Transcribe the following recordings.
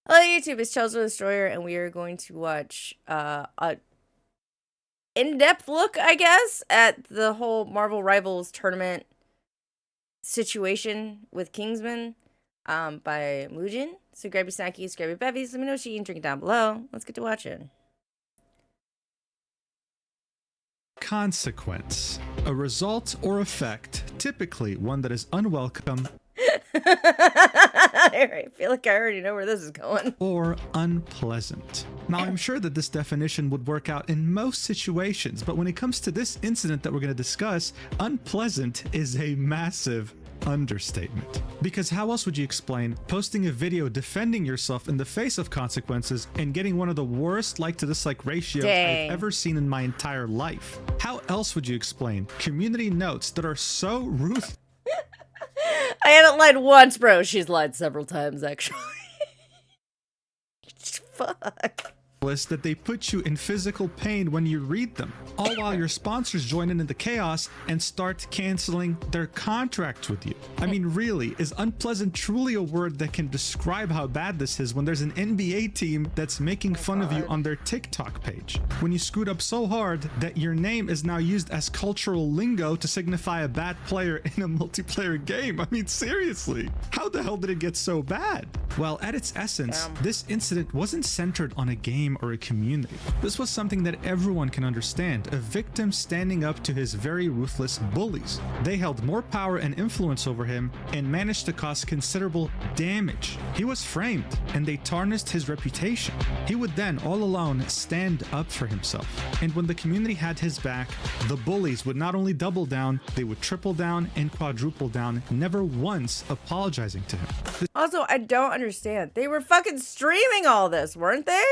Hello YouTube, it's Chelsea the Destroyer, and we are going to watch a in-depth look, I guess, at the whole Marvel Rivals tournament situation with Kingsman by Mujin. So grab your snackies, grab your bevies, let me know what you eat and drink down below. Let's get to watching. Consequence. A result or effect, typically one that is unwelcome I feel like I already know where this is going. or unpleasant. Now, I'm sure that this definition would work out in most situations, but when it comes to this incident that we're going to discuss, unpleasant is a massive understatement. Because how else would you explain posting a video defending yourself in the face of consequences and getting one of the worst like to dislike ratios I've ever seen in my entire life? How else would you explain community notes that are so ruthless? I haven't lied once, bro. She's lied several times, actually. Fuck. That they put you in physical pain when you read them, all while your sponsors join in the chaos and start canceling their contracts with you. I mean, really, is unpleasant truly a word that can describe how bad this is when there's an NBA team that's making fun of you on their TikTok page? When you screwed up so hard that your name is now used as cultural lingo to signify a bad player in a multiplayer game. I mean, seriously, how the hell did it get so bad? Well, at its essence, this incident wasn't centered on a game or a community. This was something that everyone can understand, a victim standing up to his very ruthless bullies. They held more power and influence over him and managed to cause considerable damage. He was framed and they tarnished his reputation. He would then, all alone, stand up for himself. And when the community had his back, the bullies would not only double down, they would triple down and quadruple down, never once apologizing to him. Also, I don't understand. They were fucking streaming all this, weren't they?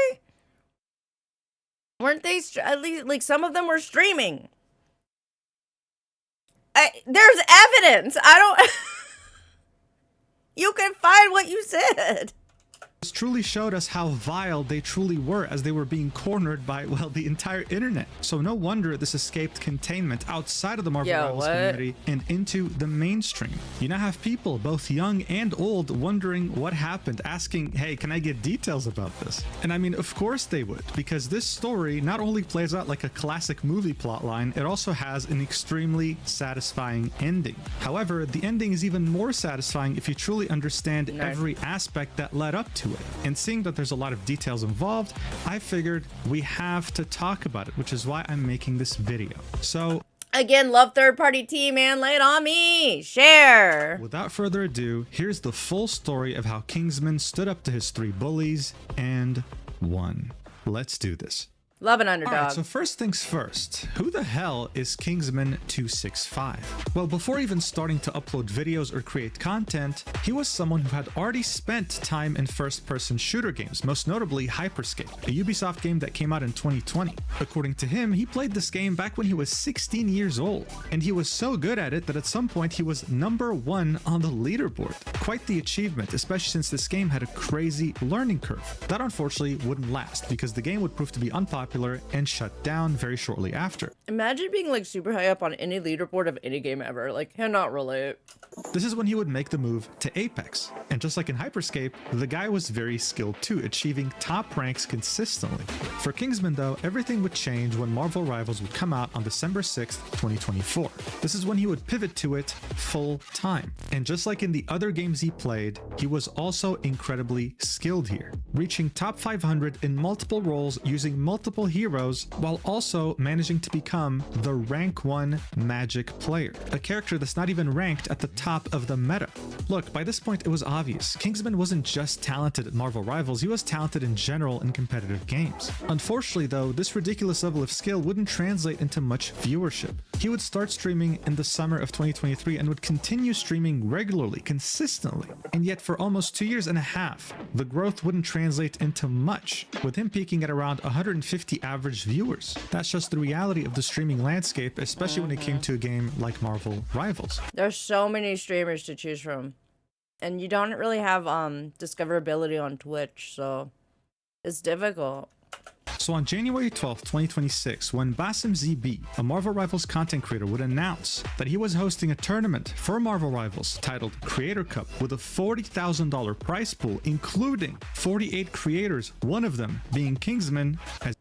Weren't they? At least, like, some of them were streaming. There's evidence. I don't... You can find what you said. This truly showed us how vile they truly were as they were being cornered by, well, the entire internet. So no wonder this escaped containment outside of the Marvel Rivals community and into the mainstream. You now have people, both young and old, wondering what happened, asking, hey, can I get details about this? And I mean, of course they would, because this story not only plays out like a classic movie plotline, it also has an extremely satisfying ending. However, the ending is even more satisfying if you truly understand every aspect that led up to it. And seeing that there's a lot of details involved, I figured we have to talk about it, which is why I'm making this video. So again, love third-party tea, man. Lay it on me. Share. Without further ado, here's the full story of how Kingsman stood up to his three bullies and won. Let's do this. Love an underdog. Alright, so first things first, who the hell is Kingsman 265? Well, before even starting to upload videos or create content, he was someone who had already spent time in first-person shooter games, most notably Hyperscape, a Ubisoft game that came out in 2020. According to him, he played this game back when he was 16 years old, and he was so good at it that at some point he was #1 on the leaderboard. Quite the achievement, especially since this game had a crazy learning curve. That unfortunately wouldn't last, because the game would prove to be unpopular and shut down very shortly after. Imagine being like super high up on any leaderboard of any game ever. Like, cannot relate. This is when he would make the move to Apex. And just like in Hyperscape, the guy was very skilled too, achieving top ranks consistently. For Kingsman though, everything would change when Marvel Rivals would come out on December 6th, 2024. This is when he would pivot to it full time. And just like in the other games he played, he was also incredibly skilled here, reaching top 500 in multiple roles using multiple heroes while also managing to become the rank 1 magic player, a character that's not even ranked at the top of the meta. Look, by this point it was obvious, Kingsman wasn't just talented at Marvel Rivals, he was talented in general in competitive games. Unfortunately though, this ridiculous level of skill wouldn't translate into much viewership. He would start streaming in the summer of 2023 and would continue streaming regularly, consistently. And yet for almost 2.5 years, the growth wouldn't translate into much, with him peaking at around 150 average viewers. That's just the reality of the streaming landscape, especially when it came to a game like Marvel Rivals. There's so many streamers to choose from, and you don't really have discoverability on Twitch, so it's difficult. So on January 12th, 2026, when Basim ZB, a Marvel Rivals content creator, would announce that he was hosting a tournament for Marvel Rivals titled Creator Cup with a $40,000 prize pool, including 48 creators, one of them being Kingsman, as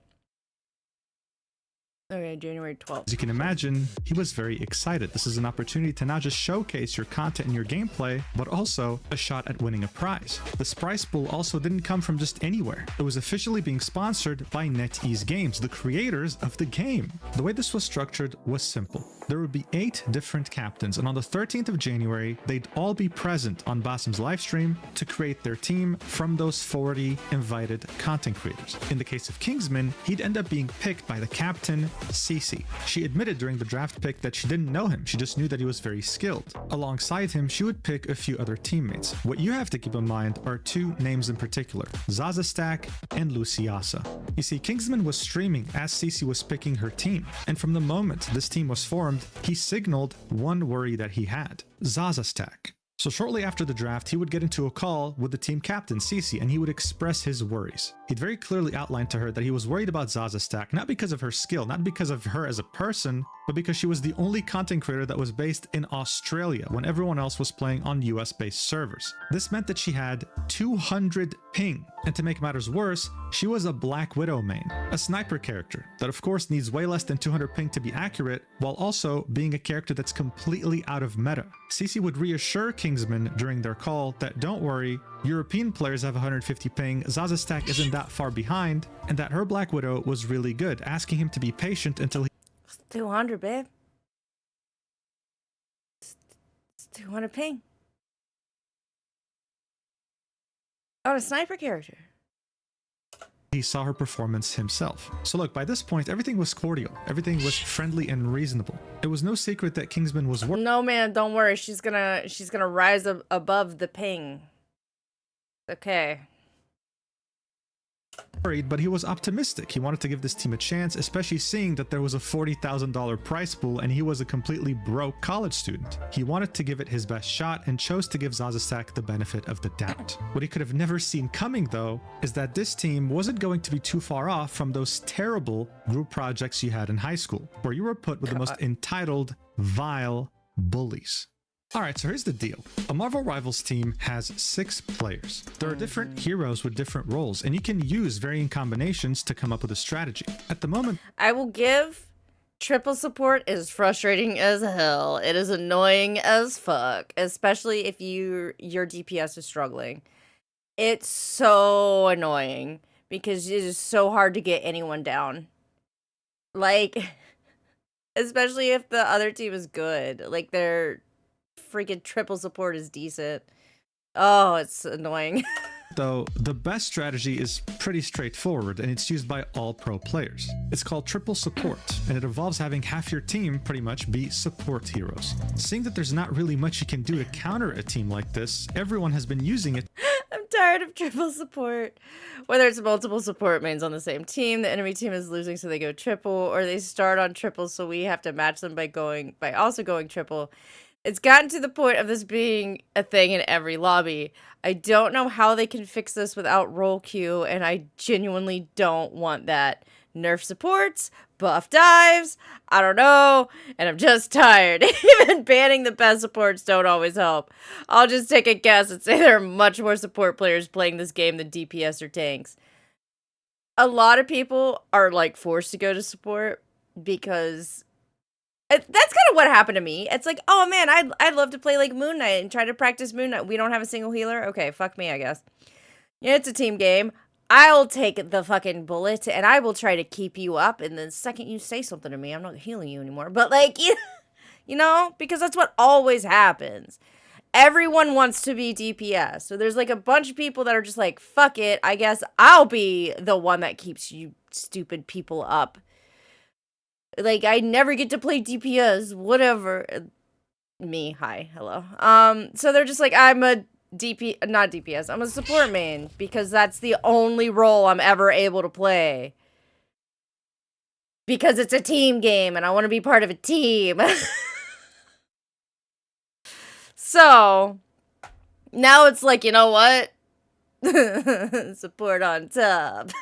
Okay, January 12th. As you can imagine, he was very excited. This is an opportunity to not just showcase your content and your gameplay, but also a shot at winning a prize. This prize pool also didn't come from just anywhere. It was officially being sponsored by NetEase Games, the creators of the game. The way this was structured was simple. There would be 8 different captains, and on the 13th of January, they'd all be present on Basim's livestream to create their team from those 40 invited content creators. In the case of Kingsman, he'd end up being picked by the captain, Cece. She admitted during the draft pick that she didn't know him, she just knew that he was very skilled. Alongside him, she would pick a few other teammates. What you have to keep in mind are 2 names in particular, Zazza Stack and Luciasa. You see, Kingsman was streaming as Cece was picking her team, and from the moment this team was formed, he signaled one worry that he had: Zazza Stack. So shortly after the draft, he would get into a call with the team captain, Cece, and he would express his worries. He'd very clearly outlined to her that he was worried about Zazza Stack, not because of her skill, not because of her as a person, but because she was the only content creator that was based in Australia when everyone else was playing on US-based servers. This meant that she had 200 ping, and to make matters worse, she was a Black Widow main, a sniper character that of course needs way less than 200 ping to be accurate, while also being a character that's completely out of meta. Cece would reassure Kingsman during their call that don't worry, European players have 150 ping, Zazza Stack isn't that far behind, and that her Black Widow was really good, asking him to be patient until he... It's 200, babe. It's 200 ping. On a sniper character. He saw her performance himself. So look, by this point, everything was cordial. Everything was friendly and reasonable. It was no secret that Kingsman was No, man, don't worry. She's gonna rise above the ping. Okay. worried, but he was optimistic. He wanted to give this team a chance, especially seeing that there was a $40,000 prize pool and he was a completely broke college student. He wanted to give it his best shot and chose to give Zazza Stack the benefit of the doubt. What he could have never seen coming, though, is that this team wasn't going to be too far off from those terrible group projects you had in high school, where you were put with the most entitled, vile bullies. Alright, so here's the deal. A Marvel Rivals team has 6 players. There are different heroes with different roles, and you can use varying combinations to come up with a strategy. At the moment, I will give triple support is frustrating as hell. It is annoying as fuck, especially if your DPS is struggling. It's so annoying because it is so hard to get anyone down. Like, especially if the other team is good. Like, their freaking triple support is decent. Oh, it's annoying. though, the best strategy is pretty straightforward, and it's used by all pro players. It's called triple support, and it involves having half your team pretty much be support heroes. Seeing that there's not really much you can do to counter a team like this, everyone has been using it. I'm tired of triple support. Whether it's multiple support mains on the same team, the enemy team is losing so they go triple, or they start on triple so we have to match them by also going triple. It's gotten to the point of this being a thing in every lobby. I don't know how they can fix this without role queue, and I genuinely don't want that. Nerf supports, buff dives, I don't know, and I'm just tired. Even banning the best supports don't always help. I'll just take a guess and say there are much more support players playing this game than DPS or tanks. A lot of people are like forced to go to support because that's kind of what happened to me. It's like, oh man, I'd love to play like Moon Knight and try to practice Moon Knight. We don't have a single healer? Okay, fuck me, I guess. Yeah, it's a team game. I'll take the fucking bullet and I will try to keep you up. And the second you say something to me, I'm not healing you anymore. But like, you know, because that's what always happens. Everyone wants to be DPS. So there's like a bunch of people that are just like, fuck it. I guess I'll be the one that keeps you stupid people up. Like, I never get to play DPS, whatever. Me, hi, hello. So they're just like, I'm a not DPS, I'm a support main, because that's the only role I'm ever able to play. Because it's a team game, and I want to be part of a team. So, now it's like, you know what? Support on top.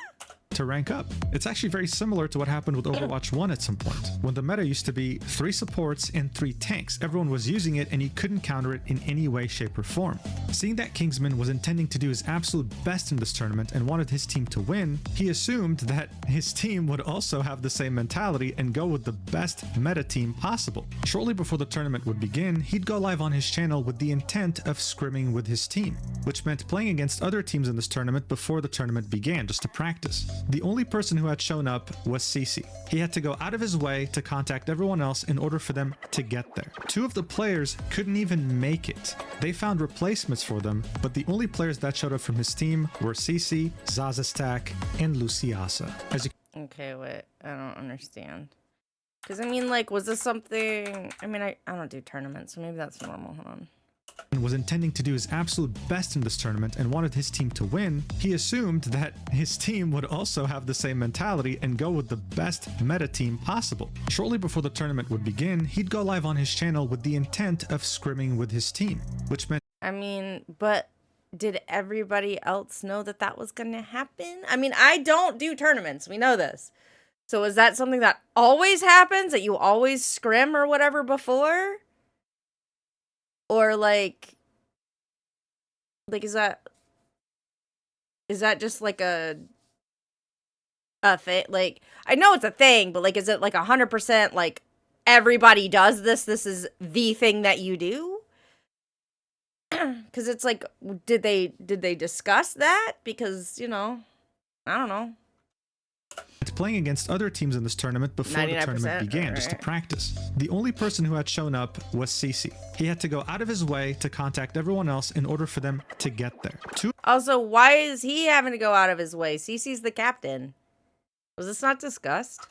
to rank up. It's actually very similar to what happened with Overwatch 1 at some point, when the meta used to be 3 supports and 3 tanks. Everyone was using it and you couldn't counter it in any way, shape, or form. Seeing that Kingsman was intending to do his absolute best in this tournament and wanted his team to win, he assumed that his team would also have the same mentality and go with the best meta team possible. Shortly before the tournament would begin, he'd go live on his channel with the intent of scrimming with his team, which meant playing against other teams in this tournament before the tournament began, just to practice. The only person who had shown up was Cece. He had to go out of his way to contact everyone else in order for them to get there. 2 of the players couldn't even make it. They found replacements for them, but the only players that showed up from his team were Cece, Zazza, and Zazza. As you Okay, wait. I don't understand. Because, I mean, like, was this something... I mean, I don't do tournaments, so maybe that's normal. Hold on. was intending to do his absolute best in this tournament and wanted his team to win, he assumed that his team would also have the same mentality and go with the best meta team possible. Shortly before the tournament would begin, he'd go live on his channel with the intent of scrimming with his team, which meant... I mean, but did everybody else know that that was going to happen? I mean, I don't do tournaments. We know this. So is that something that always happens? That you always scrim or whatever before? Or like is that just like a thing? Like, I know it's a thing, but like, is it like 100% like everybody does this? This is the thing that you do? Because it's like, did they discuss that? Because, you know, I don't know. Playing against other teams in this tournament before the tournament began, just to practice. The only person who had shown up was Cece. He had to go out of his way to contact everyone else in order for them to get there. Also, why is he having to go out of his way? Cece's the captain. Was this not discussed?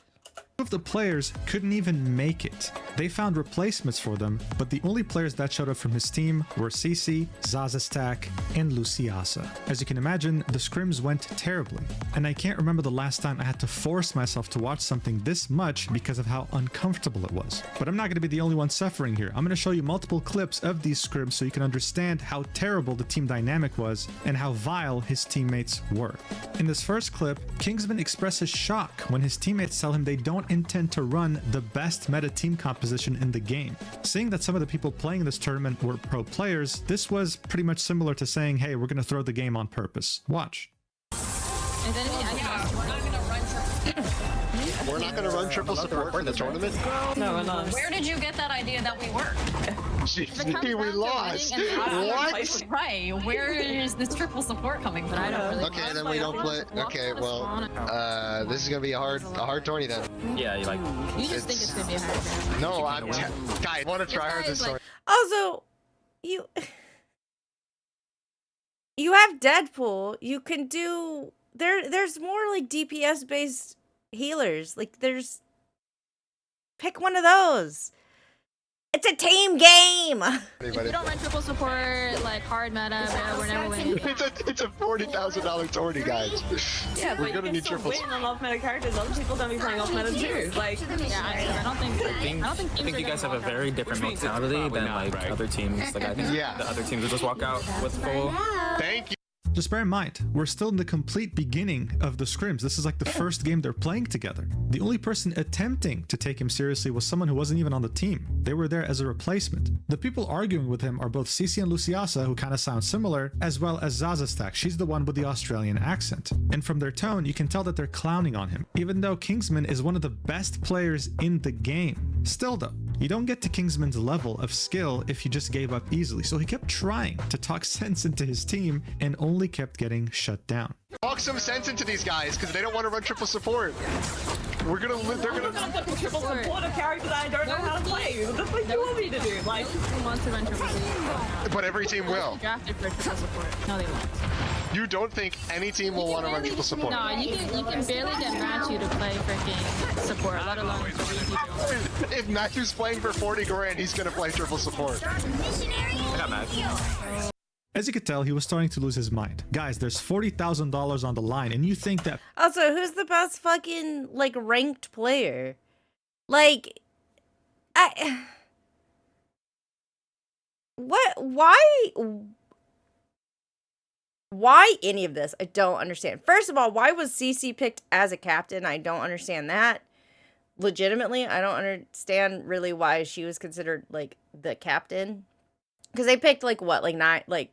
Of the players couldn't even make it. They found replacements for them, but the only players that showed up from his team were Cece, Zazza, and Zazza. As you can imagine, the scrims went terribly, and I can't remember the last time I had to force myself to watch something this much because of how uncomfortable it was. But I'm not going to be the only one suffering here. I'm going to show you multiple clips of these scrims so you can understand how terrible the team dynamic was and how vile his teammates were. In this first clip, Kingsman expresses shock when his teammates tell him they don't intend to run the best meta team composition in the game. Seeing that some of the people playing this tournament were pro players, this was pretty much similar to saying, hey, we're going to throw the game on purpose. Watch. We're not going to run triple support for the tournament? No, we're not. Where did you get that idea that we were? Gee, we lost. What? Right. Where is this triple support coming from? I don't really Okay, then we don't play. Okay, well, this is going to be a hard tourney then. Yeah, you like. You just think it's going to be a hard. No, guys, I want to try hard this tournament. Also, you have Deadpool. You can do there's more like DPS based healers. Like pick one of those. It's a team game. If we don't run triple support, like hard meta, we're never winning. It's a $40,000 tourney, guys. Yeah, we're gonna need triple. Win on off meta characters. Other people gonna be playing off meta too. Like, yeah, I think you guys have a very different mentality than like other teams. Like I think the other teams will just walk out with full. Thank you. Just bear in mind, we're still in the complete beginning of the scrims. This is like the first game they're playing together. The only person attempting to take him seriously was someone who wasn't even on the team. They were there as a replacement. The people arguing with him are both Cece and Zazza, who kind of sound similar, as well as Zazza. She's the one with the Australian accent. And from their tone, you can tell that they're clowning on him, even though Kingsman is one of the best players in the game. Still though, you don't get to Kingsman's level of skill if you just gave up easily, so he kept trying to talk sense into his team and only kept getting shut down. Talk some sense into these guys because they don't want to run triple support. They're gonna fucking triple support a character that I don't know how to play. What the fuck do you want me to do? Like, who wants to run triple support? But every team will. Drafted for triple support. No, they won't. You don't think any team will want to run triple support? No, you can barely get Matthew to play freaking support, let alone If Matthew's playing for 40 grand, he's gonna play triple support. I got mad. As you could tell, he was starting to lose his mind. Guys, there's $40,000 on the line, and you think that... Also, who's the best fucking, like, ranked player? Like, what? Why? why any of this? I don't understand. First of all, why was Cece picked as a captain? I don't understand that. Legitimately, I don't understand really why she was considered like the captain. Because they picked like what, like nine, like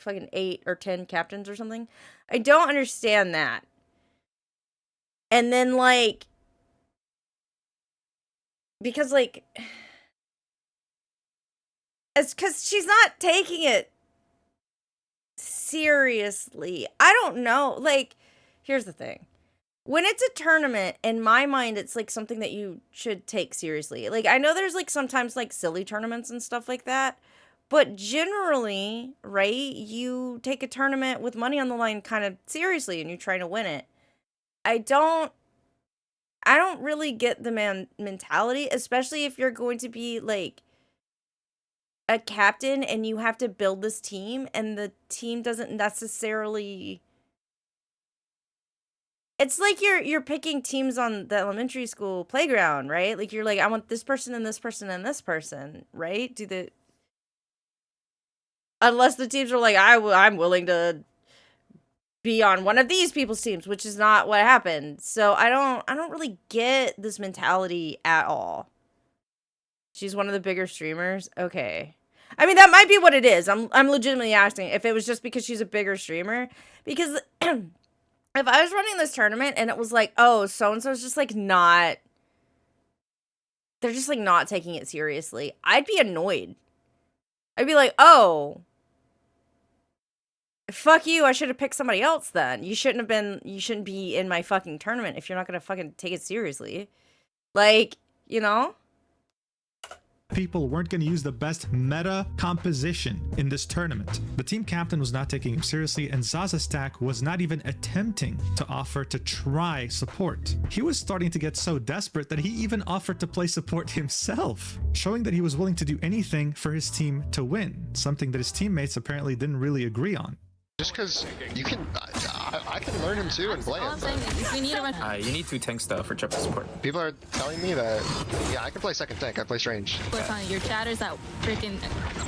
fucking 8 or 10 captains or something. I don't understand that. And then like, because like, it's because she's not taking it seriously. I don't know. Like, here's the thing. When it's a tournament, in my mind, it's like something that you should take seriously. Like, I know there's like sometimes like silly tournaments and stuff like that, but generally, right, you take a tournament with money on the line kind of seriously and you're trying to win it. I don't really get the mentality, especially if you're going to be like a captain and you have to build this team and the team doesn't necessarily. It's like you're picking teams on the elementary school playground, right? Like you're like, I want this person and this person and this person, right? Unless the teams are like, I'm willing to be on one of these people's teams, which is not what happened. So I don't really get this mentality at all. She's one of the bigger streamers. Okay. I mean, that might be what it is. I'm legitimately asking if it was just because she's a bigger streamer. Because if I was running this tournament and it was like, oh, so-and-so's just like not, they're just like not taking it seriously, I'd be annoyed. I'd be like, oh, fuck you, I should have picked somebody else then. You shouldn't be in my fucking tournament if you're not gonna fucking take it seriously. Like, you know? People weren't going to use the best meta composition in this tournament. The team captain was not taking him seriously, and Zazza Stack was not even attempting to offer to try support. He was starting to get so desperate that he even offered to play support himself, showing that he was willing to do anything for his team to win, something that his teammates apparently didn't really agree on. Just because you can, I can learn him too and play him. You need 2 tanks though for triple support. People are telling me that, yeah, I can play second tank. I play strange. Your chatters that freaking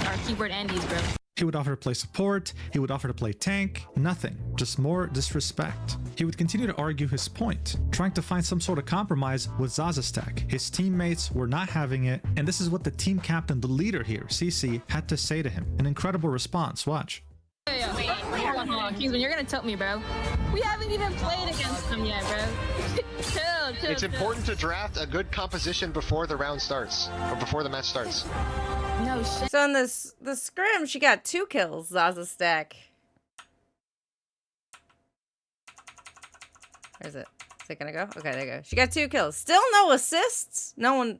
are keyboard Andes, bro. He would offer to play support, he would offer to play tank, nothing, just more disrespect. He would continue to argue his point, trying to find some sort of compromise with Zazza Stack. His teammates were not having it, and this is what the team captain, the leader here, Cece, had to say to him. An incredible response, watch. Hold on, Kingsman, you're gonna tell me, bro. We haven't even played against them yet, bro. chill. It's important to draft a good composition before the round starts, or before the match starts. No shit. So in the scrim, she got 2 kills, Zazza Stack. Where's it? Is it gonna go? Okay, there you go. She got 2 kills. Still no assists. No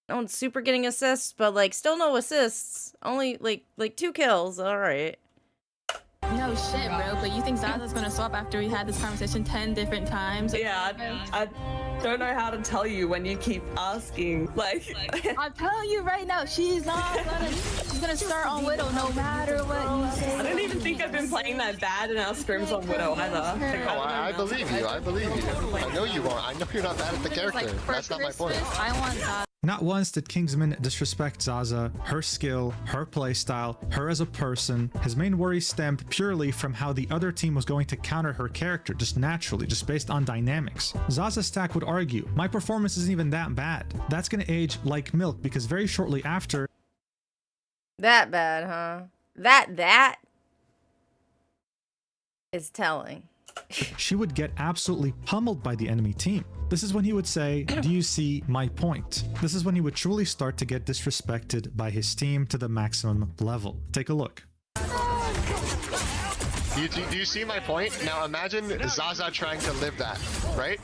one's super getting assists, but like still no assists. Only like 2 kills. All right. No shit, bro. But you think Zazza's gonna swap after we had this conversation 10 different times? Yeah, I don't know how to tell you when you keep asking. Like, I'm telling you right now, she's gonna start on Widow no matter what you say. I don't even think I've been playing that bad in our scrims on Widow either. Oh, I believe you. I believe you. I know you won't. I know you're not bad at the character. That's not my point. I want Zazza. Not once did Kingsman disrespect Zazza, her skill, her playstyle, her as a person. His main worry stemmed purely from how the other team was going to counter her character, just naturally, just based on dynamics. Zazza Stack would argue, my performance isn't even that bad. That's gonna age like milk, because very shortly after... That bad, huh? That is telling. she would get absolutely pummeled by the enemy team. This is when he would say, do you see my point? This is when he would truly start to get disrespected by his team to the maximum level. Take a look. Do you see my point? Now imagine Zazza trying to live that, right?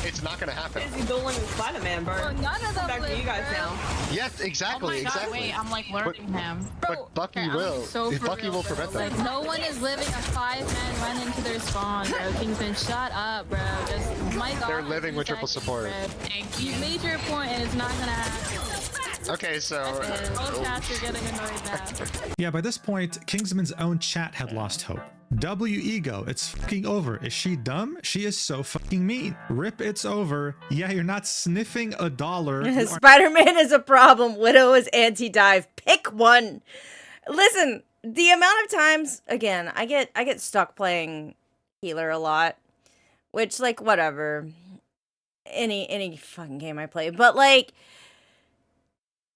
It's not gonna happen. Is he dueling with Spider-Man, bro? Well, none of them Back to you guys now. Yes, exactly, exactly. Wait, I'm like learning him. But Bucky will. Bucky will prevent that. Like, no one is living a 5-man run into their spawn, bro. Kingsman, shut up, bro. Just, my God. They're living with triple support. Thank You made your point and it's not gonna happen. Okay, so... All chats are getting annoyed now. Yeah, by this point, Kingsman's own chat had lost hope. W ego, it's fucking over. Is she dumb? She is so fucking mean. Rip, it's over. Yeah, you're not sniffing a dollar. Spider-Man is a problem. Widow is anti-dive. Pick one. Listen, the amount of times, again, I get stuck playing healer a lot, which, like, whatever. Any fucking game I play. But, like,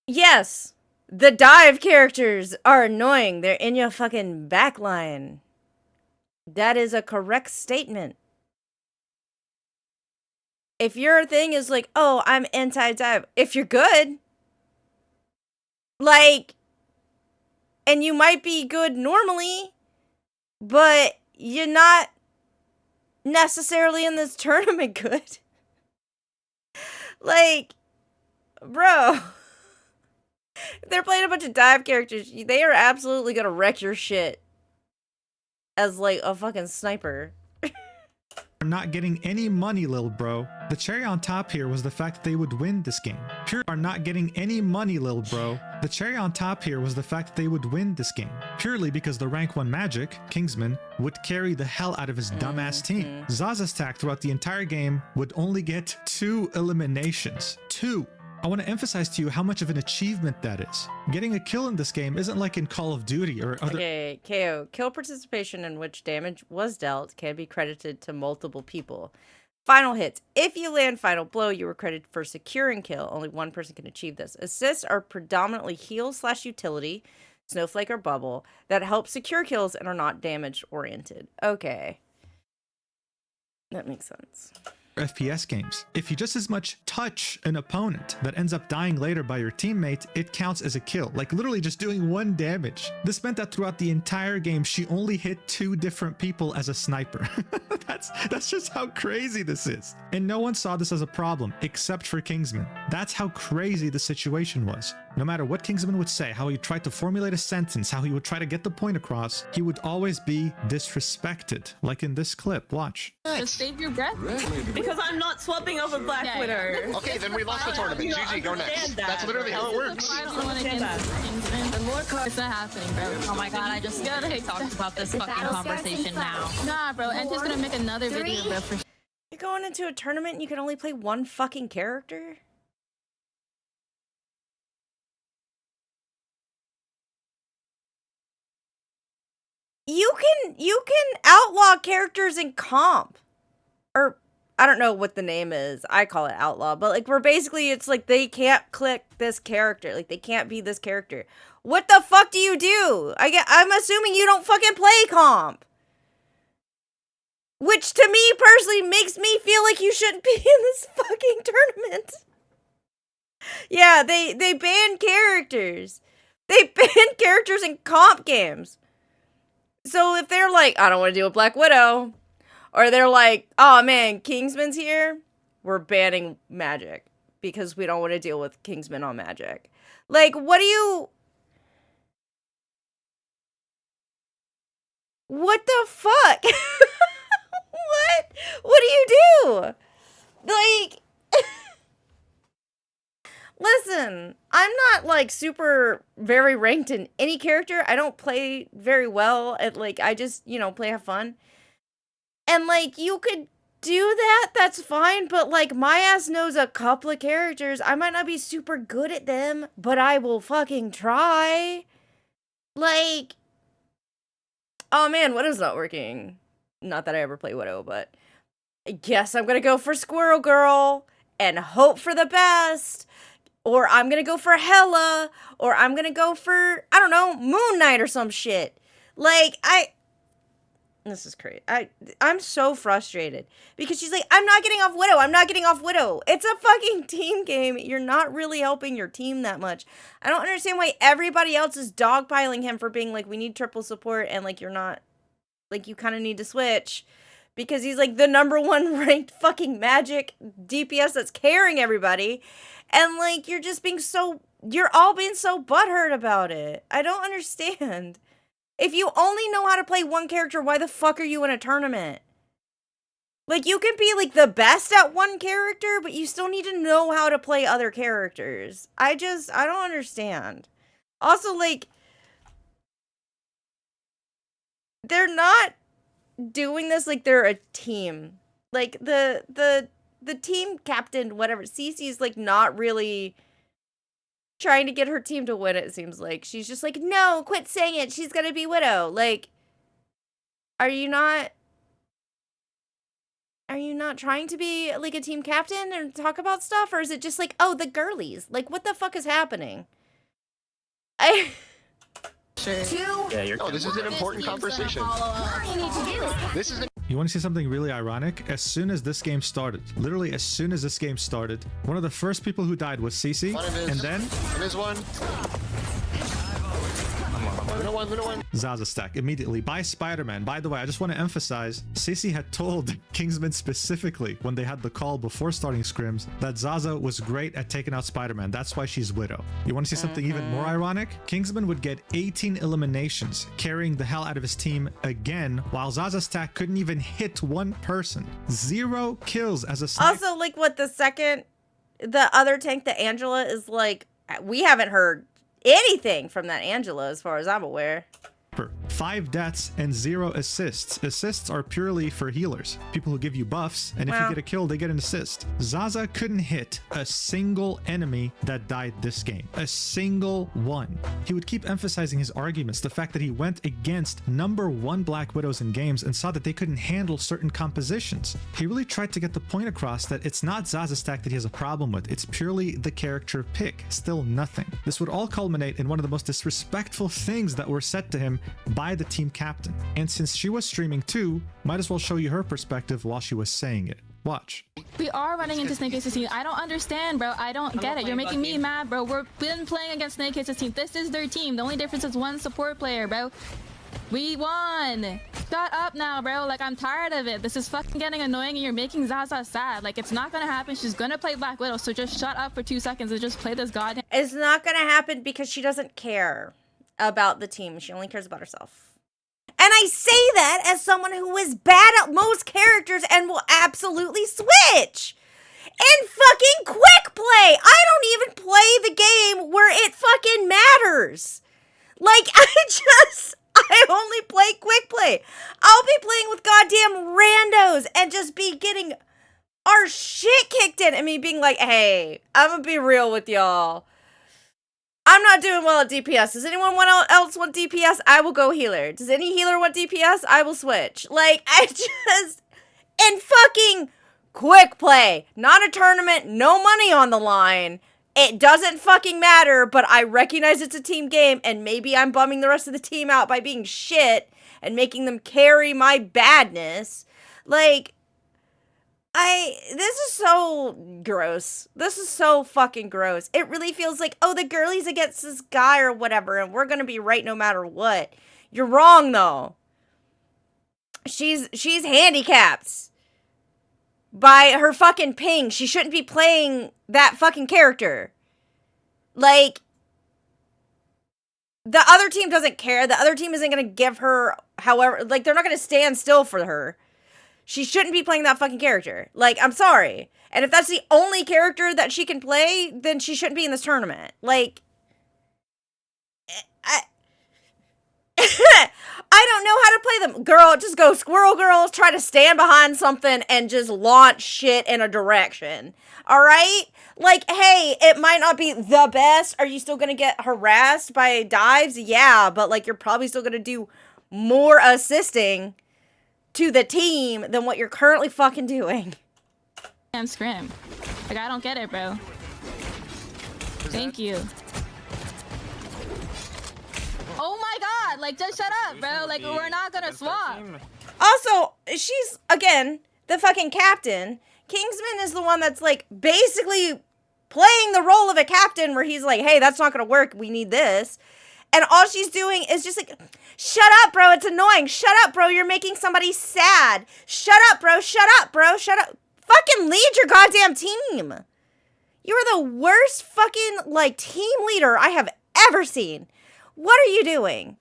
yes, the dive characters are annoying. They're in your fucking backline. That is a correct statement. If your thing is like, oh, I'm anti-dive, if you're good, like, and you might be good normally, but you're not necessarily in this tournament good. Like, bro, if they're playing a bunch of dive characters, they are absolutely gonna wreck your shit as, like, a fucking sniper. Are not getting any money, lil bro. The cherry on top here was the fact that they would win this game. Pure are not getting any money, lil bro. The cherry on top here was the fact that they would win this game. Purely because the rank 1 Magic, Kingsman, would carry the hell out of his dumbass team. Zazza's stack throughout the entire game would only get 2 eliminations. 2. I want to emphasize to you how much of an achievement that is. Getting a kill in this game isn't like in Call of Duty or other— Okay, KO. Kill participation in which damage was dealt can be credited to multiple people. Final hits. If you land final blow, you were credited for securing kill. Only one person can achieve this. Assists are predominantly heal/utility, snowflake or bubble, that help secure kills and are not damage oriented. Okay. That makes sense. FPS games. If you just as much touch an opponent that ends up dying later by your teammate, it counts as a kill, like literally just doing 1 damage. This meant that throughout the entire game, she only hit 2 different people as a sniper. That's just how crazy this is. And no one saw this as a problem, except for Kingsman. That's how crazy the situation was. No matter what Kingsman would say, how he tried to formulate a sentence, how he would try to get the point across, he would always be disrespected. Like in this clip, watch. Just save your breath. Because I'm not swapping over Black Yeah, Widow. Okay, then we lost the tournament. You don't GG, go next. understand that. That's literally how it works. I don't want to get Kingsman. The more cards it's not happening, bro. Oh my god, I just gotta talk about this fucking conversation now. Nah, bro. Anti's gonna make another video, bro. For You're going into a tournament and you can only play 1 fucking character? You can outlaw characters in comp. Or I don't know what the name is. I call it outlaw, but like we're basically it's like they can't click this character. Like they can't be this character. What the fuck do you do? I'm assuming you don't fucking play comp. Which to me personally makes me feel like you shouldn't be in this fucking tournament. Yeah, they ban characters. They ban characters in comp games. So if they're like, I don't want to deal with Black Widow, or they're like, oh man, Kingsman's here, we're banning Magic because we don't want to deal with Kingsman on Magic. Like, what do you... What the fuck? What do you do? Like... Listen, I'm not, like, super very ranked in any character. I don't play very well at, like, I just, you know, play have fun. And, like, you could do that, that's fine, but, like, my ass knows a couple of characters. I might not be super good at them, but I will fucking try. Like, oh man, Widow's not working. Not that I ever play Widow, but I guess I'm gonna go for Squirrel Girl and hope for the best. Or I'm gonna go for Hela, or I'm gonna go for, I don't know, Moon Knight or some shit. Like, this is crazy. I'm so frustrated. Because she's like, I'm not getting off Widow, I'm not getting off Widow. It's a fucking team game. You're not really helping your team that much. I don't understand why everybody else is dogpiling him for being like, we need triple support, and like, you're not, like, you kind of need to switch. Because he's like the #1 ranked fucking Magic DPS that's carrying everybody. And, like, you're just being so... You're all being so butthurt about it. I don't understand. If you only know how to play 1 character, why the fuck are you in a tournament? Like, you can be, like, the best at 1 character, but you still need to know how to play other characters. I don't understand. Also, like... They're not doing this like they're a team. Like, the team captain, whatever, Cece is, like, not really trying to get her team to win, it seems like. She's just like, no, quit saying it. She's gonna be Widow. Like, are you not trying to be, like, a team captain and talk about stuff? Or is it just like, oh, the girlies? Like, what the fuck is happening? Sure. Yeah, you're. No, this is an important conversation. This is. You want to see something really ironic? As soon as this game started, literally as soon as this game started, one of the first people who died was Cece, and then one. Luna one. Zazza stack immediately by Spider-Man. By the way, I just want to emphasize, Cece had told Kingsman specifically when they had the call before starting scrims that Zazza was great at taking out Spider-Man. That's why she's Widow. You want to see something even more ironic? Kingsman would get 18 eliminations, carrying the hell out of his team again, while Zazza stack couldn't even hit one person. 0 kills as a sniper. Also, like, what, the other tank, the Angela, is like, we haven't heard anything from that Angela as far as I'm aware. 5 deaths and 0 assists. Assists are purely for healers, people who give you buffs, and if you get a kill, they get an assist. Zazza couldn't hit a single enemy that died this game. A single one. He would keep emphasizing his arguments, the fact that he went against #1 Black Widows in games and saw that they couldn't handle certain compositions. He really tried to get the point across that it's not Zazza stack that he has a problem with, it's purely the character pick. Still nothing. This would all culminate in one of the most disrespectful things that were said to him by the team captain. And since she was streaming too, might as well show you her perspective while she was saying it. Watch. We are running into Snake Case's team. I don't understand, bro. I don't get it. You're making me mad, bro. We've been playing against Snake Case's team. This is their team. The only difference is one support player, bro. We won. Shut up now, bro. Like, I'm tired of it. This is fucking getting annoying and you're making Zazza sad. Like, it's not gonna happen. She's gonna play Black Widow, so just shut up for 2 seconds and just play this goddamn. It's not gonna happen because she doesn't care about the team. She only cares about herself. And I say that as someone who is bad at most characters and will absolutely switch. And fucking quick play. I don't even play the game where it fucking matters. Like, I only play quick play. I'll be playing with goddamn randos and just be getting our shit kicked in. And me being like, hey, I'm gonna be real with y'all. I'm not doing well at DPS. Does anyone else want DPS? I will go healer. Does any healer want DPS? I will switch. Like, in fucking quick play. Not a tournament, no money on the line. It doesn't fucking matter, but I recognize it's a team game, and maybe I'm bumming the rest of the team out by being shit and making them carry my badness. Like, this is so gross. This is so fucking gross. It really feels like, oh, the girlie's against this guy or whatever, and we're gonna be right no matter what. You're wrong, though. She's handicapped by her fucking ping. She shouldn't be playing that fucking character. Like, the other team doesn't care. The other team isn't gonna give her, however, like, they're not gonna stand still for her. She shouldn't be playing that fucking character. Like, I'm sorry. And if that's the only character that she can play, then she shouldn't be in this tournament. Like, I don't know how to play them. Girl, just go Squirrel Girls, try to stand behind something and just launch shit in a direction. All right? Like, hey, it might not be the best. Are you still going to get harassed by dives? Yeah, but, like, you're probably still going to do more assisting to the team than what you're currently fucking doing. Damn scrim. Like, I don't get it, bro. Thank you. Oh my god, like, just shut up, bro. Like, we're not gonna swap. Also, she's, again, the fucking captain. Kingsman is the one that's, like, basically playing the role of a captain where he's like, hey, that's not gonna work, we need this. And all she's doing is just like, shut up, bro, it's annoying. Shut up, bro, you're making somebody sad. Shut up, bro, shut up, bro, shut up. Fucking lead your goddamn team. You are the worst fucking, like, team leader I have ever seen. What are you doing?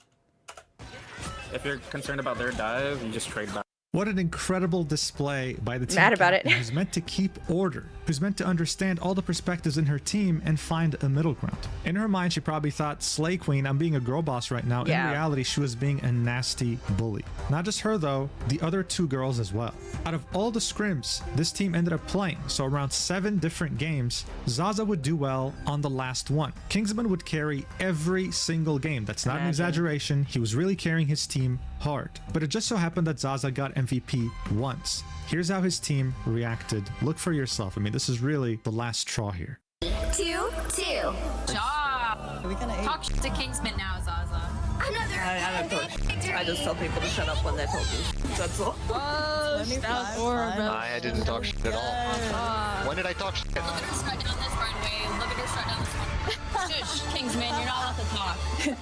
If you're concerned about their dive, you just trade back. What an incredible display by the team Mad about it. captain who's meant to keep order, who's meant to understand all the perspectives in her team and find a middle ground. In her mind, she probably thought, Slay Queen, I'm being a girl boss right now. Yeah. In reality, she was being a nasty bully. Not just her though, the other 2 girls as well. Out of all the scrims this team ended up playing, so around 7 different games, Zazza would do well on the last one. Kingsman would carry every single game. That's not an exaggeration. He was really carrying his team hard. But it just so happened that Zazza got MVP once. Here's how his team reacted. Look for yourself. I mean, this is really the last straw here. 2-2. Job. Talk shit to Kingsman now, Zazza. Another. I don't talk shit. I just tell people to shut up when they're talking shit. That's all. Oh, that was horrible. I didn't talk shit at all. When did I talk shit? Look at her strut down this runway. Look at her strut down this one. Shush, Kingsman, you're not allowed to talk.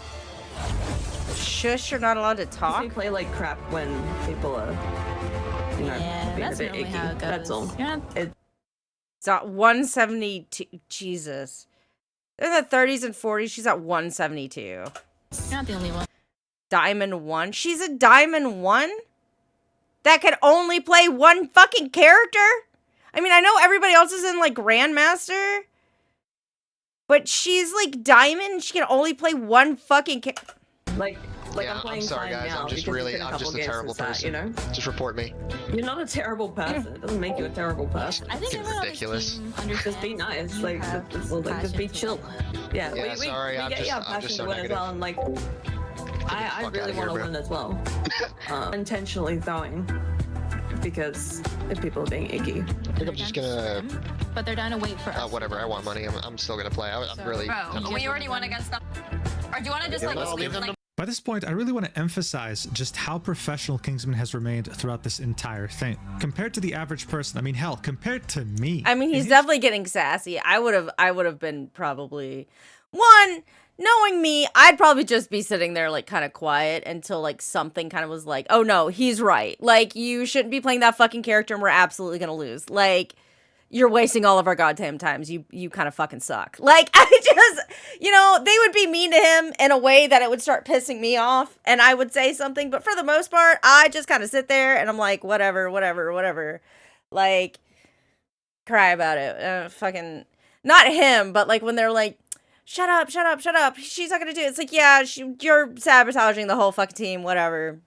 Shush, you're not allowed to We talk. play like crap when people are, you know, Yeah, being a that's bit normally icky. how it goes. That's all. Yeah. It's at 172. Jesus. They're in the 30s and 40s. She's at 172. You're not the only one. Diamond 1. She's a Diamond 1? That can only play one fucking character? I mean, I know everybody else is in, like, Grandmaster. But she's, like, Diamond. She can only play one fucking character. Like Yeah, I'm playing I'm sorry, fine guys. now I'm just because really, it's been I'm just a couple terrible games since that, person. Just report me. You're not a terrible person. It doesn't make you a terrible person. I think Fucking everyone on this ridiculous. team Just be understands nice. you Like, have just be passion chill. for Yeah, Yeah, we sorry, I'm get just- your I'm passion just to so win as negative. well, and like, I fuck really outta here, want to bro. win as well. Intentionally throwing because if people are being icky. I think I'm just gonna. But they're down to wait for us. Whatever. I want money. I'm still gonna play. I'm really. Bro, we already won against them. Or do you want to just like I'll leave sleep them like By this point, I really want to emphasize just how professional Kingsman has remained throughout this entire thing. Compared to the average person, I mean, hell, compared to me. I mean, he's in his- definitely getting sassy. I would have been probably one. Knowing me, I'd probably just be sitting there like kind of quiet until like something kind of was like, oh no, he's right. Like you shouldn't be playing that fucking character, and we're absolutely gonna lose. Like you're wasting all of our goddamn times. You kind of fucking suck. Like I just, they would be mean to him in a way that it would start pissing me off, and I would say something. But for the most part, I just kind of sit there and I'm like, whatever. Like cry about it. Fucking not him, but like when they're like, shut up. She's not gonna do it. It's like, yeah, you're sabotaging the whole fucking team. Whatever.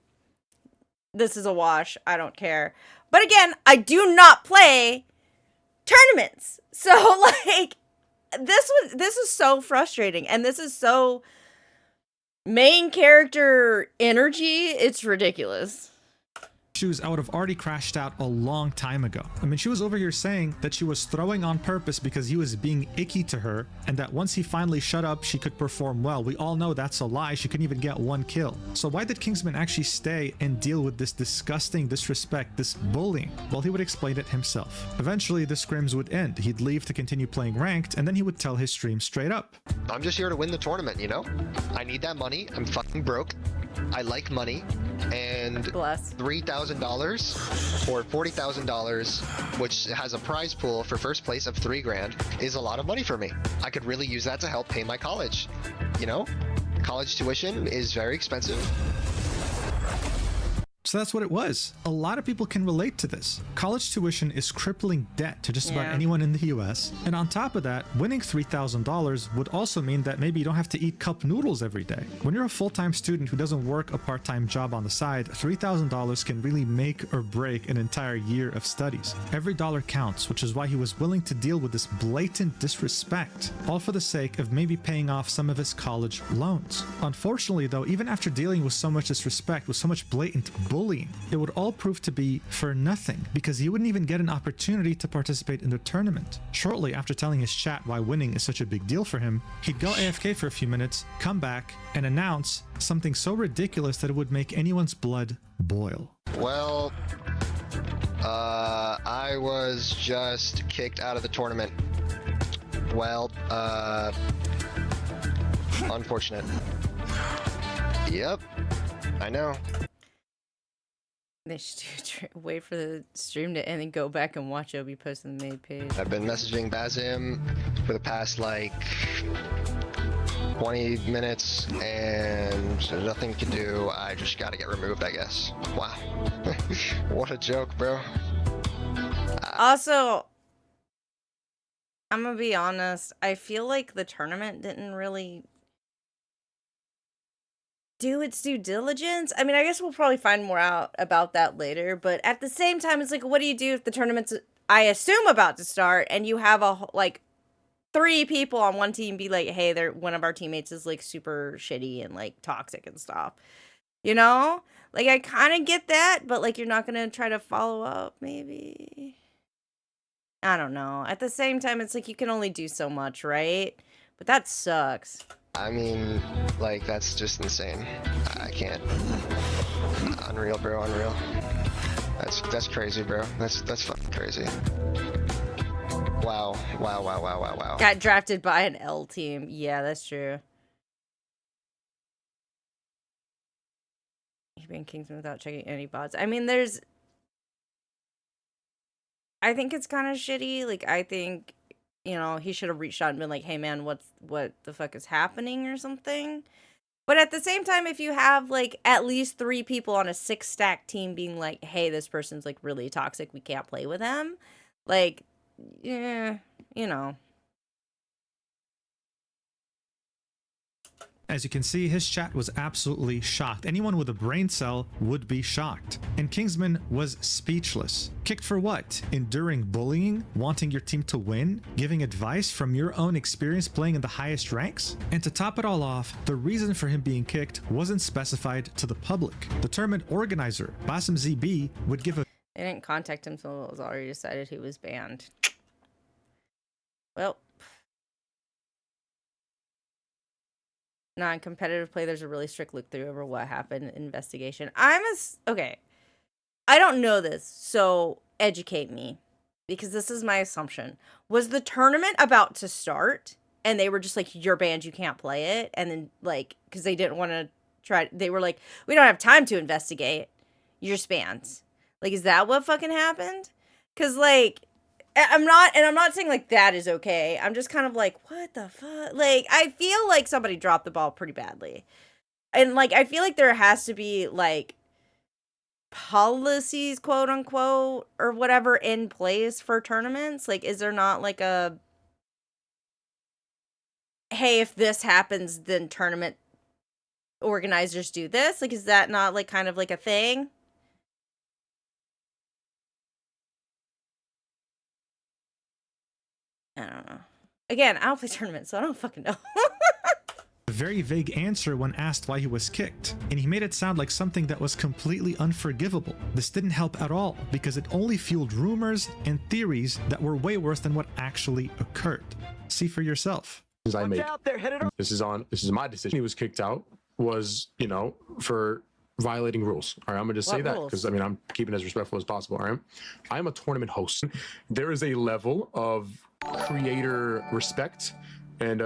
This is a wash. I don't care. But again, I do not play tournaments. So like, this is so frustrating, and this is so main character energy. It's ridiculous. shoes, I would have already crashed out a long time ago. I mean, she was over here saying that she was throwing on purpose because he was being icky to her, and that once he finally shut up, she could perform well. We all know that's a lie. She couldn't even get one kill. So why did Kingsman actually stay and deal with this disgusting disrespect, this bullying? Well, he would explain it himself. Eventually, the scrims would end. He'd leave to continue playing ranked, and then he would tell his stream straight up. I'm just here to win the tournament, you know? I need that money. I'm fucking broke. I like money, and Bless. $3,000 or $40,000, which has a prize pool for first place of $3,000, is a lot of money for me. I could really use that to help pay my college. You know, college tuition is very expensive. So that's what it was. A lot of people can relate to this. College tuition is crippling debt to just about anyone in the US. And on top of that, winning $3,000 would also mean that maybe you don't have to eat cup noodles every day. When you're a full-time student who doesn't work a part-time job on the side, $3,000 can really make or break an entire year of studies. Every dollar counts, which is why he was willing to deal with this blatant disrespect, all for the sake of maybe paying off some of his college loans. Unfortunately though, even after dealing with so much disrespect, with so much blatant bullying, it would all prove to be for nothing, because he wouldn't even get an opportunity to participate in the tournament. Shortly after telling his chat why winning is such a big deal for him, he'd go AFK for a few minutes, come back, and announce something so ridiculous that it would make anyone's blood boil. Well, I was just kicked out of the tournament. Well, unfortunate. Yep, I know. They should wait for the stream to end and go back and watch Obi post on the main page. I've been messaging Bazim for the past like 20 minutes and nothing to do. I just gotta get removed, I guess. Wow. What a joke, bro. Also, I'm gonna be honest, I feel like the tournament didn't really do its due diligence. I mean, I guess we'll probably find more out about that later, but at the same time, it's like, what do you do if the tournament's, I assume, about to start, and you have like 3 people on one team be like, hey, they're one of our teammates is like super shitty and like toxic and stuff. You know? Like, I kind of get that, but like, you're not gonna try to follow up, maybe? I don't know. At the same time, it's like you can only do so much, right? But that sucks. I mean, like, that's just insane. I can't. Unreal, bro, unreal. That's crazy, bro. That's fucking crazy. Wow. Wow. Got drafted by an L team. Yeah, that's true. He being Kingsman without checking any bots. I mean, I think it's kind of shitty. Like, I think, you know, he should have reached out and been like, hey, man, what the fuck is happening or something. But at the same time, if you have, like, at least 3 people on a 6-stack team being like, hey, this person's, like, really toxic, we can't play with them. Like, yeah, you know. As you can see, his chat was absolutely shocked. Anyone with a brain cell would be shocked. And Kingsman was speechless. Kicked for what? Enduring bullying? Wanting your team to win? Giving advice from your own experience playing in the highest ranks? And to top it all off, the reason for him being kicked wasn't specified to the public. The tournament organizer, Basim ZB, would give a... They didn't contact him until it was already decided he was banned. Well... Non-competitive play, there's a really strict look through over what happened investigation. Okay. I don't know this, so educate me. Because this is my assumption. Was the tournament about to start? And they were just like, you're banned, you can't play it? And then, like, because they didn't want to try, they were like, we don't have time to investigate. You're just banned. Like, is that what fucking happened? Because, like... I'm not saying, like, that is okay. I'm just kind of like, what the fuck? Like, I feel like somebody dropped the ball pretty badly. And, like, I feel like there has to be, like, policies, quote unquote, or whatever in place for tournaments. Like, is there not, like, a, hey, if this happens, then tournament organizers do this? Like, is that not, like, kind of like a thing? I don't know. Again, I don't play tournaments, so I don't fucking know. a very vague answer when asked why he was kicked, and he made it sound like something that was completely unforgivable. This didn't help at all, because it only fueled rumors and theories that were way worse than what actually occurred. See for yourself. I made. This is my decision. He was kicked out was, you know, for violating rules. All right, I'm gonna just say that because I mean I'm keeping it as respectful as possible. All right, I'm a tournament host. There is a level of creator respect, and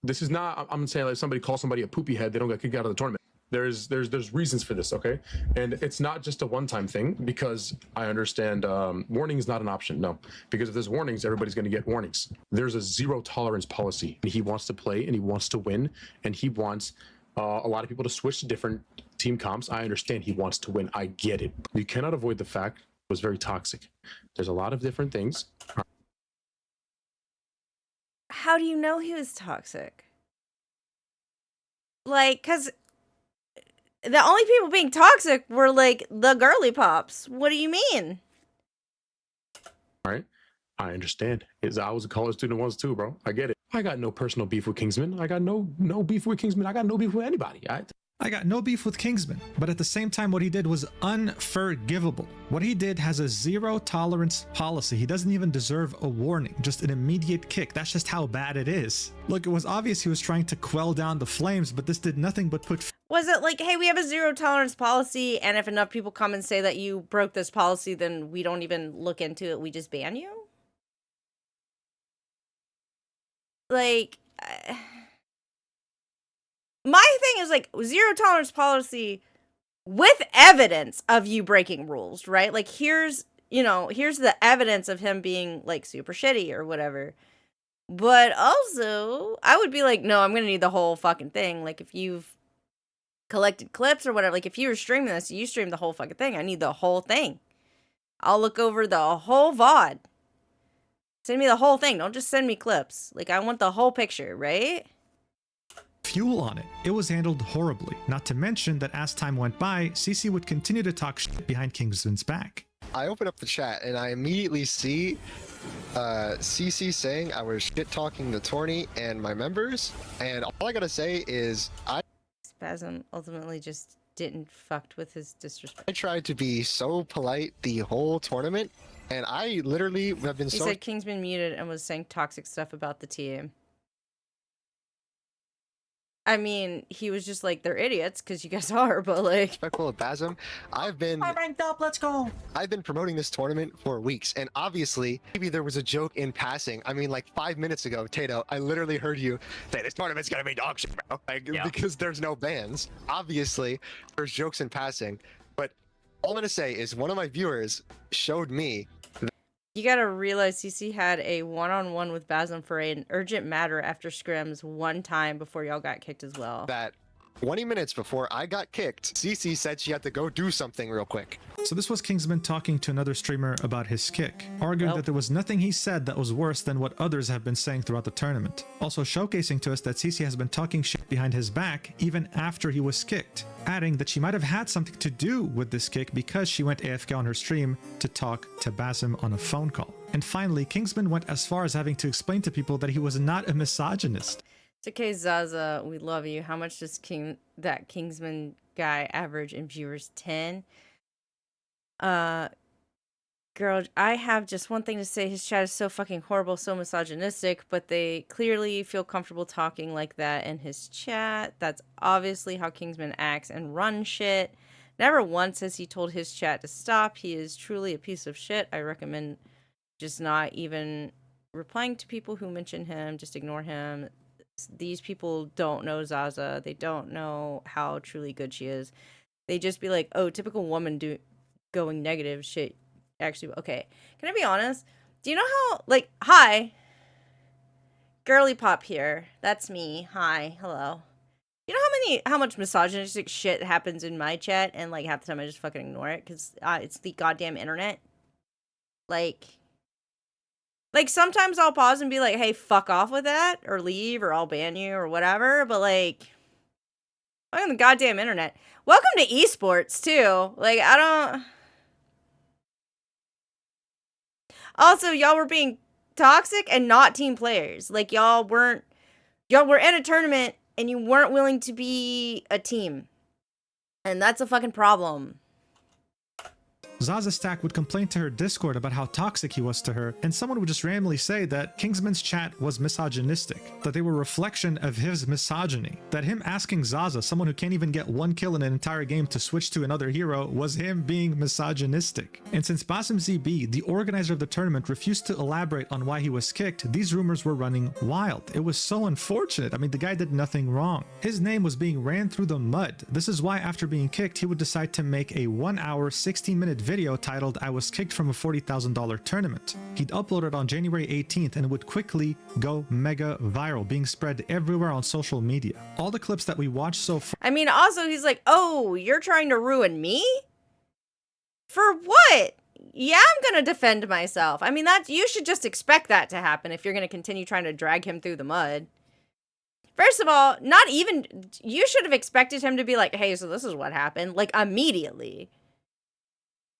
this is not. I'm gonna say like somebody calls somebody a poopy head, they don't get kicked out of the tournament. There's reasons for this, okay? And it's not just a one-time thing, because I understand warning is not an option, no. Because if there's warnings, everybody's gonna get warnings. There's a zero tolerance policy. He wants to play and he wants to win, and he wants a lot of people to switch to different team comps. I understand he wants to win, I get it. You cannot avoid the fact it was very toxic. There's a lot of different things. How do you know he was toxic? Like, because the only people being toxic were, like, the girly pops. What do you mean? All right. I understand. I was a college student once too, bro. I get it. I got no personal beef with Kingsman. I got no beef with Kingsman. I got no beef with anybody. I got no beef with Kingsman, but at the same time, what he did was unforgivable. What he did has a zero tolerance policy. He doesn't even deserve a warning, just an immediate kick. That's just how bad it is. Look, it was obvious he was trying to quell down the flames, but this did nothing but put... Was it like, hey, we have a zero tolerance policy, and if enough people come and say that you broke this policy, then we don't even look into it, we just ban you? Like... my thing is, like, zero tolerance policy with evidence of you breaking rules, right? Like, here's the evidence of him being, like, super shitty or whatever. But also, I would be like, no, I'm gonna need the whole fucking thing. Like, if you've collected clips or whatever, like, if you were streaming this, you stream the whole fucking thing. I need the whole thing. I'll look over the whole VOD. Send me the whole thing. Don't just send me clips. Like, I want the whole picture, right? Fuel on it. It was handled horribly. Not to mention that as time went by, Cece would continue to talk shit behind Kingsman's back. I open up the chat and I immediately see Cece saying I was shit talking the tourney and my members, and all I gotta say is Spasm ultimately just didn't fucked with his disrespect. I tried to be so polite the whole tournament, and I literally have been He said Kingsman muted and was saying toxic stuff about the team. I mean, he was just like, they're idiots, because you guys are, but like... respectful of Basm. I ranked up, let's go! I've been promoting this tournament for weeks, and obviously, maybe there was a joke in passing. I mean, like 5 minutes ago, Tato, I literally heard you say, this tournament's gonna be dog shit, bro. Like, because there's no bans. Obviously, there's jokes in passing, but all I'm gonna say is one of my viewers showed me. You gotta realize Cece had a one-on-one with Basm for an urgent matter after scrims one time before y'all got kicked as well. That 20 minutes before I got kicked, Cece said she had to go do something real quick. So this was Kingsman talking to another streamer about his kick, arguing that there was nothing he said that was worse than what others have been saying throughout the tournament. Also showcasing to us that Cece has been talking shit behind his back even after he was kicked, adding that she might have had something to do with this kick because she went AFK on her stream to talk to Basm on a phone call. And finally, Kingsman went as far as having to explain to people that he was not a misogynist. It's okay, Zazza, we love you. How much does that Kingsman guy average in viewers? 10? Girl, I have just one thing to say. His chat is so fucking horrible, so misogynistic, but they clearly feel comfortable talking like that in his chat. That's obviously how Kingsman acts and runs shit. Never once has he told his chat to stop. He is truly a piece of shit. I recommend just not even replying to people who mention him. Just ignore him. These people don't know Zazza. They don't know how truly good she is. They just be like, oh, typical woman going negative shit. Actually, okay. Can I be honest? Do you know how, like, hi. Girly Pop here. That's me. Hi. Hello. You know how much misogynistic shit happens in my chat, and, like, half the time I just fucking ignore it, because it's the goddamn internet? Like, sometimes I'll pause and be like, hey, fuck off with that, or leave, or I'll ban you, or whatever, but, like, I'm on the goddamn internet. Welcome to esports, too. Like, I don't... Also, y'all were being toxic and not team players. Like, y'all were in a tournament and you weren't willing to be a team. And that's a fucking problem. Zazza Stack would complain to her Discord about how toxic he was to her, and someone would just randomly say that Kingsman's chat was misogynistic, that they were a reflection of his misogyny, that him asking Zazza, someone who can't even get one kill in an entire game, to switch to another hero was him being misogynistic. And since Basm ZB, the organizer of the tournament, refused to elaborate on why he was kicked, these rumors were running wild. It was so unfortunate. I mean, the guy did nothing wrong. His name was being ran through the mud. This is why after being kicked, he would decide to make a 1-hour, 16-minute video titled I was kicked from a $40,000 tournament. He'd upload it on January 18th and it would quickly go mega viral, being spread everywhere on social media. All the clips that we watched so far... I mean, also, he's like, oh, you're trying to ruin me? For what? Yeah, I'm gonna defend myself. I mean, you should just expect that to happen if you're gonna continue trying to drag him through the mud. First of all, you should have expected him to be like, hey, so this is what happened, like, immediately.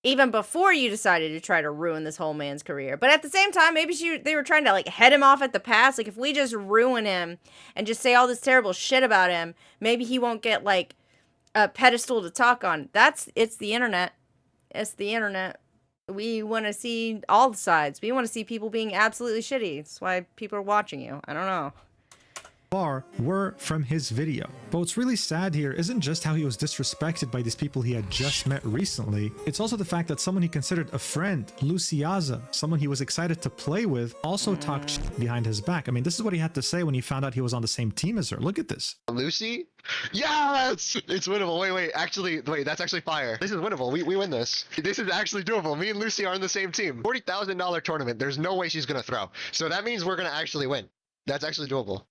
Even before you decided to try to ruin this whole man's career. But at the same time, maybe they were trying to, like, head him off at the pass. Like, if we just ruin him and just say all this terrible shit about him, maybe he won't get, like, a pedestal to talk on. It's the internet. It's the internet. We want to see all the sides. We want to see people being absolutely shitty. That's why people are watching you. I don't know. Were from his video. But what's really sad here isn't just how he was disrespected by these people he had just met recently, it's also the fact that someone he considered a friend, Zazza, someone he was excited to play with, also talked shit behind his back. I mean, this is what he had to say when he found out he was on the same team as her. Look at this. Lucy? Yes! It's winnable. Wait, that's actually fire. This is winnable. We win this. This is actually doable. Me and Lucy are on the same team. $40,000 tournament. There's no way she's gonna throw. So that means we're gonna actually win. That's actually doable.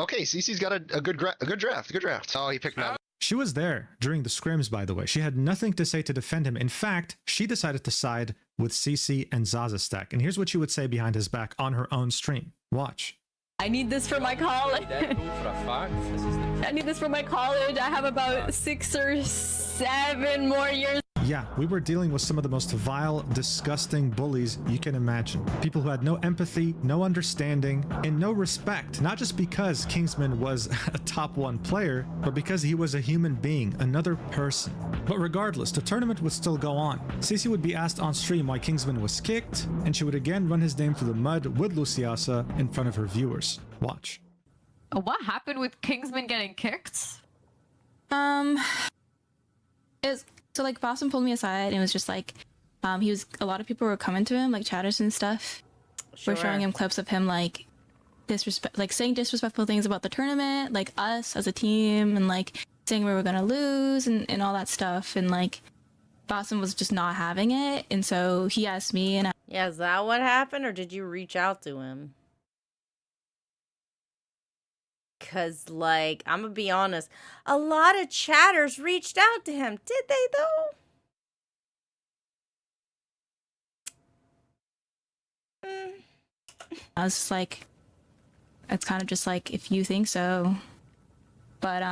Okay, Cece's got a good draft. Oh, he picked me up. She was there during the scrims, by the way. She had nothing to say to defend him. In fact, she decided to side with Cece and Zazza stack. And here's what she would say behind his back on her own stream. Watch. I need this for my college. I need this for my college. I have about 6 or 7 more years. Yeah, we were dealing with some of the most vile, disgusting bullies you can imagine. People who had no empathy, no understanding, and no respect. Not just because Kingsman was a top 1 player, but because he was a human being, another person. But regardless, the tournament would still go on. Cece would be asked on stream why Kingsman was kicked, and she would again run his name through the mud with Luciasa in front of her viewers. Watch. What happened with Kingsman getting kicked? So like Boston pulled me aside and it was just like, a lot of people were coming to him, like chatters and stuff. Sure. Were showing him clips of him like saying disrespectful things about the tournament, like us as a team, and like saying we were gonna lose and all that stuff. And like Boston was just not having it, and so he asked me, and Yeah, is that what happened, or did you reach out to him? Because, like, I'm gonna be honest, a lot of chatters reached out to him. Did they, though? I was just like, it's kind of just like, if you think so. But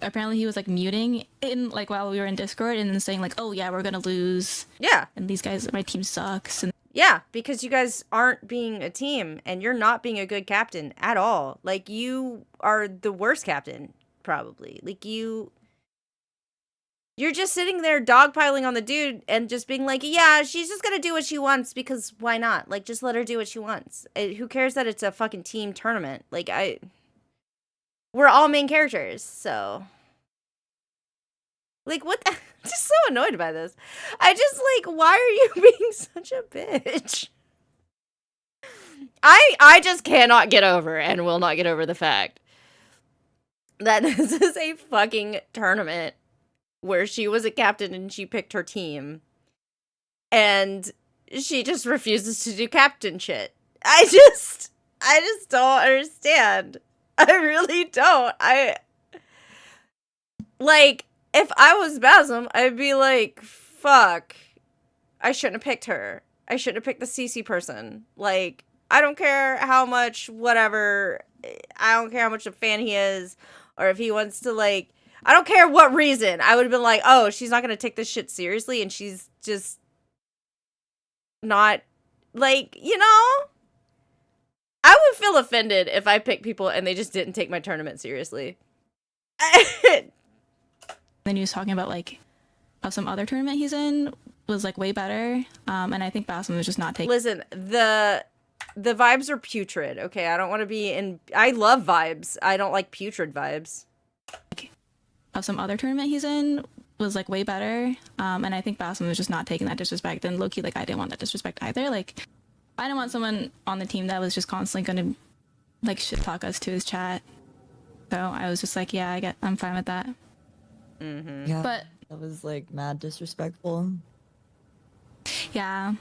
apparently he was like muting in like while we were in Discord and then saying like, oh yeah, we're gonna lose. Yeah. And these guys, my team sucks. And yeah, because you guys aren't being a team and you're not being a good captain at all. Like, you are the worst captain, probably. Like, you're just sitting there dogpiling on the dude and just being like, yeah, she's just gonna do what she wants because why not? Like, just let her do what she wants. Who cares that it's a fucking team tournament? Like, we're all main characters, so. Like, what? I'm just so annoyed by this. I just, like, why are you being such a bitch? I just cannot get over and will not get over the fact that this is a fucking tournament where she was a captain and she picked her team. And she just refuses to do captain shit. I just don't understand. I really don't. Like, if I was Basm, I'd be like, fuck, I shouldn't have picked her. I shouldn't have picked the Cece person. Like, I don't care how much, whatever, I don't care how much a fan he is, or if he wants to, like, I don't care what reason. I would have been like, oh, she's not going to take this shit seriously, and she's just not, like, you know? I would feel offended if I picked people and they just didn't take my tournament seriously. then he was talking about like how some other tournament he's in was like way better. And I think Boston was just not taking. Listen, the vibes are putrid. Okay, I don't want to be in. I love vibes. I don't like putrid vibes. How some other tournament he's in was like way better. And I think Boston was just not taking that disrespect. And low-key, like I didn't want that disrespect either. Like I didn't want someone on the team that was just constantly going to like shit talk us to his chat. So I was just like, yeah, I'm fine with that. Mm-hmm. Yeah, but that was like mad disrespectful. Yeah.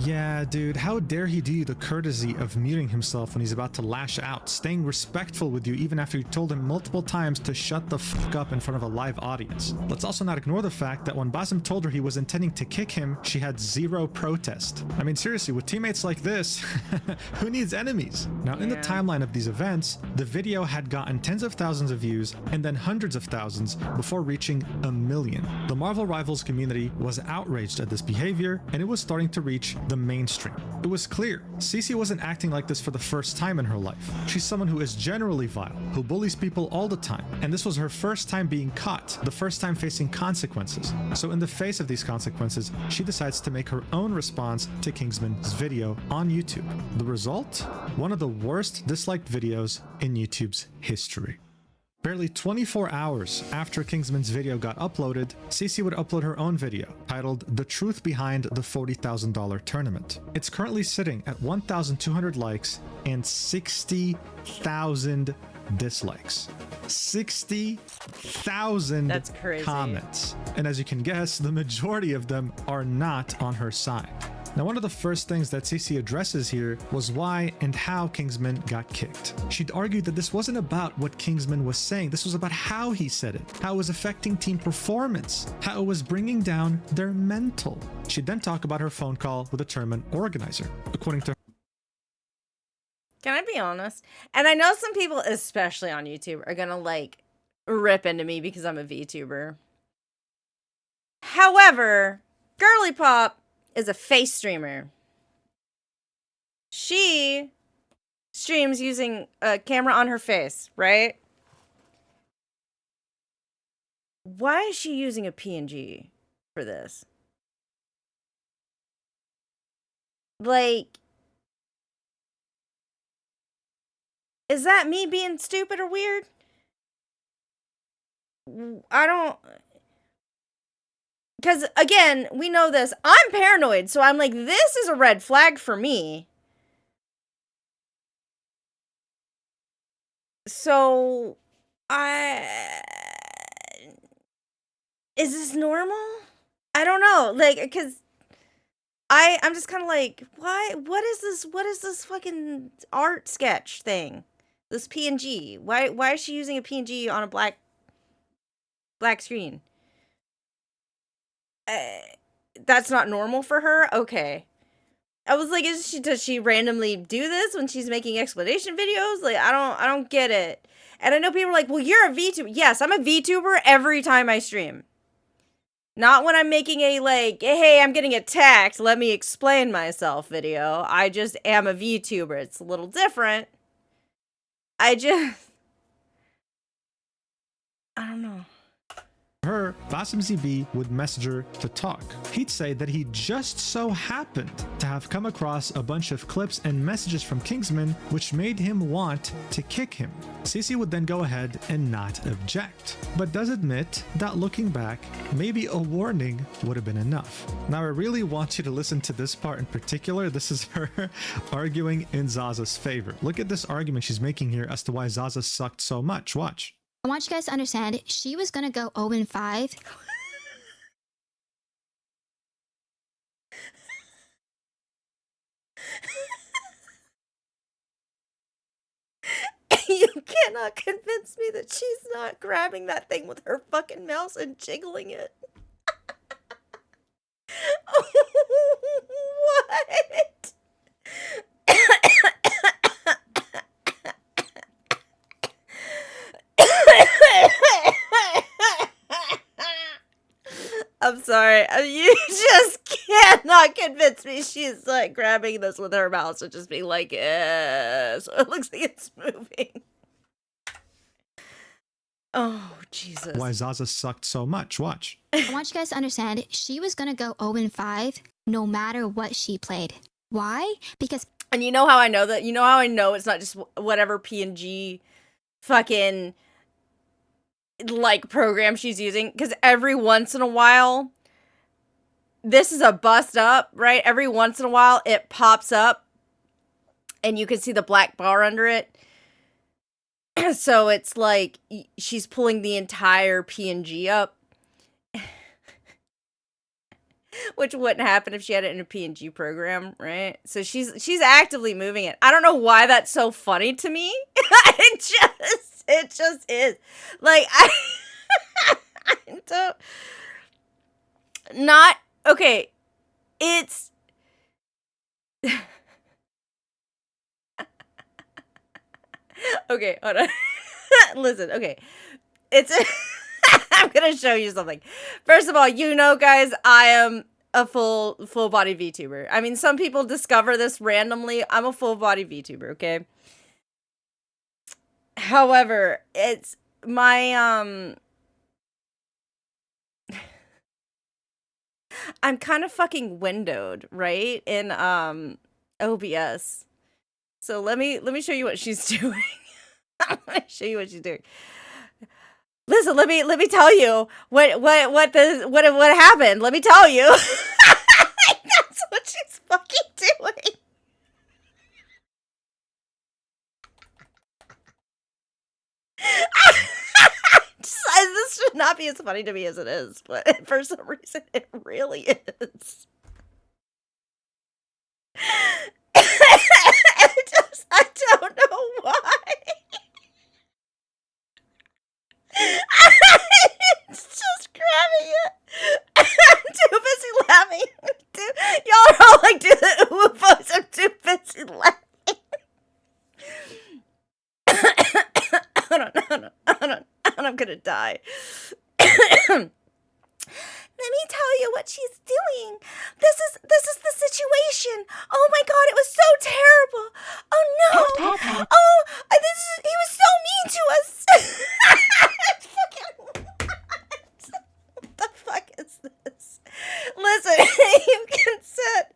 Yeah, dude, how dare he do you the courtesy of muting himself when he's about to lash out, staying respectful with you even after you told him multiple times to shut the fuck up in front of a live audience. Let's also not ignore the fact that when Basim told her he was intending to kick him, she had zero protest. I mean, seriously, with teammates like this, who needs enemies? Now, in the timeline of these events, the video had gotten tens of thousands of views and then hundreds of thousands before reaching 1 million. The Marvel Rivals community was outraged at this behavior, and it was starting to reach the mainstream. It was clear Cece wasn't acting like this for the first time in her life. She's someone who is generally vile, who bullies people all the time, and this was her first time being caught, the first time facing consequences. So in the face of these consequences, she decides to make her own response to Kingsman's video on YouTube. The result? One of the worst disliked videos in YouTube's history. Barely 24 hours after Kingsman's video got uploaded, Cece would upload her own video, titled The Truth Behind the $40,000 Tournament. It's currently sitting at 1,200 likes and 60,000 dislikes. 60,000 That's crazy. comments. And as you can guess, the majority of them are not on her side. Now, one of the first things that Cece addresses here was why and how Kingsman got kicked. She'd argued that this wasn't about what Kingsman was saying, this was about how he said it, how it was affecting team performance, how it was bringing down their mental. She'd then talk about her phone call with the tournament organizer. According to Can I be honest? And I know some people, especially on YouTube, are gonna like rip into me because I'm a VTuber. However, Girly Pop is a face streamer. She streams using a camera on her face, right? Why is she using a PNG for this? Like, is that me being stupid or weird? I don't... Because, again, we know this. I'm paranoid, so I'm like, this is a red flag for me. So, is this normal? I don't know. Like, because I'm just kind of like, why? What is this? What is this fucking art sketch thing? This PNG. Why is she using a PNG on a black screen? That's not normal for her? Okay. I was like, does she randomly do this when she's making explanation videos? Like, I don't get it. And I know people are like, well, you're a VTuber. Yes, I'm a VTuber every time I stream. Not when I'm making a, like, hey, I'm getting attacked, let me explain myself video. I just am a VTuber. It's a little different. I don't know. her, Basim ZB would message her to talk. He'd say that he just so happened to have come across a bunch of clips and messages from Kingsman which made him want to kick him. Cece would then go ahead and not object, but does admit that looking back, maybe a warning would have been enough. Now I really want you to listen to this part in particular. This is her arguing in Zazza's favor. Look at this argument she's making here as to why Zazza sucked so much. Watch. I want you guys to understand, she was gonna go 0-5. You cannot convince me that she's not grabbing that thing with her fucking mouse and jiggling it. What? I'm sorry. You just cannot convince me she's like grabbing this with her mouse and just being like, yeah. So it looks like it's moving. Oh, Jesus. Why Zazza sucked so much. Watch. I want you guys to understand, she was gonna go 0-5 no matter what she played. Why? Because... And you know how I know that? You know how I know it's not just whatever PNG fucking... like program she's using, because every once in a while, this is a bust up, right? Every once in a while it pops up and you can see the black bar under it. So it's like she's pulling the entire PNG up, which wouldn't happen if she had it in a PNG program, right? So she's actively moving it. I don't know why that's so funny to me. It just is. Like, I don't... Not... Okay. It's... Okay, hold on. Listen, okay. It's... I'm gonna show you something. First of all, you know, guys, I am a full-body VTuber. I mean, some people discover this randomly. I'm a full-body VTuber, okay? However, it's my, I'm kind of fucking windowed, right? In, OBS. So let me show you what she's doing. Let me show you what she's doing. Listen, let me tell you what happened. Let me tell you. That's what she's fucking doing. This should not be as funny to me as it is, but for some reason it really is. animation. Oh my god, it was so terrible. Oh no. Oh, he was so mean to us. Fucking what the fuck is this? Listen, you can set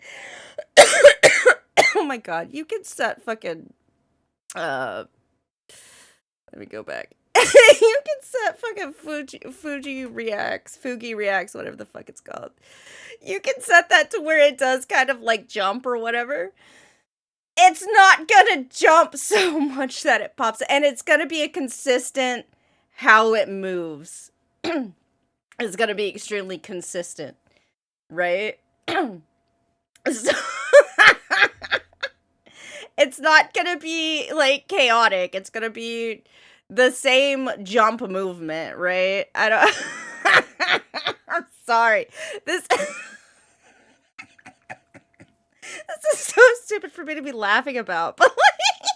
oh my god, you can set fucking let me go back. You can set fucking Fugi reacts, whatever the fuck it's called. You can set that to where it does kind of like jump or whatever. It's not gonna jump so much that it pops, and it's gonna be a consistent how it moves. It's gonna be extremely consistent, right? So it's not gonna be like chaotic. It's gonna be the same jump movement, right? I don't I'm sorry. This is so stupid for me to be laughing about, but like,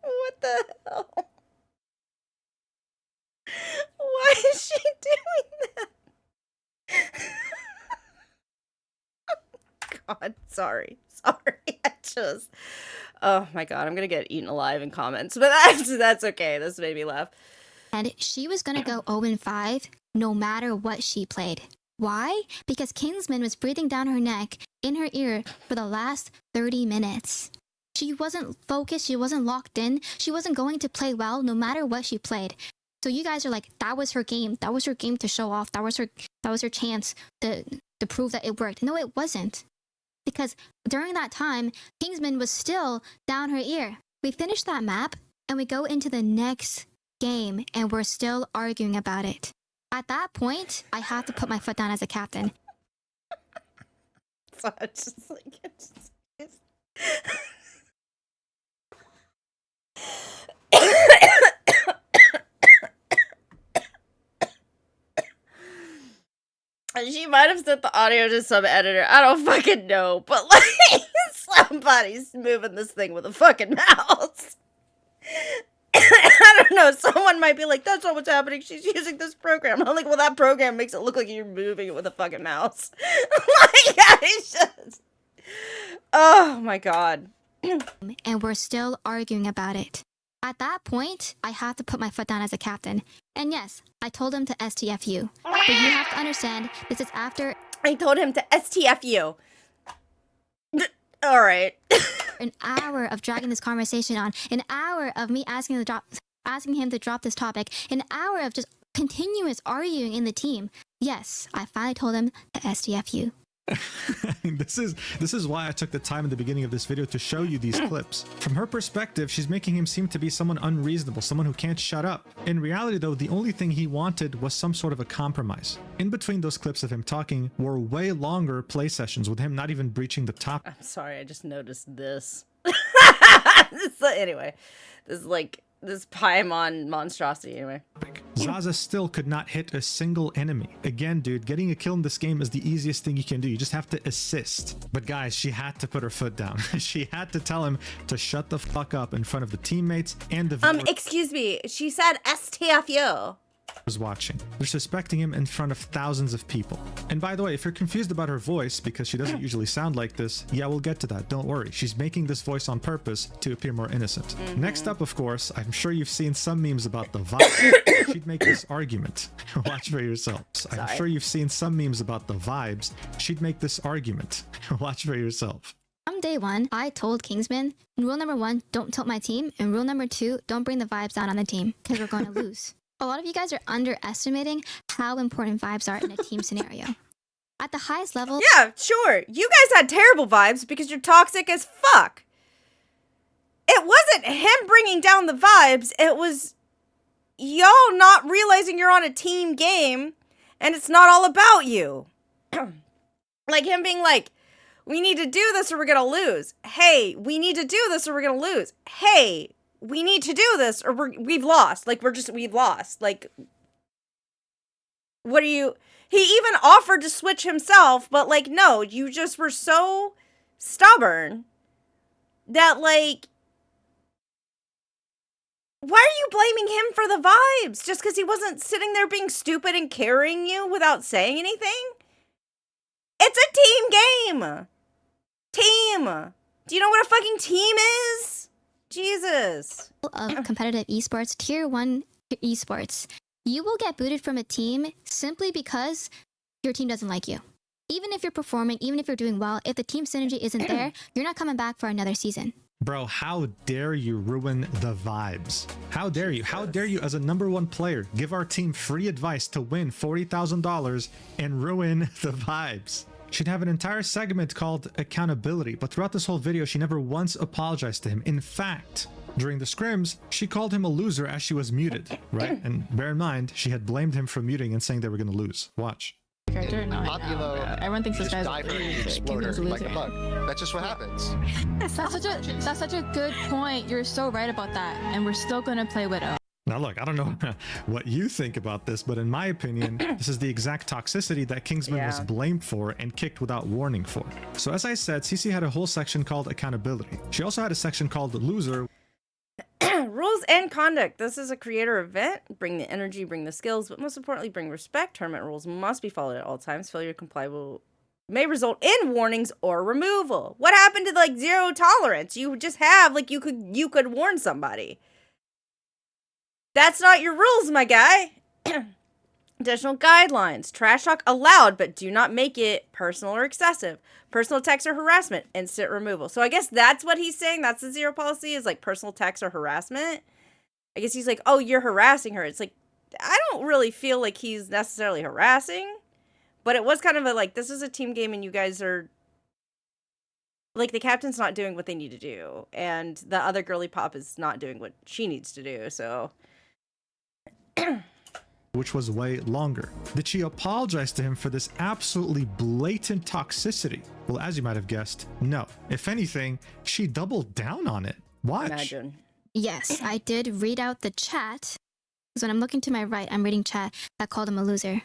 what the hell? Why is she doing that? God, sorry. I just, oh my god, I'm gonna get eaten alive in comments, but that's okay. This made me laugh. And she was gonna go 0-5 no matter what she played. Why? Because Kingsman was breathing down her neck, in her ear, for the last 30 minutes. She wasn't focused, she wasn't locked in, she wasn't going to play well no matter what she played. So you guys are like, that was her game. That was her game to show off. That was her chance to prove that it worked. No, it wasn't. Because during that time, Kingsman was still down her ear. We finished that map, and we go into the next game, and we're still arguing about it. At that point, I had to put my foot down as a captain. So it's just like, she might have sent the audio to some editor. I don't fucking know. But, like, somebody's moving this thing with a fucking mouse. I don't know. Someone might be like, that's not what's happening. She's using this program. I'm like, well, that program makes it look like you're moving it with a fucking mouse. Like, I just... Oh, my God. And we're still arguing about it. At that point, I had to put my foot down as a captain. And yes, I told him to STFU. But you have to understand, this is after... I told him to STFU. All right. An hour of dragging this conversation on. An hour of me asking him to drop this topic. An hour of just continuous arguing in the team. Yes, I finally told him to STFU. This is why I took the time in the beginning of this video to show you these clips. From her perspective, she's making him seem to be someone unreasonable, someone who can't shut up. In reality though, the only thing he wanted was some sort of a compromise. In between those clips of him talking were way longer play sessions with him not even breaching the top. I'm sorry, I just noticed this. Anyway, this is like this Paimon monstrosity anyway. Zazza still could not hit a single enemy. Again, dude, getting a kill in this game is the easiest thing you can do. You just have to assist. But guys, she had to put her foot down. She had to tell him to shut the fuck up in front of the teammates and the viewers. Excuse me. She said STFU. Was watching. They're suspecting him in front of thousands of people. And by the way, if you're confused about her voice because she doesn't usually sound like this, yeah, we'll get to that. Don't worry. She's making this voice on purpose to appear more innocent. Next up, of course, I'm sure you've seen some memes about the vibes. She'd make this argument. Watch for yourselves. I'm sure you've seen some memes about the vibes. She'd make this argument. Watch for yourself. From day one, I told Kingsman, rule number 1, don't tilt my team, and rule number 2, don't bring the vibes down on the team, because we're going to lose. A lot of you guys are underestimating how important vibes are in a team scenario. At the highest level... Yeah, sure. You guys had terrible vibes because you're toxic as fuck. It wasn't him bringing down the vibes. It was y'all not realizing you're on a team game and it's not all about you. Like him being like, we need to do this or we're going to lose. Hey, we need to do this or we're going to lose. Hey, we need to do this or we've lost. Like, we've lost. Like, what are you... He even offered to switch himself, but, like, no, you just were so stubborn that, like... Why are you blaming him for the vibes? Just because he wasn't sitting there being stupid and carrying you without saying anything? It's a team game! Team! Do you know what a fucking team is? Jesus. Of competitive esports, tier 1 esports, you will get booted from a team simply because your team doesn't like you. Even if you're performing, even if you're doing well, if the team synergy isn't there, you're not coming back for another season. Bro, how dare you ruin the vibes? How dare you? How dare you, as a #1 player, give our team free advice to win $40,000 and ruin the vibes? She'd have an entire segment called accountability, but throughout this whole video, she never once apologized to him. In fact, during the scrims, she called him a loser as she was muted, right? And bear in mind, she had blamed him for muting and saying they were going to lose. Watch. Character? No, I know, bro. Everyone thinks this guy's a loser. Like a bug. That's just what happens. That's such a good point. You're so right about that. And we're still gonna play Widow. Now look, I don't know what you think about this, but in my opinion, this is the exact toxicity that Kingsman was blamed for and kicked without warning for. So as I said, Cece had a whole section called accountability. She also had a section called loser. Rules and conduct. This is a creator event. Bring the energy, bring the skills, but most importantly, bring respect. Tournament rules must be followed at all times. Failure to comply may result in warnings or removal. What happened to like zero tolerance? You just have like you could warn somebody. That's not your rules, my guy. Additional guidelines. Trash talk allowed, but do not make it personal or excessive. Personal attacks or harassment, instant removal. So I guess that's what he's saying. That's the zero policy, is like personal attacks or harassment. I guess he's like, oh, you're harassing her. It's like, I don't really feel like he's necessarily harassing. But it was kind of a like, this is a team game and you guys are... Like, the captain's not doing what they need to do. And the other girly pop is not doing what she needs to do, so... which was way longer. Did she apologize to him for this absolutely blatant toxicity? Well, as you might have guessed, no. If anything, she doubled down on it. Watch. Imagine. Yes, I did read out the chat. Because when I'm looking to my right, I'm reading chat that called him a loser.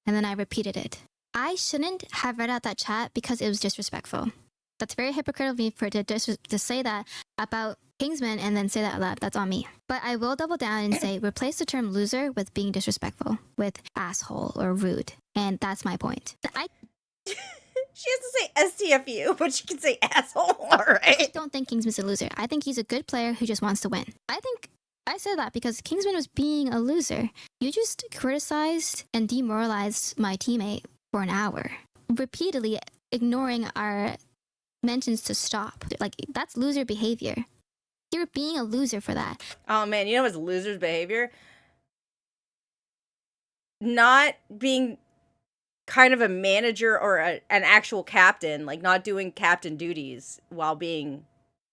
And then I repeated it. I shouldn't have read out that chat because it was disrespectful. That's very hypocritical of me to say that about Kingsman and then say that out loud. That's on me. But I will double down and say replace the term loser with being disrespectful, with asshole or rude. And that's my point. She has to say STFU, but she can say asshole, alright? I don't think Kingsman's a loser. I think he's a good player who just wants to win. I said that because Kingsman was being a loser. You just criticized and demoralized my teammate for an hour, repeatedly ignoring our mentions to stop. Like, that's loser behavior. You're being a loser for that. Oh man, you know what's loser's behavior? Not being kind of a manager or an actual captain, like not doing captain duties while being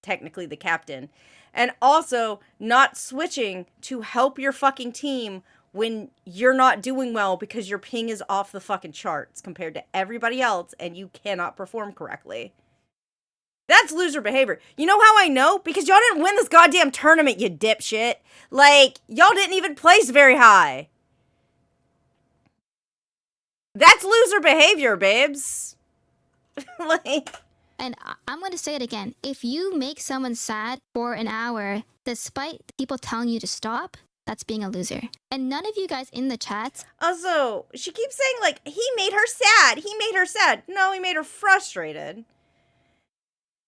technically the captain. And also not switching to help your fucking team when you're not doing well because your ping is off the fucking charts compared to everybody else and you cannot perform correctly. That's loser behavior. You know how I know? Because y'all didn't win this goddamn tournament, you dipshit. Like, y'all didn't even place very high. That's loser behavior, babes. Like... And I'm going to say it again. If you make someone sad for an hour, despite people telling you to stop, that's being a loser. And none of you guys in the chats... Also, she keeps saying, like, he made her sad. He made her sad. No, he made her frustrated.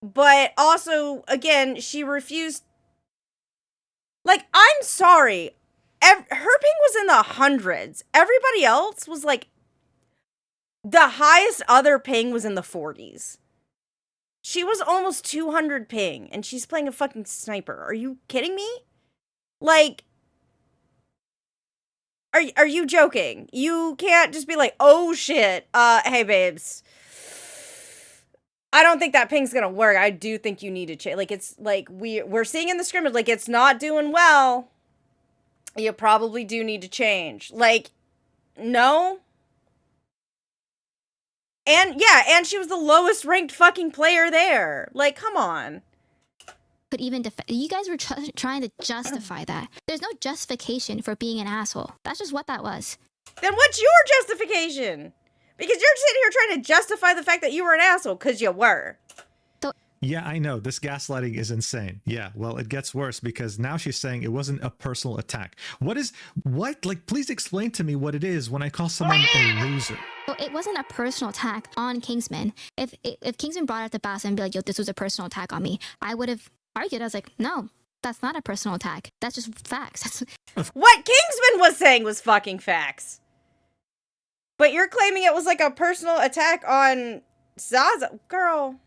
But also, again, she refused... Like, I'm sorry. Her ping was in the hundreds. Everybody else was, like... The highest other ping was in the 40s. She was almost 200 ping, and she's playing a fucking sniper. Are you kidding me? Like... Are you joking? You can't just be like, oh shit, hey babes. I don't think that ping's gonna work. I do think you need to change. Like, it's like we're seeing in the scrimmage, like, it's not doing well. You probably do need to change. Like, no. And yeah, and she was the lowest ranked fucking player there. Like, come on. Could even you guys were trying to justify that. There's no justification for being an asshole. That's just what that was. Then what's your justification? Because you're sitting here trying to justify the fact that you were an asshole, because you were. So, Yeah, I know. This gaslighting is insane. Yeah, well, it gets worse because now she's saying it wasn't a personal attack. What? Like, please explain to me what it is when I call someone a loser. Well, it wasn't a personal attack on Kingsman. If Kingsman brought up the bass and be like, yo, this was a personal attack on me, I would have argued. I was like, no, that's not a personal attack. That's just facts. What Kingsman was saying was fucking facts. But you're claiming it was like a personal attack on Zazza. Girl.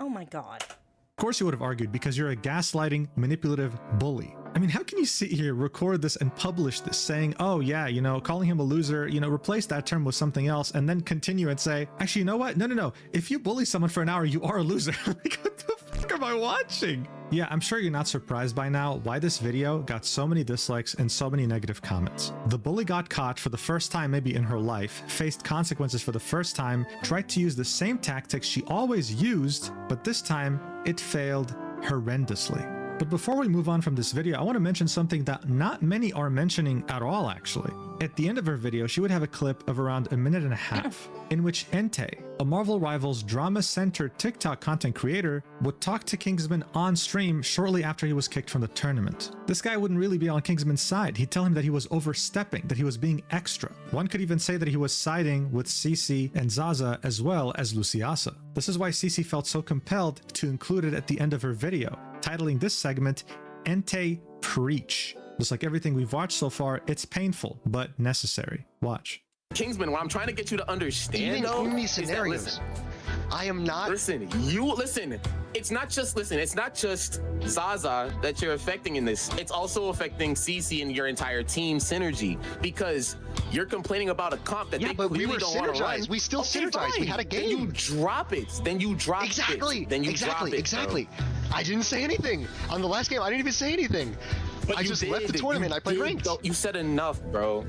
Oh my god. Of course you would have argued because you're a gaslighting, manipulative bully. I mean, how can you sit here, record this, and publish this saying, oh yeah, you know, calling him a loser, you know, replace that term with something else, and then continue and say, actually, you know what? No. If you bully someone for an hour, you are a loser. Like, what the fuck am I watching? Yeah, I'm sure you're not surprised by now why this video got so many dislikes and so many negative comments. The bully got caught for the first time maybe in her life, faced consequences for the first time, tried to use the same tactics she always used, but this time it failed horrendously. But before we move on from this video, I want to mention something that not many are mentioning at all, actually. At the end of her video, she would have a clip of around a minute and a half, in which Entei, a Marvel Rivals drama-centered TikTok content creator, would talk to Kingsman on stream shortly after he was kicked from the tournament. This guy wouldn't really be on Kingsman's side. He'd tell him that he was overstepping, that he was being extra. One could even say that he was siding with Cece and Zazza as well as Luciasa. This is why Cece felt so compelled to include it at the end of her video, titling this segment, Entei Preach. Just like everything we've watched so far, it's painful, but necessary. Watch. Kingsman, what I'm trying to get you to understand, though, in these scenarios, I am not. Listen. It's not just Zazza that you're affecting in this. It's also affecting Cece and your entire team synergy because you're complaining about a comp that they clearly don't want to run. We still synergized. Fine. We had a game. Then you drop it. Exactly. Drop it. Exactly. I didn't say anything on the last game. I didn't even say anything. But I just left the tournament. I played ranked. You said enough, bro.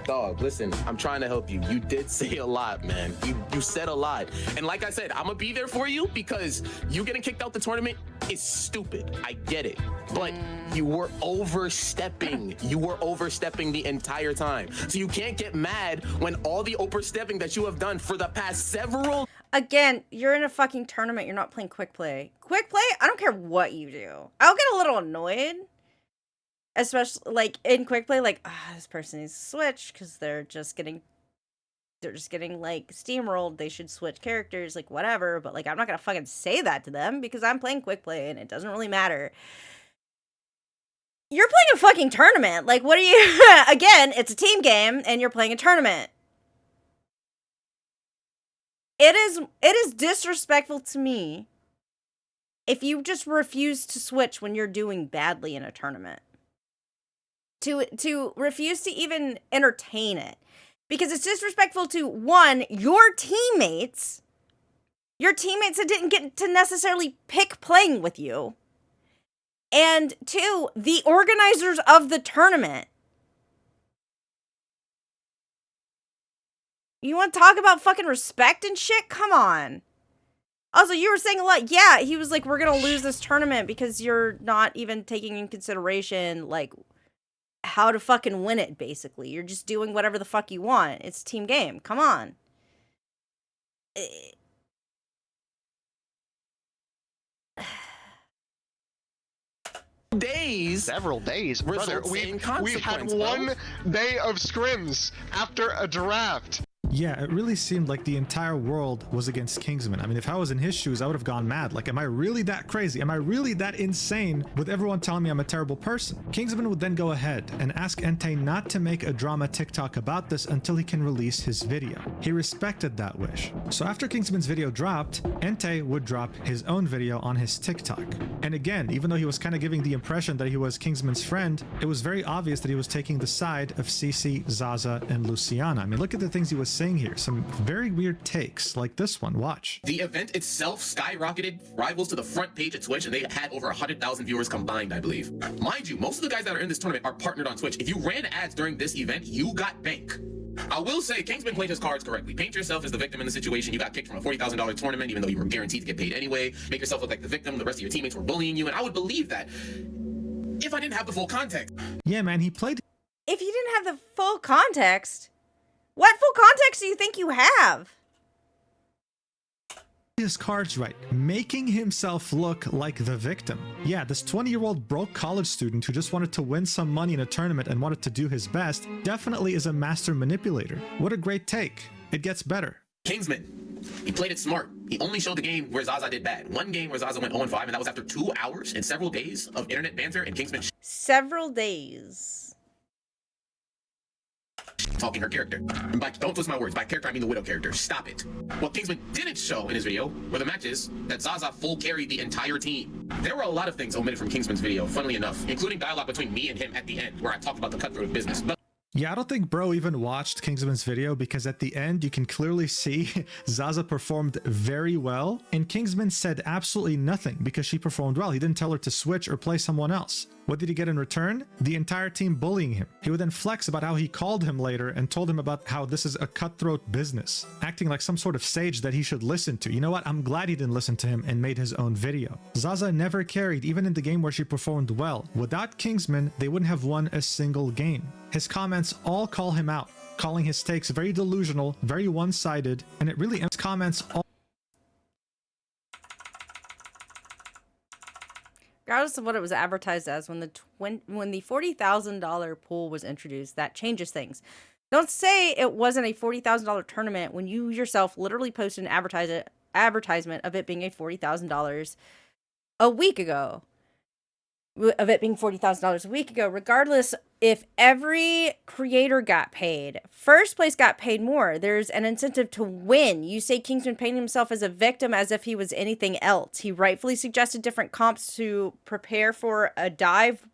Dog, listen, I'm trying to help you. You did say a lot, man. You said a lot. And like I said, I'm gonna be there for you because you getting kicked out the tournament is stupid. I get it. But you were overstepping. You were overstepping the entire time. So you can't get mad when all the overstepping that you have done for the past several... Again, you're in a fucking tournament. You're not playing quick play. Quick play? I don't care what you do. I'll get a little annoyed. Especially, like, in quick play, like, this person needs to switch because they're just getting, like, steamrolled. They should switch characters, like, whatever. But, like, I'm not going to fucking say that to them because I'm playing quick play and it doesn't really matter. You're playing a fucking tournament. Like, what are you... Again, it's a team game and you're playing a tournament. It is disrespectful to me if you just refuse to switch when you're doing badly in a tournament. To refuse to even entertain it. Because it's disrespectful to, one, your teammates that didn't get to necessarily pick playing with you. And two, the organizers of the tournament. You want to talk about fucking respect and shit? Come on. Also, you were saying a lot. Yeah, he was like, we're going to lose this tournament because you're not even taking in consideration, like, how to fucking win it, basically. You're just doing whatever the fuck you want. It's a team game. Come on. Several days. Brother, we had one day of scrims after a draft. Yeah, it really seemed like the entire world was against Kingsman. I mean, if I was in his shoes, I would have gone mad. Like, am I really that crazy? Am I really that insane with everyone telling me I'm a terrible person? Kingsman would then go ahead and ask Entei not to make a drama TikTok about this until he can release his video. He respected that wish. So after Kingsman's video dropped, Entei would drop his own video on his TikTok. And again, even though he was kind of giving the impression that he was Kingsman's friend, it was very obvious that he was taking the side of Cece, Zazza, and Luciana. I mean, look at the things he was saying here. Some very weird takes, like this one. Watch. The event itself skyrocketed Rivals to the front page at Twitch, and they had over 100,000 viewers combined, I believe. Mind you, most of the guys that are in this tournament are partnered on Twitch. If you ran ads during this event, you got bank. I will say, Kingsman played his cards correctly. Paint yourself as the victim in the situation. You got kicked from a $40,000 tournament, even though you were guaranteed to get paid anyway. Make yourself look like the victim. The rest of your teammates were bullying you, and I would believe that if I didn't have the full context. Yeah, man, he played... If you didn't have the full context... What full context do you think you have? his cards right, making himself look like the victim. Yeah, this 20-year-old broke college student who just wanted to win some money in a tournament and wanted to do his best definitely is a master manipulator. What a great take. It gets better. Kingsman, he played it smart. He only showed the game where Zazza did bad. One game where Zazza went 0-5, and that was after 2 hours and several days of internet banter and Kingsman several days. Talking her character. And don't twist my words. By character, I mean the Widow character. Stop it. What Kingsman didn't show in his video were the matches that Zazza full carried the entire team. There were a lot of things omitted from Kingsman's video, funnily enough, including dialogue between me and him at the end, where I talked about the cutthroat of business. But yeah, I don't think bro even watched Kingsman's video because at the end you can clearly see Zazza performed very well and Kingsman said absolutely nothing because she performed well. He didn't tell her to switch or play someone else. What did he get in return? The entire team bullying him. He would then flex about how he called him later and told him about how this is a cutthroat business, acting like some sort of sage that he should listen to. You know what? I'm glad he didn't listen to him and made his own video. Zazza never carried, even in the game where she performed well. Without Kingsman, they wouldn't have won a single game. His comments all call him out, calling his takes very delusional, very one-sided, and it really comments all regardless of what it was advertised as, when the $40,000 pool was introduced, that changes things. Don't say it wasn't a $40,000 tournament when you yourself literally posted an advertisement of it being a $40,000 a week ago. Regardless if every creator got paid, first place got paid more. There's an incentive to win. You say Kingsman painted himself as a victim as if he was anything else. He rightfully suggested different comps to prepare for a dive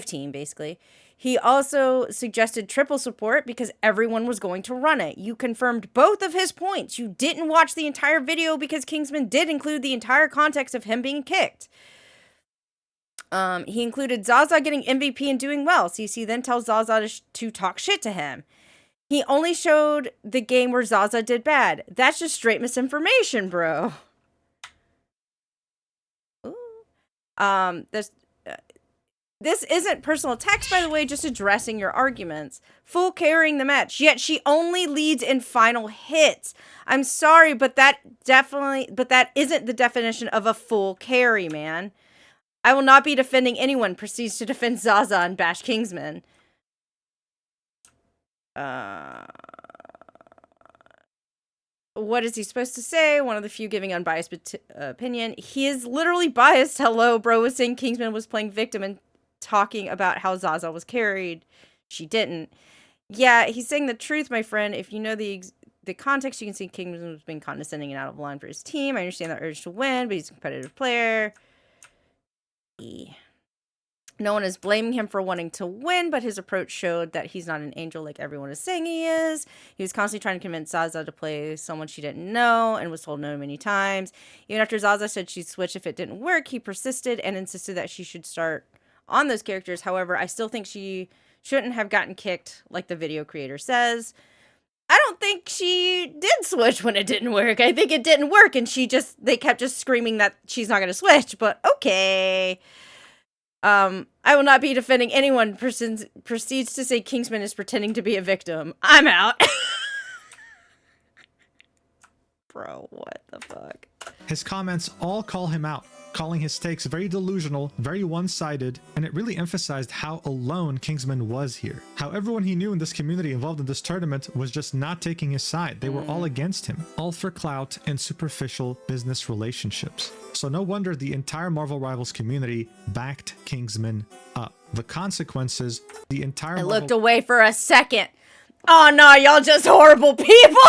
team, basically. He also suggested triple support because everyone was going to run it. You confirmed both of his points. You didn't watch the entire video because Kingsman did include the entire context of him being kicked. He included Zazza getting MVP and doing well. Cece then tells Zazza to talk shit to him. He only showed the game where Zazza did bad. That's just straight misinformation, bro. Ooh. This isn't personal attacks, by the way, just addressing your arguments. Full carrying the match, yet she only leads in final hits. I'm sorry, but that isn't the definition of a full carry, man. I will not be defending anyone proceeds to defend Zazza and bash Kingsman. What is he supposed to say? One of the few giving unbiased opinion. He is literally biased. Hello, bro was saying Kingsman was playing victim and talking about how Zazza was carried. She didn't. Yeah, he's saying the truth, my friend. If you know the context, you can see Kingsman was being condescending and out of line for his team. I understand the urge to win, but he's a competitive player. No one is blaming him for wanting to win, but his approach showed that he's not an angel like everyone is saying he is. He was constantly trying to convince Zazza to play someone she didn't know and was told no many times. Even after Zazza said she'd switch if it didn't work, he persisted and insisted that she should start on those characters. However, I still think she shouldn't have gotten kicked like the video creator says. I don't think she did switch when it didn't work. I think it didn't work and they kept just screaming that she's not going to switch, but okay. I will not be defending anyone proceeds to say Kingsman is pretending to be a victim. I'm out. Bro, what the fuck? His comments all call him out, calling his takes very delusional, very one-sided, and it really emphasized how alone Kingsman was here. How everyone he knew in this community involved in this tournament was just not taking his side. They were all against him, all for clout and superficial business relationships. So no wonder the entire Marvel Rivals community backed Kingsman up. The consequences, the entire I looked away for a second. Oh no, y'all just horrible people.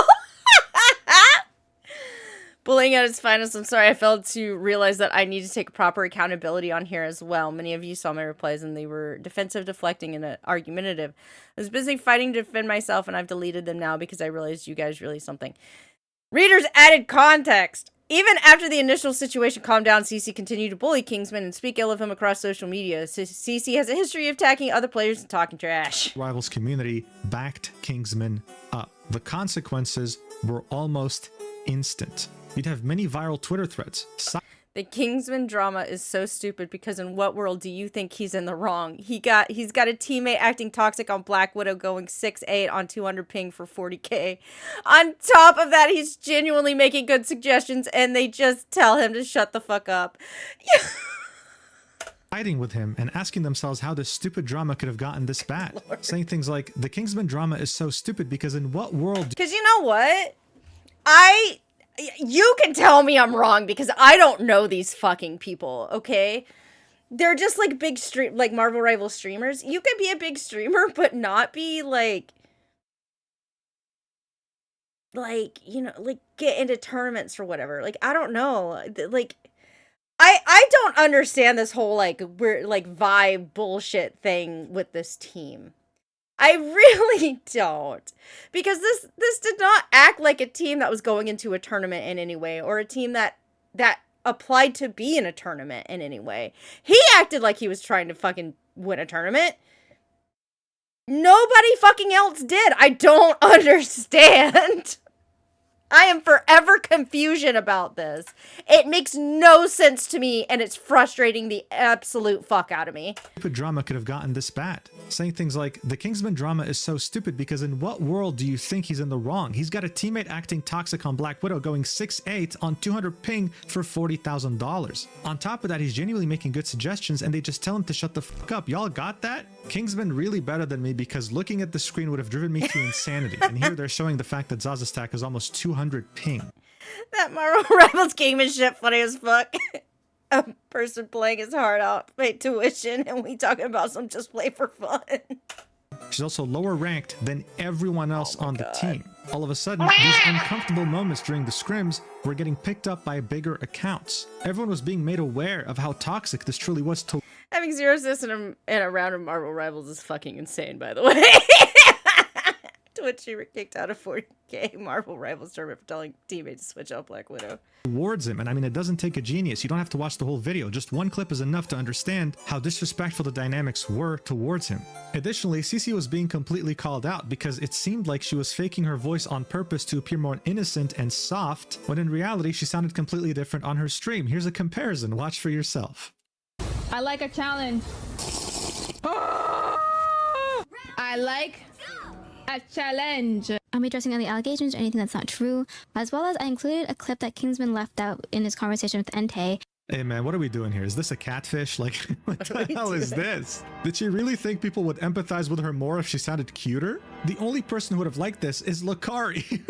Bullying at its finest. I'm sorry, I failed to realize that I need to take proper accountability on here as well. Many of you saw my replies and they were defensive, deflecting, and argumentative. I was busy fighting to defend myself and I've deleted them now because I realized you guys really something. Readers added context. Even after the initial situation calmed down, Cece continued to bully Kingsman and speak ill of him across social media. Cece has a history of attacking other players and talking trash. Rivals community backed Kingsman up. The consequences were almost instant. You'd have many viral Twitter threads. The Kingsman drama is so stupid because in what world do you think he's in the wrong? He's got a teammate acting toxic on Black Widow going 6'8" on 200 ping for 40k. On top of that, he's genuinely making good suggestions and they just tell him to shut the fuck up. Fighting with him and asking themselves how this stupid drama could have gotten this bad. Lord. Saying things like, the Kingsman drama is so stupid because in what world... Because you know what? You can tell me I'm wrong because I don't know these fucking people, okay? They're just like big like Marvel Rival streamers. You could be a big streamer but not be like, you know, like get into tournaments or whatever. Like, I don't know. Like, I don't understand this whole like we're like vibe bullshit thing with this team. I really don't, because this did not act like a team that was going into a tournament in any way, or a team that applied to be in a tournament in any way. He acted like he was trying to fucking win a tournament. Nobody fucking else did. I don't understand. I am forever confusion about this. It makes no sense to me, and it's frustrating the absolute fuck out of me. Stupid drama could have gotten this bad. Saying things like, the Kingsman drama is so stupid because in what world do you think he's in the wrong? He's got a teammate acting toxic on Black Widow going 6'8" on 200 ping for $40,000. On top of that, he's genuinely making good suggestions and they just tell him to shut the fuck up. Y'all got that? Kingsman really better than me because looking at the screen would have driven me to insanity. And here they're showing the fact that Zazza's stack is almost 200 ping. That Marvel Rivals game is shit funny as fuck. A person playing his heart out, pay tuition, and we talking about some just play for fun. She's also lower ranked than everyone else on the team. All of a sudden, these uncomfortable moments during the scrims were getting picked up by bigger accounts. Everyone was being made aware of how toxic this truly was. Having 0 assists in a round of Marvel Rivals is fucking insane, by the way. Twitch, she were kicked out of 40k Marvel Rivals tournament for telling teammates to switch out Black Widow. Towards him, and I mean, it doesn't take a genius. You don't have to watch the whole video. Just one clip is enough to understand how disrespectful the dynamics were towards him. Additionally, Cece was being completely called out because it seemed like she was faking her voice on purpose to appear more innocent and soft, when in reality she sounded completely different on her stream. Here's a comparison. Watch for yourself. I like a challenge. I like a challenge. I'll be addressing any allegations or anything that's not true, as well as I included a clip that Kingsman left out in his conversation with Entei. Hey man, what are we doing here? Is this a catfish? Like, what the hell is this? Did she really think people would empathize with her more if she sounded cuter? The only person who would have liked this is Lakari.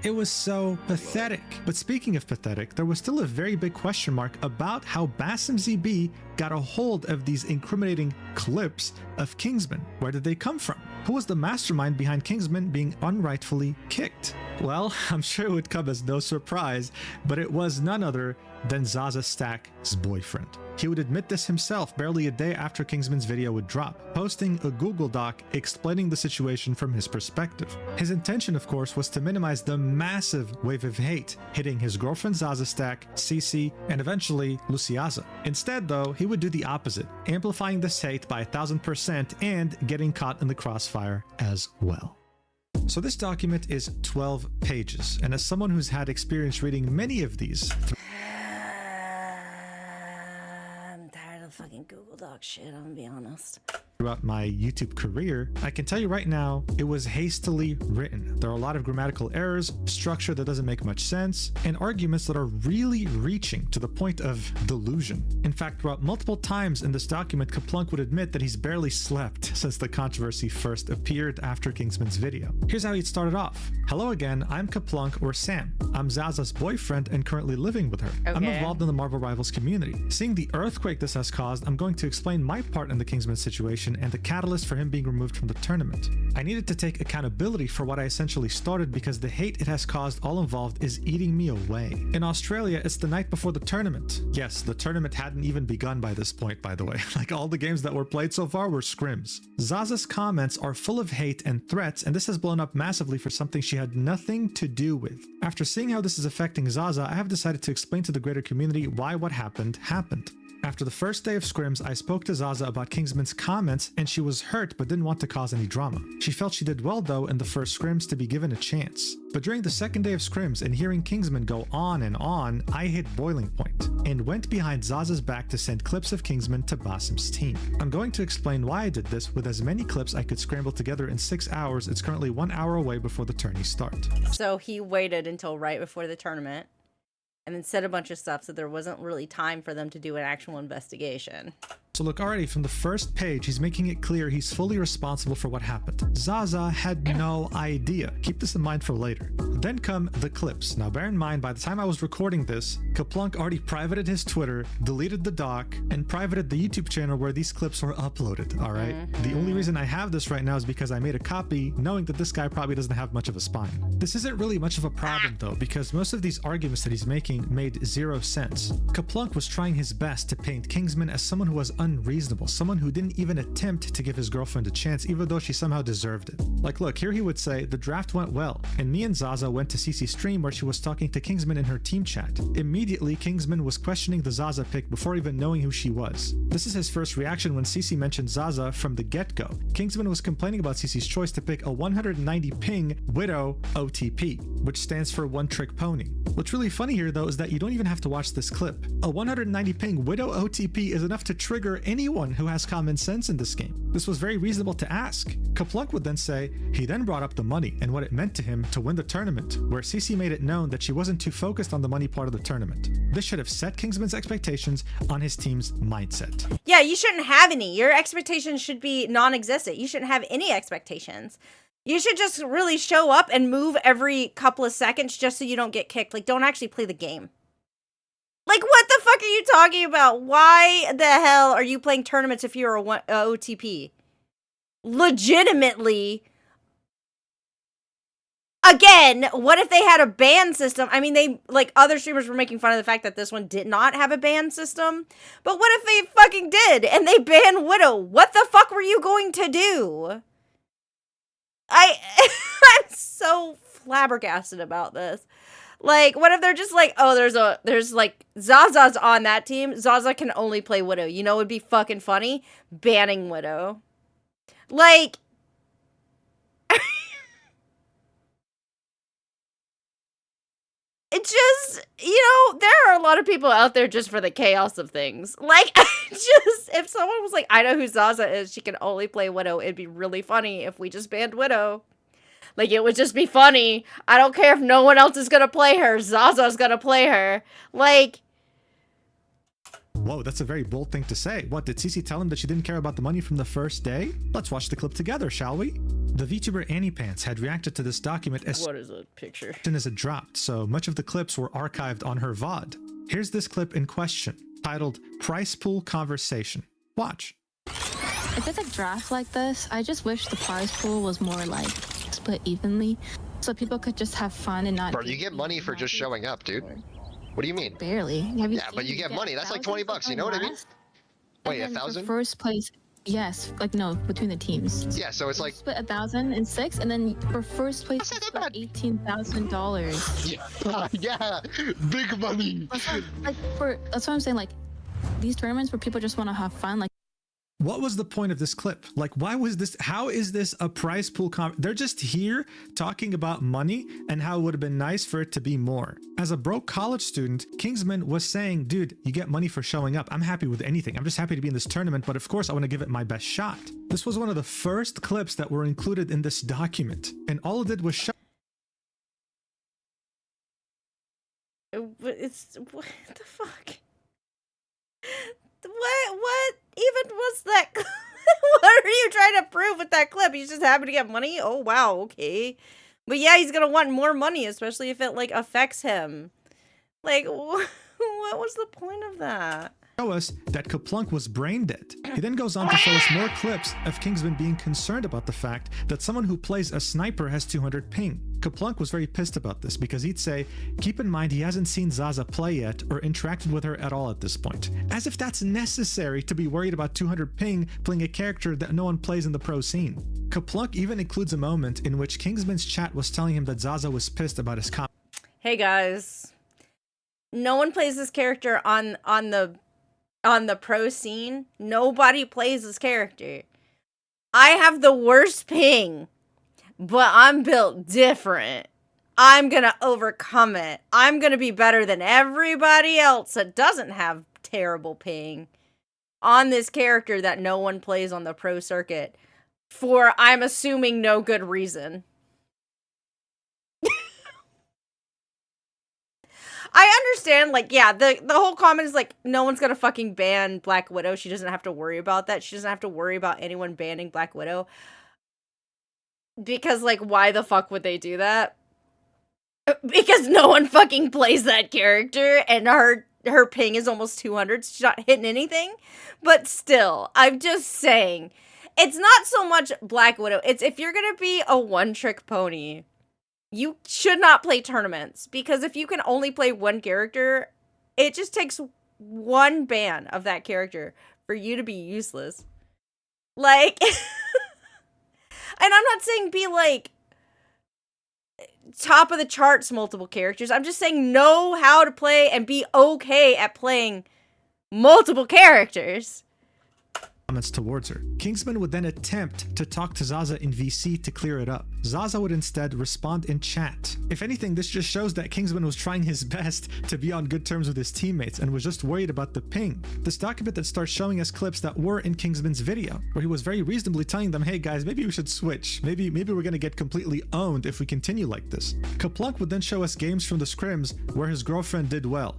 It was so pathetic. But speaking of pathetic, there was still a very big question mark about how Bassem ZB got a hold of these incriminating clips of Kingsman. Where did they come from? Who was the mastermind behind Kingsman being unrightfully kicked? Well, I'm sure it would come as no surprise, but it was none other than Zazza Stack's boyfriend. He would admit this himself barely a day after Kingsman's video would drop, posting a Google Doc explaining the situation from his perspective. His intention, of course, was to minimize the massive wave of hate hitting his girlfriend Zazza Stack, Cece, and eventually Luciaza. Instead, though, he would do the opposite, amplifying this hate by 1000% and getting caught in the crossfire as well. So this document is 12 pages, and as someone who's had experience reading many of these, I'm tired of fucking Google Doc shit, I'm gonna be honest. Throughout my YouTube career, I can tell you right now, it was hastily written. There are a lot of grammatical errors, structure that doesn't make much sense, and arguments that are really reaching to the point of delusion. In fact, throughout multiple times in this document, Kaplunk would admit that he's barely slept since the controversy first appeared after Kingsman's video. Here's how it started off. Hello again, I'm Kaplunk or Sam. I'm Zazza's boyfriend and currently living with her. Okay. I'm involved in the Marvel Rivals community. Seeing the earthquake this has caused, I'm going to explain my part in the Kingsman situation and the catalyst for him being removed from the tournament. I needed to take accountability for what I essentially started because the hate it has caused all involved is eating me away. In Australia, it's the night before the tournament. Yes, the tournament hadn't even begun by this point, by the way. Like, all the games that were played so far were scrims. Zazza's comments are full of hate and threats, and this has blown up massively for something she had nothing to do with. After seeing how this is affecting Zazza, I have decided to explain to the greater community why what happened. After the first day of scrims, I spoke to Zazza about Kingsman's comments and she was hurt but didn't want to cause any drama. She felt she did well though in the first scrims to be given a chance. But during the second day of scrims and hearing Kingsman go on and on, I hit boiling point. and went behind Zazza's back to send clips of Kingsman to Basim's team. I'm going to explain why I did this with as many clips I could scramble together in 6 hours. It's currently 1 hour away before the tourneys start. So he waited until right before the tournament and then said a bunch of stuff so there wasn't really time for them to do an actual investigation. So look, already from the first page, he's making it clear he's fully responsible for what happened. Zazza had no idea. Keep this in mind for later. Then come the clips. Now bear in mind, by the time I was recording this, Kaplunk already privated his Twitter, deleted the doc, and privated the YouTube channel where these clips were uploaded, alright? The only reason I have this right now is because I made a copy knowing that this guy probably doesn't have much of a spine. This isn't really much of a problem though, because most of these arguments that he's making made zero sense. Kaplunk was trying his best to paint Kingsman as someone who was unreasonable, someone who didn't even attempt to give his girlfriend a chance even though she somehow deserved it. Like look, here he would say, the draft went well, and me and Zazza went to Cece's stream where she was talking to Kingsman in her team chat. Immediately, Kingsman was questioning the Zazza pick before even knowing who she was. This is his first reaction when Cece mentioned Zazza from the get-go. Kingsman was complaining about Cece's choice to pick a 190 ping Widow OTP, which stands for One Trick Pony. What's really funny here though is that you don't even have to watch this clip. A 190 ping Widow OTP is enough to trigger anyone who has common sense in this game. This was very reasonable to ask. Kaplunk would then say, he then brought up the money and what it meant to him to win the tournament, where Cece made it known that she wasn't too focused on the money part of the tournament. This should have set Kingsman's expectations on his team's mindset. Yeah, you shouldn't have any. Your expectations should be non-existent. You shouldn't have any expectations. You should just really show up and move every couple of seconds just so you don't get kicked. Like, don't actually play the game. Like, what the fuck are you talking about? Why the hell are you playing tournaments if you're a OTP? Legitimately. Again, what if they had a ban system? I mean, they, like, other streamers were making fun of the fact that this one did not have a ban system. But what if they fucking did and they banned Widow? What the fuck were you going to do? I'm so flabbergasted about this. Like, what if they're just like, oh, there's like, Zazza's on that team. Zazza can only play Widow. You know, it'd be fucking funny? Banning Widow. Like, it just, you know, there are a lot of people out there just for the chaos of things. Like, just, if someone was like, I know who Zazza is, she can only play Widow, it'd be really funny if we just banned Widow. Like, it would just be funny. I don't care if no one else is gonna play her. Zazza's gonna play her. Like... Whoa, that's a very bold thing to say. What, did Cece tell him that she didn't care about the money from the first day? Let's watch the clip together, shall we? The VTuber Annie Pants had reacted to this document as what is a picture? soon as it dropped, so much of the clips were archived on her VOD. Here's this clip in question, titled Price Pool Conversation. Watch. If it's a draft like this, I just wish the prize pool was more like split evenly so people could just have fun and not. Bro, you get money for just showing up, dude. What do you mean? Barely. Yeah, but you get money. That's like 20 bucks. You know what I mean? Wait, 1,000? First place, yes. Like no, between the teams. Yeah, so it's like split 1,006, and then for first place, it's like $18,000. Yeah, big money. That's what I'm saying. Like these tournaments where people just want to have fun, like. What was the point of this clip? Like, why was this? How is this a prize pool? They're just here talking about money and how it would have been nice for it to be more. As a broke college student, Kingsman was saying, dude, you get money for showing up. I'm happy with anything. I'm just happy to be in this tournament, but of course I want to give it my best shot. This was one of the first clips that were included in this document, and all it did was show. What the fuck? What even was that? What are you trying to prove with that clip? He's just happy to get money? Oh, wow, okay. But yeah, he's gonna want more money, especially if it, like, affects him. Like, what was the point of that? Show us that Kaplunk was brain dead. He then goes on to show us more clips of Kingsman being concerned about the fact that someone who plays a sniper has 200 ping. Kaplunk was very pissed about this because he'd say, keep in mind he hasn't seen Zazza play yet or interacted with her at all at this point. As if that's necessary to be worried about 200 ping playing a character that no one plays in the pro scene. Kaplunk even includes a moment in which Kingsman's chat was telling him that Zazza was pissed about his comment. Hey guys, no one plays this character on the pro scene. Nobody plays this character. I have the worst ping, but I'm built different. I'm gonna overcome it. I'm gonna be better than everybody else that doesn't have terrible ping on this character that no one plays on the pro circuit for, I'm assuming, no good reason. I understand, like, yeah, the whole comment is like, no one's gonna fucking ban Black Widow. She doesn't have to worry about that. She doesn't have to worry about anyone banning Black Widow. Because, like, why the fuck would they do that? Because no one fucking plays that character, and her ping is almost 200, so she's not hitting anything. But still, I'm just saying, it's not so much Black Widow. It's if you're gonna be a one-trick pony, you should not play tournaments, because if you can only play one character, it just takes one ban of that character for you to be useless. Like, and I'm not saying be like top of the charts multiple characters. I'm just saying know how to play and be okay at playing multiple characters. Comments towards her. Kingsman would then attempt to talk to Zazza in VC to clear it up. Zazza would instead respond in chat. If anything, this just shows that Kingsman was trying his best to be on good terms with his teammates and was just worried about the ping. This document that starts showing us clips that were in Kingsman's video, where he was very reasonably telling them, hey guys, maybe we should switch. Maybe we're gonna get completely owned if we continue like this. Kaplunk would then show us games from the scrims where his girlfriend did well.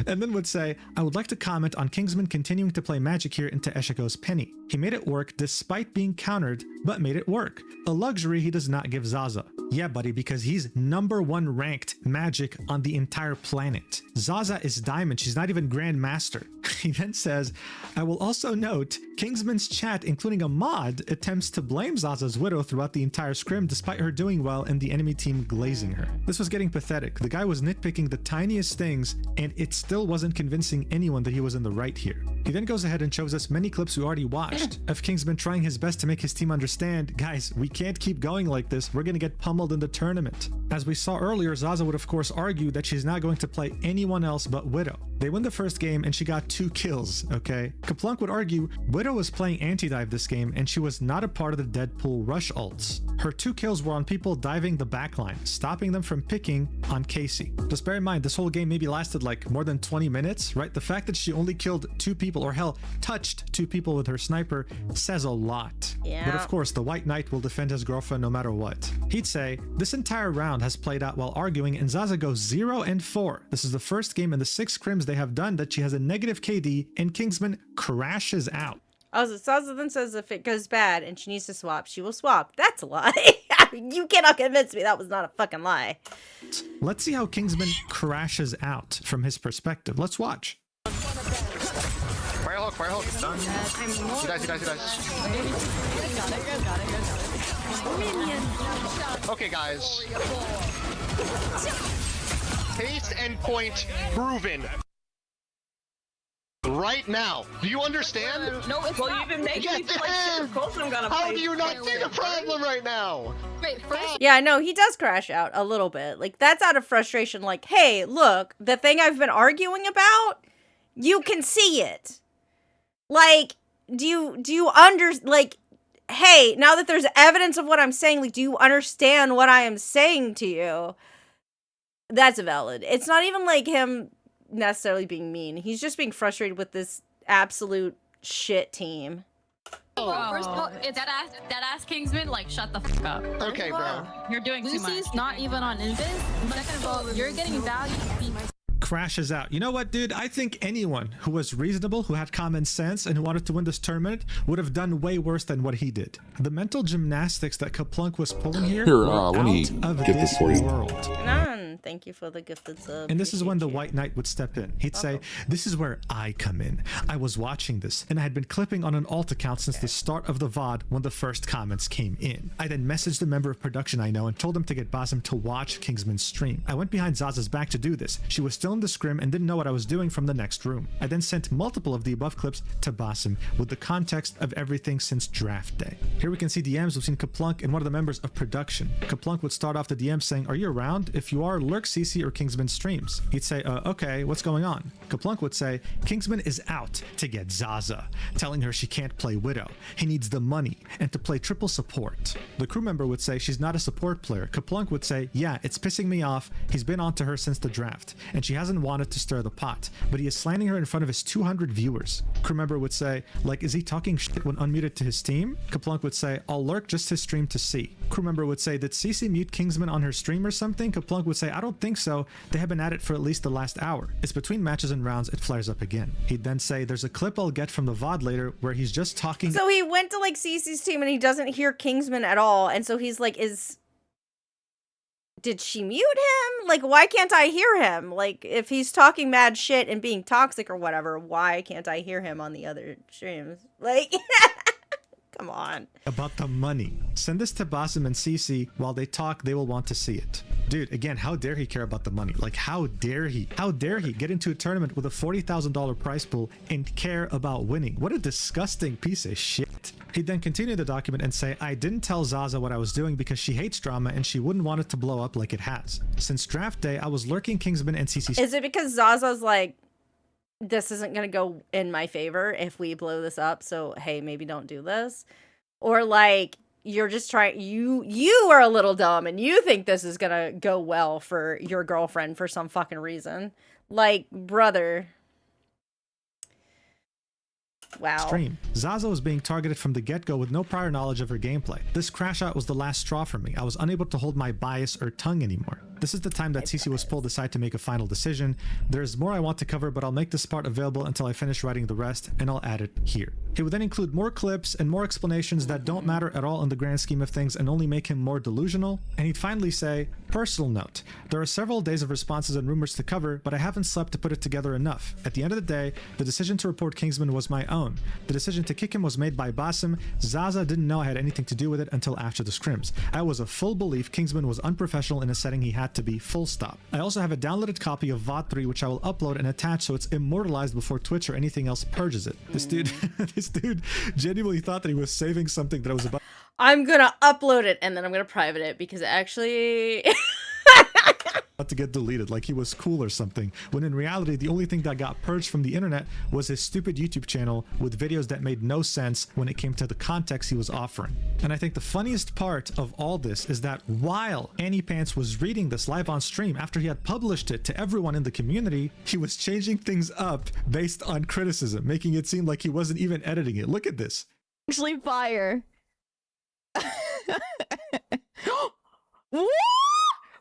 And then would say, I would like to comment on Kingsman continuing to play magic here into Eshiko's penny. He made it work despite being countered, but made it work. A luxury he does not give Zazza. Yeah, buddy, because he's #1 ranked magic on the entire planet. Zazza is diamond, she's not even grandmaster. He then says, I will also note, Kingsman's chat, including a mod, attempts to blame Zazza's widow throughout the entire scrim despite her doing well and the enemy team glazing her. This was getting pathetic. The guy was nitpicking the tiniest things, and it still wasn't convincing anyone that he was in the right here. He then goes ahead and shows us many clips we already watched of Kingsman trying his best to make his team understand, guys, we can't keep going like this, we're gonna get pummeled in the tournament. As we saw earlier, Zazza would of course argue that she's not going to play anyone else but Widow. They win the first game and she got 2 kills, okay? Kaplunk would argue Widow was playing anti-dive this game and she was not a part of the Deadpool rush ults. Her 2 kills were on people diving the backline, stopping them from picking on Cece. Just bear in mind, this whole game maybe lasted like more than 20 minutes, right? The fact that she only killed 2 people, or hell, touched 2 people with her sniper says a lot. Yeah. But of course, the White Knight will defend his girlfriend no matter what. He'd say, this entire round has played out while arguing and Zazza goes 0-4. This is the first game in the 6 scrims they have done that she has a negative KD and Kingsman crashes out. Also, Zazza then says if it goes bad and she needs to swap, she will swap. That's a lie. You cannot convince me that was not a fucking lie. Let's see how Kingsman crashes out from his perspective. Let's watch. Fire hook. He dies. Okay, guys. Pace and point proven. Right now. Do you understand? No, it's well, you've been making me feel like shit. Of course I'm gonna play. How do you not see the problem right now? Wait, first. Yeah, no, he does crash out a little bit. Like, that's out of frustration. Like, hey, look, the thing I've been arguing about, you can see it. Like, do you like, hey, now that there's evidence of what I'm saying, like, do you understand what I am saying to you? That's valid. It's not even like him necessarily being mean. He's just being frustrated with this absolute shit team. First of all, it's that ass Kingsman, like, shut the fuck up. Okay, bro. You're doing too much. Lucy's not even on Invis. Second of all, you're getting value. Crashes out. You know what, dude? I think anyone who was reasonable, who had common sense, and who wanted to win this tournament would have done way worse than what he did. The mental gymnastics that Kaplunk was pulling here were out of this world. Thank you for the gifted sub. And this is when the White Knight would step in. He'd say, this is where I come in. I was watching this, and I had been clipping on an alt account since the start of the VOD when the first comments came in. I then messaged a member of production I know and told him to get Basim to watch Kingsman's stream. I went behind Zazza's back to do this. She was still in the scrim and didn't know what I was doing from the next room. I then sent multiple of the above clips to Basim with the context of everything since draft day. Here we can see DMs between Kaplunk and one of the members of production. Kaplunk would start off the DM saying, are you around? If you are, lurk Cece or Kingsman's streams. He'd say, okay, what's going on? Kaplunk would say, Kingsman is out to get Zazza, telling her she can't play Widow. He needs the money and to play triple support. The crew member would say she's not a support player. Kaplunk would say, yeah, it's pissing me off. He's been on to her since the draft, and she hasn't wanted to stir the pot, but he is slandering her in front of his 200 viewers. Crew member would say, like, is he talking shit when unmuted to his team? Kaplunk would say, I'll lurk just his stream to see. Crew member would say, did Cece mute Kingsman on her stream or something? Kaplunk would say, I don't think so. They have been at it for at least the last hour. It's between matches and rounds, it flares up again. He'd then say, there's a clip I'll get from the VOD later where he's just talking. So he went to like Cece's team and he doesn't hear Kingsman at all. And so he's like, did she mute him? Like, why can't I hear him? Like, if he's talking mad shit and being toxic or whatever, why can't I hear him on the other streams? Like, come on. About the money. Send this to Basim and Cece. While they talk, they will want to see it. Dude, again, how dare he care about the money? Like, how dare he? How dare he get into a tournament with a $40,000 prize pool and care about winning? What a disgusting piece of shit. He'd then continue the document and say, I didn't tell Zazza what I was doing because she hates drama and she wouldn't want it to blow up like it has. Since draft day, I was lurking Kingsman and Cece. Is it because Zazza's like, this isn't going to go in my favor if we blow this up, so hey, maybe don't do this? Or like, you're just trying, you are a little dumb and you think this is going to go well for your girlfriend for some fucking reason. Like, brother. Wow. Stream. Zazza was being targeted from the get-go with no prior knowledge of her gameplay. This crash out was the last straw for me. I was unable to hold my bias or tongue anymore. This is the time that Cece was pulled aside to make a final decision. There's more I want to cover, but I'll make this part available until I finish writing the rest, and I'll add it here. He would then include more clips and more explanations that don't matter at all in the grand scheme of things and only make him more delusional. And he'd finally say, personal note, there are several days of responses and rumors to cover, but I haven't slept to put it together enough. At the end of the day, the decision to report Kingsman was my own. The decision to kick him was made by Basim. Zazza didn't know I had anything to do with it until after the scrims. I was a full belief Kingsman was unprofessional in a setting he had to be, full stop. I also have a downloaded copy of VOD 3 which I will upload and attach so it's immortalized before Twitch or anything else purges it. This dude genuinely thought that he was saving something that I was about. I'm gonna upload it and then I'm gonna private it because actually to get deleted, like he was cool or something, when in reality the only thing that got purged from the internet was his stupid YouTube channel with videos that made no sense when it came to the context he was offering. And I think the funniest part of all this is that while Annie Pants was reading this live on stream after he had published it to everyone in the community, he was changing things up based on criticism, making it seem like he wasn't even editing it. Look at this. Actually fire.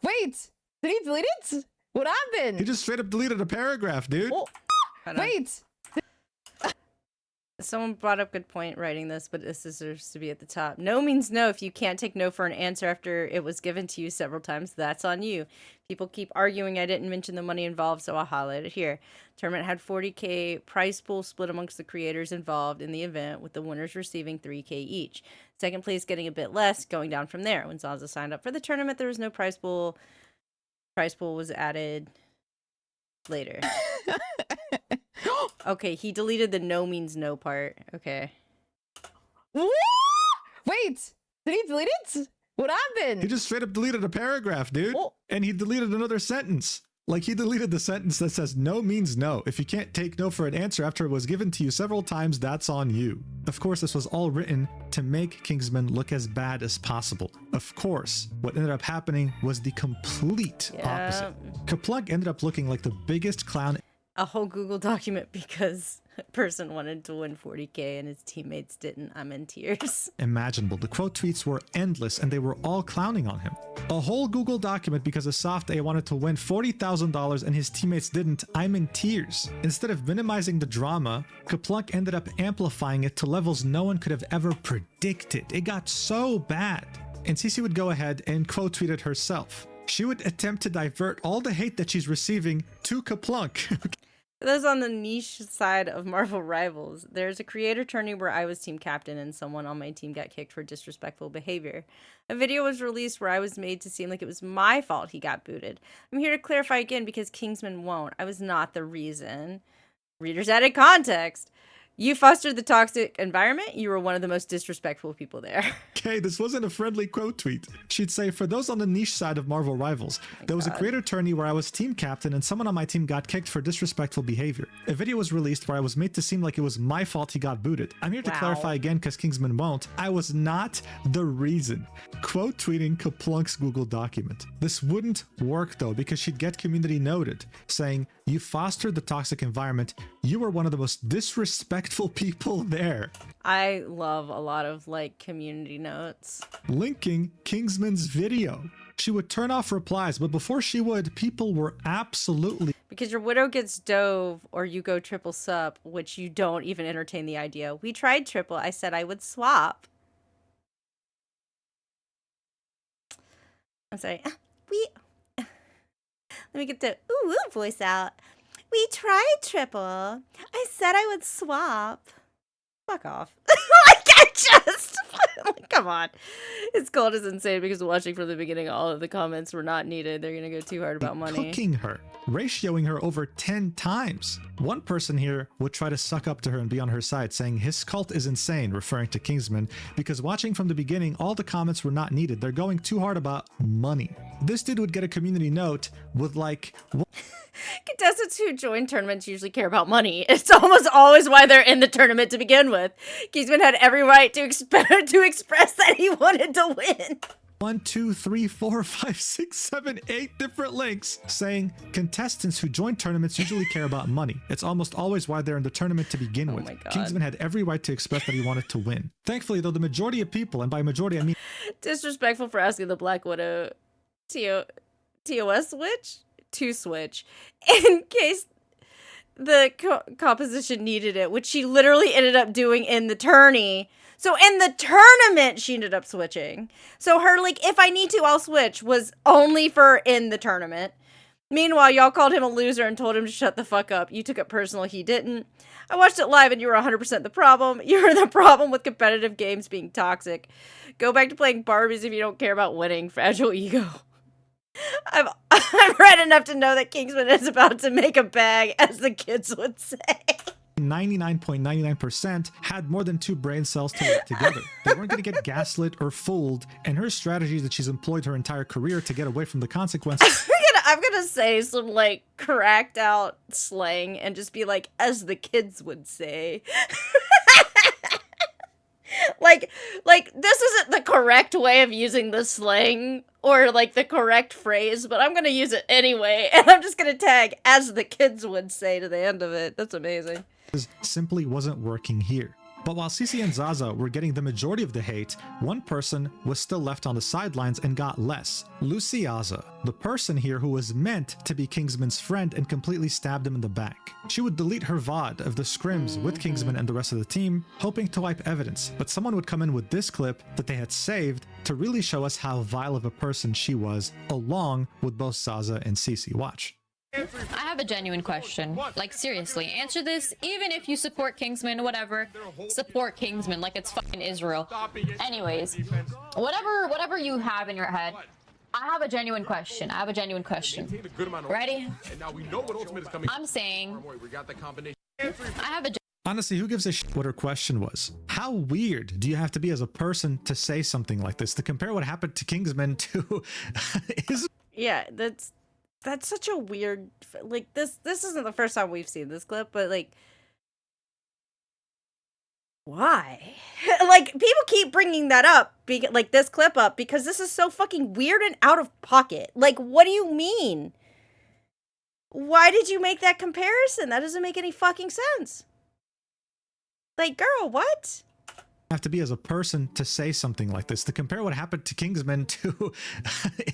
Wait, did he delete it? What happened? He just straight up deleted a paragraph, dude. Oh, wait. Someone brought up good point writing this, but this deserves to be at the top. No means no. If you can't take no for an answer after it was given to you several times, that's on you. People keep arguing I didn't mention the money involved, so I'll highlight it here. Tournament had 40K prize pool split amongst the creators involved in the event, with the winners receiving 3K each. Second place getting a bit less, going down from there. When Zazza signed up for the tournament, there was no prize pool. Prize pool was added later. Okay, he deleted the no means no part. Okay. Wait, did he delete it? What happened? He just straight up deleted a paragraph, dude. Oh. And he deleted another sentence. Like, he deleted the sentence that says no means no. If you can't take no for an answer after it was given to you several times, that's on you. Of course, this was all written to make Kingsman look as bad as possible. Of course, what ended up happening was the complete opposite. Kaplunk ended up looking like the biggest clown. A whole Google document because a person wanted to win 40K and his teammates didn't. I'm in tears. Imaginable. The quote tweets were endless and they were all clowning on him. A whole Google document because a soft A wanted to win $40,000 and his teammates didn't. I'm in tears. Instead of minimizing the drama, Kaplunk ended up amplifying it to levels no one could have ever predicted. It got so bad. And Cece would go ahead and quote tweet it herself. She would attempt to divert all the hate that she's receiving to Kaplunk. Those on the niche side of Marvel Rivals. There's a creator tourney where I was team captain and someone on my team got kicked for disrespectful behavior. A video was released where I was made to seem like it was my fault he got booted. I'm here to clarify again because Kingsman won't. I was not the reason. Readers added context. You fostered the toxic environment. You were one of the most disrespectful people there. Okay, this wasn't a friendly quote tweet. She'd say, for those on the niche side of Marvel Rivals, there was a creator tourney where I was team captain and someone on my team got kicked for disrespectful behavior. A video was released where I was made to seem like it was my fault he got booted. I'm here to clarify again because Kingsman won't. I was not the reason. Quote tweeting Kaplunk's Google document. This wouldn't work though because she'd get community noted, saying, you fostered the toxic environment. You were one of the most disrespectful people there. I love a lot of like community notes. Linking Kingsman's video. She would turn off replies, but before she would, people were absolutely... Because your widow gets dove or you go triple sup, which you don't even entertain the idea. We tried triple. I said I would swap. I'm sorry. Let me get the ooh voice out. We tried triple. I said I would swap. Fuck off. Like, I just... like, come on. It's called is insane because watching from the beginning, all of the comments were not needed. They're going to go too hard about money. Cooking her, ratioing her over 10 times. One person here would try to suck up to her and be on her side, saying his cult is insane, referring to Kingsman, because watching from the beginning, all the comments were not needed. They're going too hard about money. This dude would get a community note with like... Contestants who join tournaments usually care about money. It's almost always why they're in the tournament to begin with. Kingsman had every right to express that he wanted to win. 1, 2, 3, 4, 5, 6, 7, 8 different links saying contestants who join tournaments usually care about money. It's almost always why they're in the tournament to begin with. Kingsman had every right to express that he wanted to win. Thankfully, though, the majority of people, and by majority I mean... Disrespectful for asking the Black Widow TOS switch? To switch in case the composition needed it, which she literally ended up doing in the tourney. So in the tournament, she ended up switching. So her, like, if I need to, I'll switch was only for in the tournament. Meanwhile, y'all called him a loser and told him to shut the fuck up. You took it personal. He didn't. I watched it live and you were 100% the problem. You're the problem with competitive games being toxic. Go back to playing Barbies if you don't care about winning. Fragile ego. I've read enough to know that Kingsman is about to make a bag, as the kids would say. 99.99% had more than 2 brain cells to work together. They weren't going to get gaslit or fooled, and her strategies that she's employed her entire career to get away from the consequences. I'm gonna say some like cracked out slang and just be like, as the kids would say. Like this isn't the correct way of using the slang or like the correct phrase, but I'm gonna use it anyway, and I'm just gonna tag as the kids would say to the end of it. That's amazing. Simply wasn't working here. But while Cece and Zazza were getting the majority of the hate, one person was still left on the sidelines and got less. Luciaza, the person here who was meant to be Kingsman's friend and completely stabbed him in the back. She would delete her VOD of the scrims with Kingsman and the rest of the team, hoping to wipe evidence, but someone would come in with this clip that they had saved to really show us how vile of a person she was, along with both Zazza and Cece. Watch. I have a genuine question. Like, seriously, answer this. Even if you support Kingsman, whatever, support Kingsman like it's fucking Israel. Anyways, whatever you have in your head, I have a genuine question. Ready? I'm saying, I have a... Honestly, who gives a shit what her question was? How weird do you have to be as a person to say something like this? To compare what happened to Kingsman to... Yeah, that's such a weird, like, this isn't the first time we've seen this clip, but, like, why? Like, people keep bringing that up, like, this clip up, because this is so fucking weird and out of pocket. Like, what do you mean? Why did you make that comparison? That doesn't make any fucking sense. Like, girl, what? Have to be as a person to say something like this, to compare what happened to Kingsman to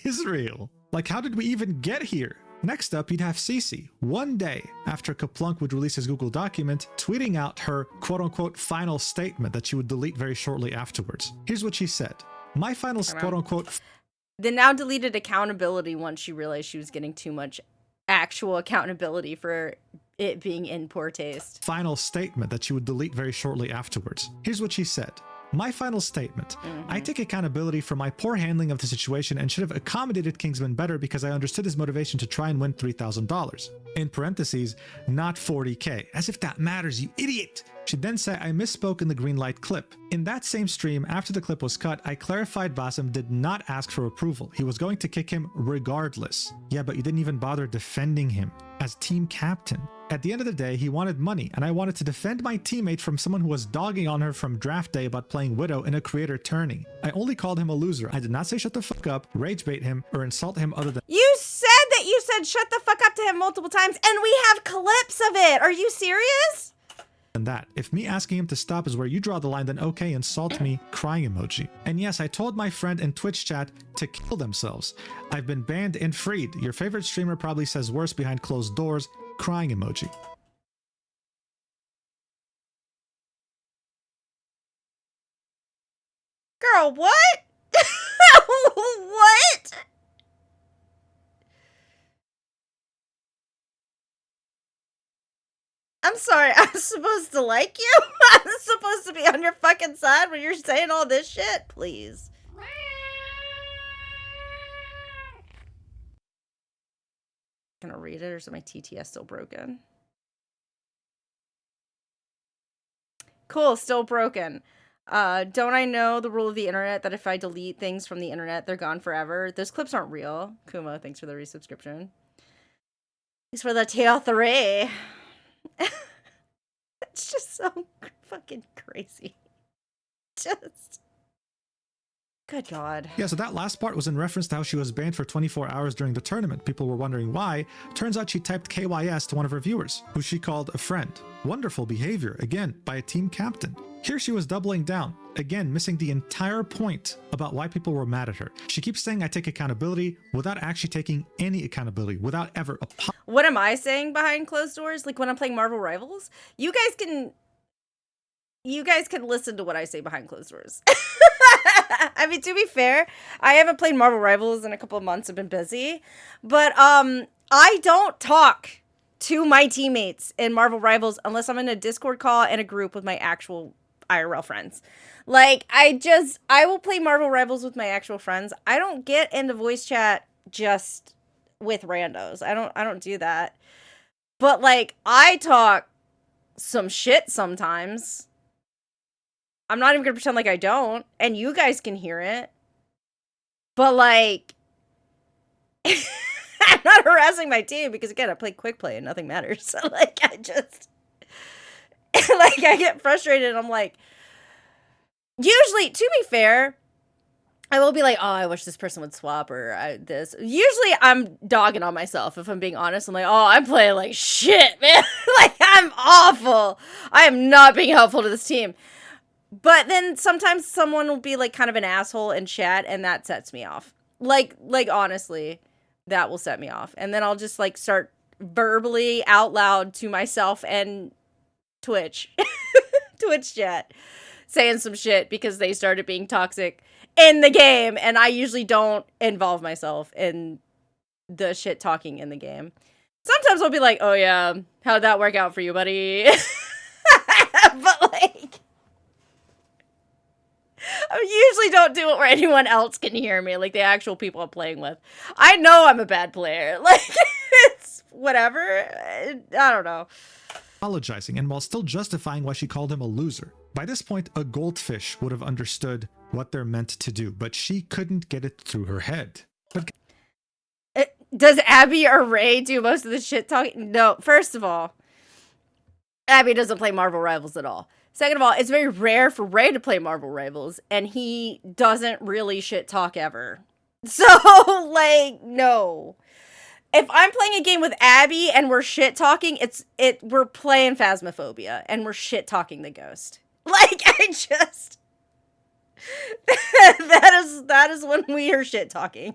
Israel. Like, how did we even get here? Next up, you'd have Cece, one day after Kaplunk would release his Google document, tweeting out her quote-unquote final statement that she would delete very shortly afterwards. Here's what she said. My final quote-unquote... The now deleted accountability once she realized she was getting too much actual accountability for it being in poor taste. Final statement that she would delete very shortly afterwards. Here's what she said. My final statement. I take accountability for my poor handling of the situation and should have accommodated Kingsman better because I understood his motivation to try and win $3,000. In parentheses, not 40K. As if that matters, you idiot! She'd then say I misspoke in the green light clip. In that same stream, after the clip was cut, I clarified Basim did not ask for approval. He was going to kick him regardless. Yeah, but you didn't even bother defending him as team captain. At the end of the day, he wanted money, and I wanted to defend my teammate from someone who was dogging on her from draft day about playing Widow in a creator tourney. I only called him a loser. I did not say shut the fuck up, rage bait him, or insult him other than— You said that you said shut the fuck up to him multiple times, and we have clips of it. Are you serious? And that. If me asking him to stop is where you draw the line, then okay, insult me, crying emoji. And yes, I told my friend in Twitch chat to kill themselves. I've been banned and freed. Your favorite streamer probably says worse behind closed doors, crying emoji. Girl, what? What? I'm sorry, I'm supposed to like you? I'm supposed to be on your fucking side when you're saying all this shit? Please. Gonna read it, or is my TTS still broken? Cool, still broken. Don't I know the rule of the internet that if I delete things from the internet, they're gone forever? Those clips aren't real. Kuma, thanks for the resubscription. Thanks for the tier 3. It's just so fucking crazy. Just... Good God. Yeah, so that last part was in reference to how she was banned for 24 hours during the tournament. People were wondering why. Turns out she typed KYS to one of her viewers, who she called a friend. Wonderful behavior, again, by a team captain. Here she was doubling down, again, missing the entire point about why people were mad at her. She keeps saying I take accountability without actually taking any accountability, without ever What am I saying behind closed doors? Like when I'm playing Marvel Rivals? You guys can listen to what I say behind closed doors. I mean, to be fair, I haven't played Marvel Rivals in a couple of months. I've been busy. But I don't talk to my teammates in Marvel Rivals unless I'm in a Discord call and a group with my actual IRL friends. Like, I will play Marvel Rivals with my actual friends. I don't get into voice chat just with randos. I don't do that. But, like, I talk some shit sometimes. I'm not even gonna pretend like I don't, and you guys can hear it. But, like, I'm not harassing my team because, again, I play quick play and nothing matters. So, like, I just, like, I get frustrated and I'm like, usually, to be fair, I will be like, oh, I wish this person would swap or this. Usually, I'm dogging on myself, if I'm being honest. I'm like, oh, I'm playing like shit, man. Like, I'm awful. I am not being helpful to this team. But then sometimes someone will be like kind of an asshole in chat and that sets me off. Like honestly, that will set me off. And then I'll just like start verbally out loud to myself and Twitch chat saying some shit because they started being toxic in the game. And I usually don't involve myself in the shit talking in the game. Sometimes I'll be like, oh yeah, how'd that work out for you, buddy? But like, I usually don't do it where anyone else can hear me, like the actual people I'm playing with. I know I'm a bad player. Like, it's whatever. I don't know. Apologizing, and while still justifying why she called him a loser. By this point, a goldfish would have understood what they're meant to do, but she couldn't get it through her head. But does Abby or Ray do most of the shit talking? No. First of all, Abby doesn't play Marvel Rivals at all. Second of all, it's very rare for Ray to play Marvel Rivals, and he doesn't really shit talk ever. So, like, no. If I'm playing a game with Abby and we're shit talking, we're playing Phasmophobia and we're shit talking the ghost. Like, I just that is when we are shit talking.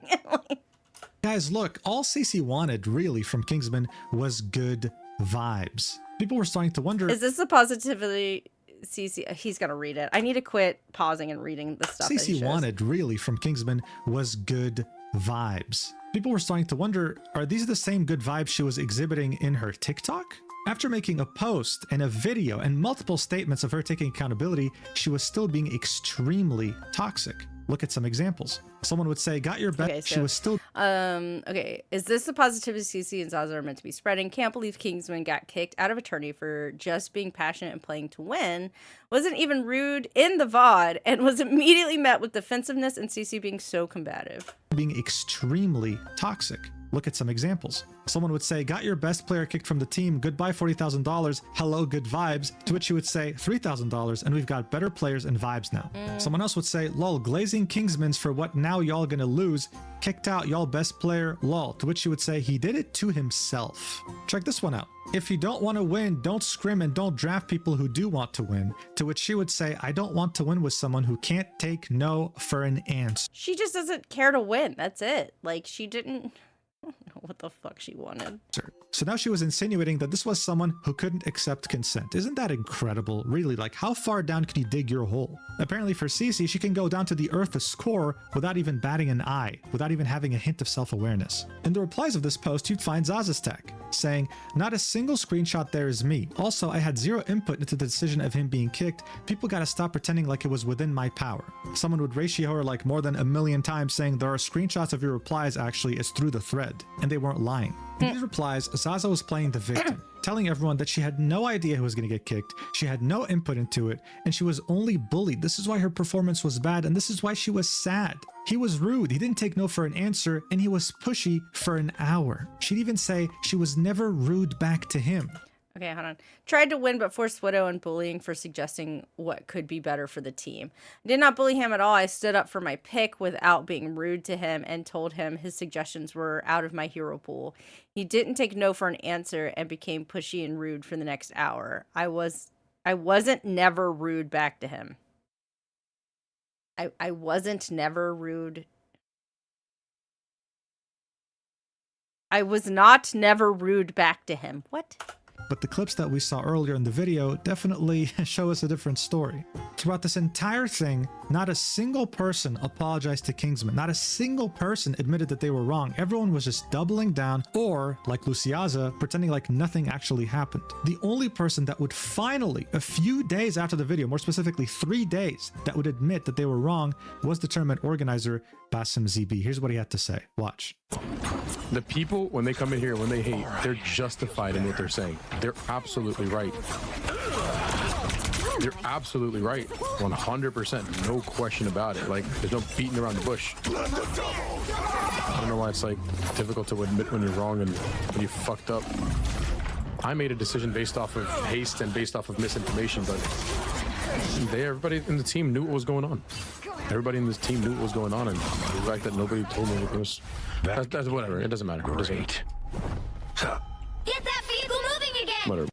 Guys, look, all Cece wanted really from Kingsman was good vibes. People were starting to wonder, is this a positivity? Cece, he's gonna read it. I need to quit pausing and reading the stuff. Cece wanted really from Kingsman was good vibes. People were starting to wonder, are these the same good vibes she was exhibiting in her TikTok? After making a post and a video and multiple statements of her taking accountability, she was still being extremely toxic. Look at some examples. Someone would say, got your bet. Okay, so, she was still... okay. Is this the positivity Cece and Zazza are meant to be spreading? Can't believe Kingsman got kicked out of a tourney for just being passionate and playing to win. Wasn't even rude in the VOD and was immediately met with defensiveness and Cece being so combative. Being extremely toxic. Look at some examples. Someone would say, got your best player kicked from the team, goodbye $40,000, hello good vibes, to which you would say $3,000 and we've got better players and vibes now. Someone else would say, lol, glazing Kingsman's for what now y'all gonna lose, kicked out y'all best player, lol, to which you would say he did it to himself. Check this one out. If you don't want to win, don't scrim and don't draft people who do want to win, to which she would say, I don't want to win with someone who can't take no for an answer. She just doesn't care to win, that's it. Like, she didn't... I don't know what the fuck she wanted. So now she was insinuating that this was someone who couldn't accept consent. Isn't that incredible? Really, like, how far down can you dig your hole? Apparently for Cece, she can go down to the Earth's core without even batting an eye, without even having a hint of self-awareness. In the replies of this post, you'd find Zazza's tag, saying, not a single screenshot there is me. Also, I had zero input into the decision of him being kicked. People gotta stop pretending like it was within my power. Someone would ratio her like more than 1,000,000 times saying there are screenshots of your replies actually, it's through the thread. And they weren't lying. In these replies, Zazza was playing the victim, telling everyone that she had no idea who was going to get kicked, she had no input into it, and she was only bullied. This is why her performance was bad, and this is why she was sad. He was rude, he didn't take no for an answer, and he was pushy for an hour. She'd even say she was never rude back to him. Okay, hold on. Tried to win, but forced Widow and bullying for suggesting what could be better for the team. I did not bully him at all. I stood up for my pick without being rude to him and told him his suggestions were out of my hero pool. He didn't take no for an answer and became pushy and rude for the next hour. I wasn't never rude back to him. I wasn't never rude. I was not never rude back to him. What? But the clips that we saw earlier in the video definitely show us a different story. Throughout this entire thing, not a single person apologized to Kingsman. Not a single person admitted that they were wrong. Everyone was just doubling down or, like Luciaza, pretending like nothing actually happened. The only person that would finally, a few days after the video, more specifically 3 days, that would admit that they were wrong was the tournament organizer, Basim ZB. Here's what he had to say. Watch. The people, when they come in here, when they hate, they're justified in what they're saying. They're absolutely right. They're absolutely right. 100%. No question about it. Like, there's no beating around the bush. I don't know why it's, like, difficult to admit when you're wrong and when you fucked up. I made a decision based off of haste and based off of misinformation, but everybody in the team knew what was going on. Everybody in this team knew what was going on, and the fact that nobody told me it was... That's whatever. It doesn't matter. Great. Get that vehicle moving again! Whatever.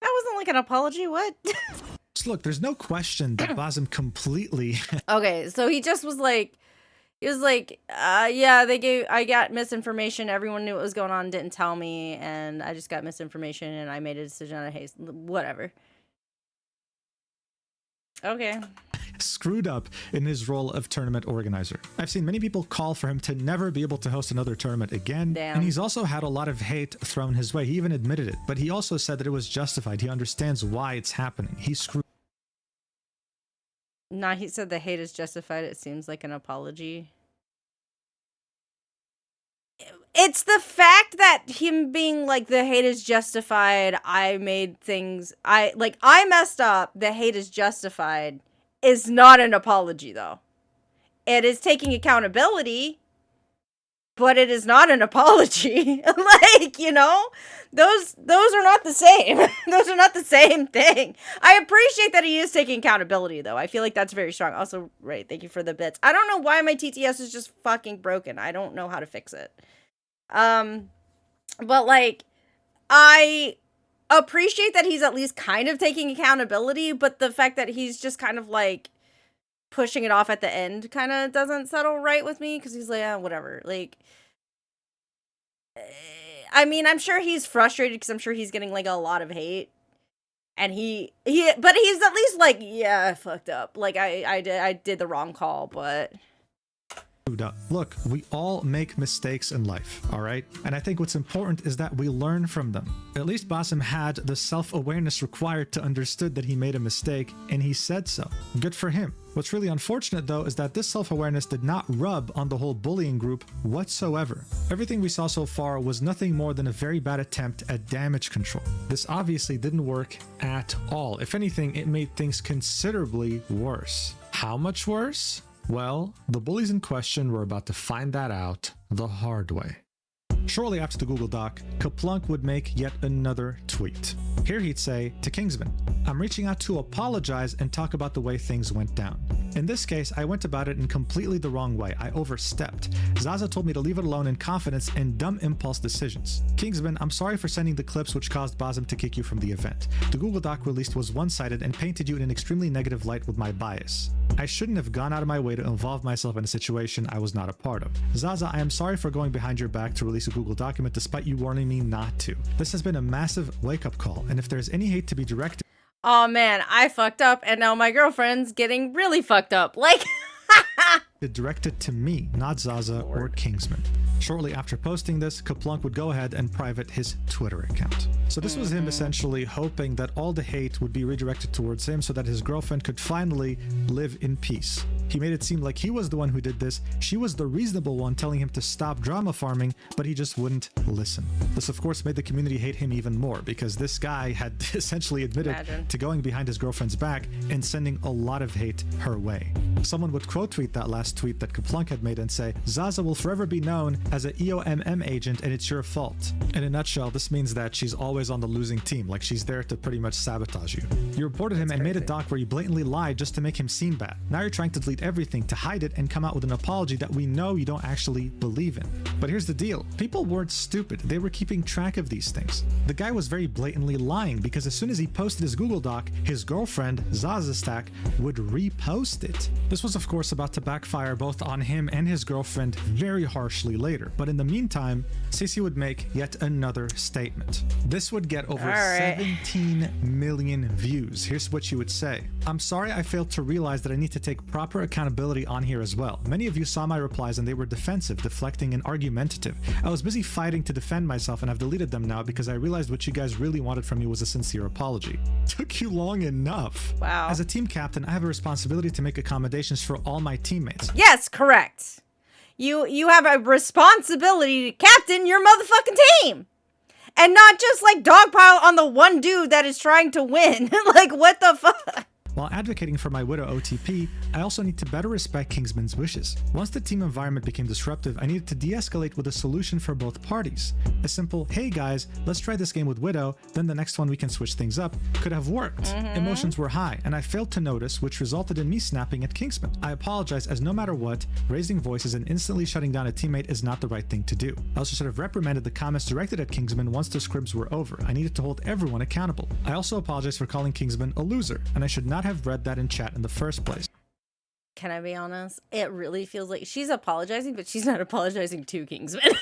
That wasn't like an apology, what? Look, there's no question that Basim completely... Okay, so he just was like... He was like, yeah, I got misinformation. Everyone knew what was going on, didn't tell me, and I just got misinformation, and I made a decision out of haste. Whatever. Okay. Screwed up in his role of tournament organizer. I've seen many people call for him to never be able to host another tournament again. Damn. And he's also had a lot of hate thrown his way. He even admitted it, but he also said that it was justified. He understands why it's happening. He screwed. Nah, he said the hate is justified. It seems like an apology. It's the fact that him being like, the hate is justified, I made things, I messed up, the hate is justified, is not an apology, though. It is taking accountability, but it is not an apology. Like, you know, those are not the same. Those are not the same thing. I appreciate that he is taking accountability, though. I feel like that's very strong. Also, right, thank you for the bits. I don't know why my TTS is just fucking broken. I don't know how to fix it. But like, I appreciate that he's at least kind of taking accountability, but the fact that he's just kind of like pushing it off at the end kind of doesn't settle right with me, because he's like, whatever. Like, I mean, I'm sure he's frustrated because I'm sure he's getting like a lot of hate, and but he's at least like, yeah, I fucked up. Like, I did the wrong call, but Look, we all make mistakes in life, all right? And I think what's important is that we learn from them. At least Basim had the self-awareness required to understood that he made a mistake, and he said so. Good for him. What's really unfortunate though is that this self-awareness did not rub on the whole bullying group whatsoever. Everything we saw so far was nothing more than a very bad attempt at damage control. This obviously didn't work at all. If anything, it made things considerably worse. How much worse? Well, the bullies in question were about to find that out the hard way. Shortly after the Google Doc, Kaplunk would make yet another tweet. Here he'd say to Kingsman, "I'm reaching out to apologize and talk about the way things went down. In this case, I went about it in completely the wrong way. I overstepped. Zazza told me to leave it alone in confidence and dumb impulse decisions. Kingsman, I'm sorry for sending the clips which caused Basim to kick you from the event. The Google Doc released was one-sided and painted you in an extremely negative light with my bias. I shouldn't have gone out of my way to involve myself in a situation I was not a part of. Zazza, I am sorry for going behind your back to release a Google document despite you warning me not to. This has been a massive wake-up call, and if there's any hate to be directed..." Oh man, I fucked up and now my girlfriend's getting really fucked up. Like, directed to me, not Zazza or Kingsman. Shortly after posting this, Kaplunk would go ahead and private his Twitter account. So this was him essentially hoping that all the hate would be redirected towards him so that his girlfriend could finally live in peace. He made it seem like he was the one who did this. She was the reasonable one telling him to stop drama farming, but he just wouldn't listen. This of course made the community hate him even more because this guy had essentially admitted to going behind his girlfriend's back and sending a lot of hate her way. Someone would quote tweet that last tweet that Kaplunk had made and say, "Zazza will forever be known as an EOMM agent and it's your fault." In a nutshell, this means that she's always on the losing team, like she's there to pretty much sabotage you. You reported him and made a doc where you blatantly lied just to make him seem bad. Now you're trying to delete everything to hide it and come out with an apology that we know you don't actually believe in. But here's the deal. People weren't stupid. They were keeping track of these things. The guy was very blatantly lying because as soon as he posted his Google Doc, his girlfriend, Zazza Stack, would repost it. This was of course about to backfire both on him and his girlfriend very harshly later. But in the meantime, Cece would make yet another statement. This would get over 17 million views. Here's what she would say. "I'm sorry I failed to realize that I need to take proper accountability on here as well. Many of you saw my replies and they were defensive, deflecting, and argumentative. I was busy fighting to defend myself and I've deleted them now because I realized what you guys really wanted from me was a sincere apology." Took you long enough. Wow. As a team captain, I have a responsibility to make accommodations for all my teammates. yes, correct. You have a responsibility to captain your motherfucking team. And not just like dogpile on the one dude that is trying to win. Like, what the fuck? While advocating for my widow OTP, I also need to better respect Kingsman's wishes. Once the team environment became disruptive, I needed to de-escalate with a solution for both parties. A simple, "Hey guys, let's try this game with Widow, then the next one we can switch things up," could have worked. Emotions were high, and I failed to notice, which resulted in me snapping at Kingsman. I apologize, as no matter what, raising voices and instantly shutting down a teammate is not the right thing to do. I also should have reprimanded the comments directed at Kingsman once the scripts were over. I needed to hold everyone accountable. I also apologize for calling Kingsman a loser, and I should not have read that in chat in the first place. Can I be honest? It really feels like she's apologizing, but she's not apologizing to Kingsman.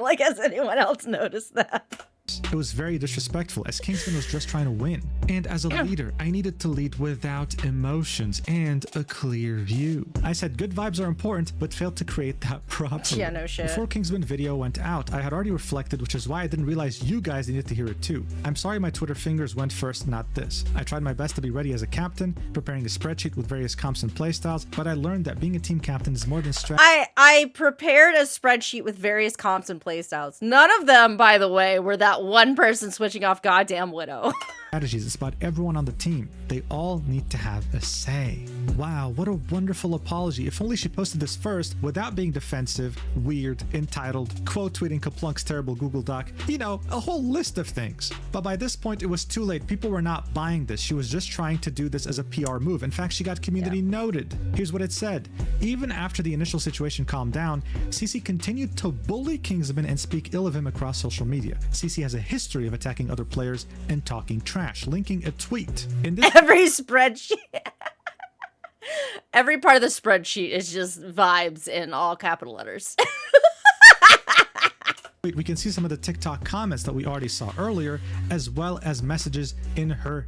Like, has anyone else noticed that? It was very disrespectful as Kingsman was just trying to win. And as a leader, I needed to lead without emotions and a clear view. I said good vibes are important, but failed to create that properly. Yeah, no shit. Before Kingsman video went out, I had already reflected, which is why I didn't realize you guys needed to hear it too. I'm sorry my Twitter fingers went first, not this. I tried my best to be ready as a captain, preparing a spreadsheet with various comps and playstyles, but I learned that being a team captain is more than I prepared a spreadsheet with various comps and playstyles. None of them, by the way, were that one person switching off goddamn Widow. strategies. It's about everyone on the team. They all need to have a say. Wow, what a wonderful apology. If only she posted this first without being defensive, weird, entitled, quote tweeting Kaplunk's terrible Google Doc. You know, a whole list of things. But by this point, it was too late. People were not buying this. She was just trying to do this as a PR move. In fact, she got community noted. Here's what it said. Even after the initial situation calmed down, Cece continued to bully Kingsman and speak ill of him across social media. Cece has a history of attacking other players and talking trash, linking a tweet. In this every spreadsheet, every part of the spreadsheet is just vibes in all capital letters. we can see some of the TikTok comments that we already saw earlier, as well as messages in her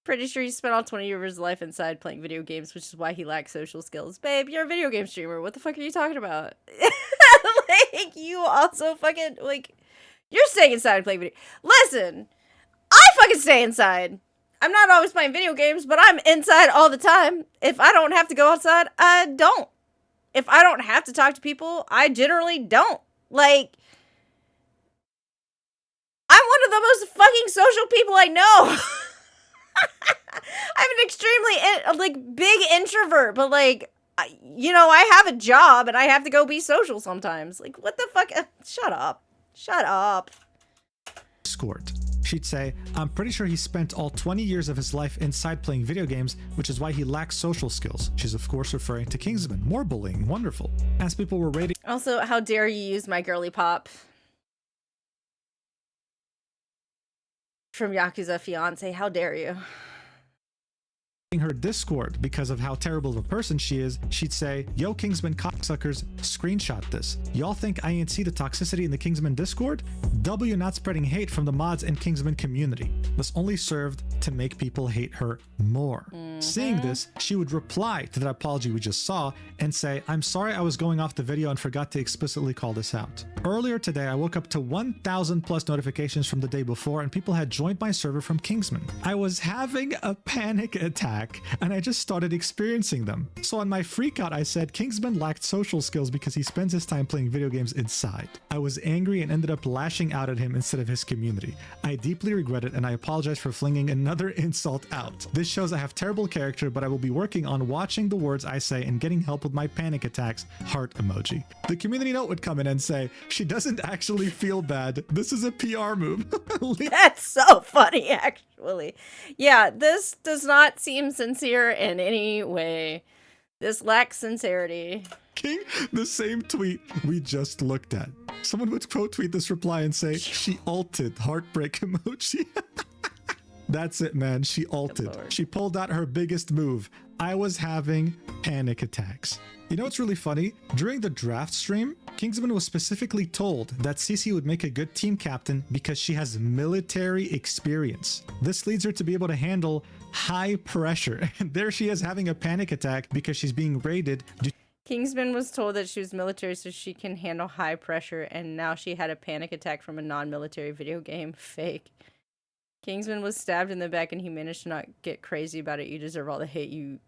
Pretty sure he spent all 20 years of his life inside playing video games, which is why he lacks social skills. Babe, you're a video game streamer. What the fuck are you talking about? Like, you also fucking, like, you're staying inside and playing video. Listen, I fucking stay inside. I'm not always playing video games, but I'm inside all the time. If I don't have to go outside, I don't. If I don't have to talk to people, I generally don't. Like, I'm one of the most fucking social people I know. I'm an extremely, like, big introvert, but, like, you know, I have a job and I have to go be social sometimes. Like, what the fuck? Shut up. Shut up. Discord. She'd say, I'm pretty sure he spent all 20 years of his life inside playing video games, which is why he lacks social skills. She's of course referring to Kingsman. More bullying. Wonderful. As people were rating... Also, how dare you use my girly pop from Yakuza Fiance? How dare you? her Discord because of how terrible of a person she is, she'd say, yo Kingsman cocksuckers, screenshot this. Y'all think I ain't see the toxicity in the Kingsman Discord? W not spreading hate from the mods and Kingsman community. This only served to make people hate her more. Seeing this, she would reply to that apology we just saw and say, I'm sorry I was going off the video and forgot to explicitly call this out. Earlier today, I woke up to 1,000 plus notifications from the day before and people had joined my server from Kingsman. I was having a panic attack and I just started experiencing them. So on my freakout, I said Kingsman lacked social skills because he spends his time playing video games inside. I was angry and ended up lashing out at him instead of his community. I deeply regret it and I apologize for flinging another insult out. This shows I have terrible character, but I will be working on watching the words I say and getting help with my panic attacks. Heart emoji. The community note would come in and say, she doesn't actually feel bad. This is a PR move. That's so funny, actually. Yeah, this does not seem sincere in any way. This lacks sincerity. King, the same tweet we just looked at. Someone would quote tweet this reply and say, she ulted, heartbreak emoji. That's it, man. She ulted. She pulled out her biggest move. I was having panic attacks. You know what's really funny? During the draft stream, Kingsman was specifically told that Cece would make a good team captain because she has military experience. This leads her to be able to handle high pressure. And there she is having a panic attack because she's being raided. Kingsman was told that she was military so she can handle high pressure, and now she had a panic attack from a non-military video game. Fake. Kingsman was stabbed in the back and he managed to not get crazy about it. You deserve all the hate you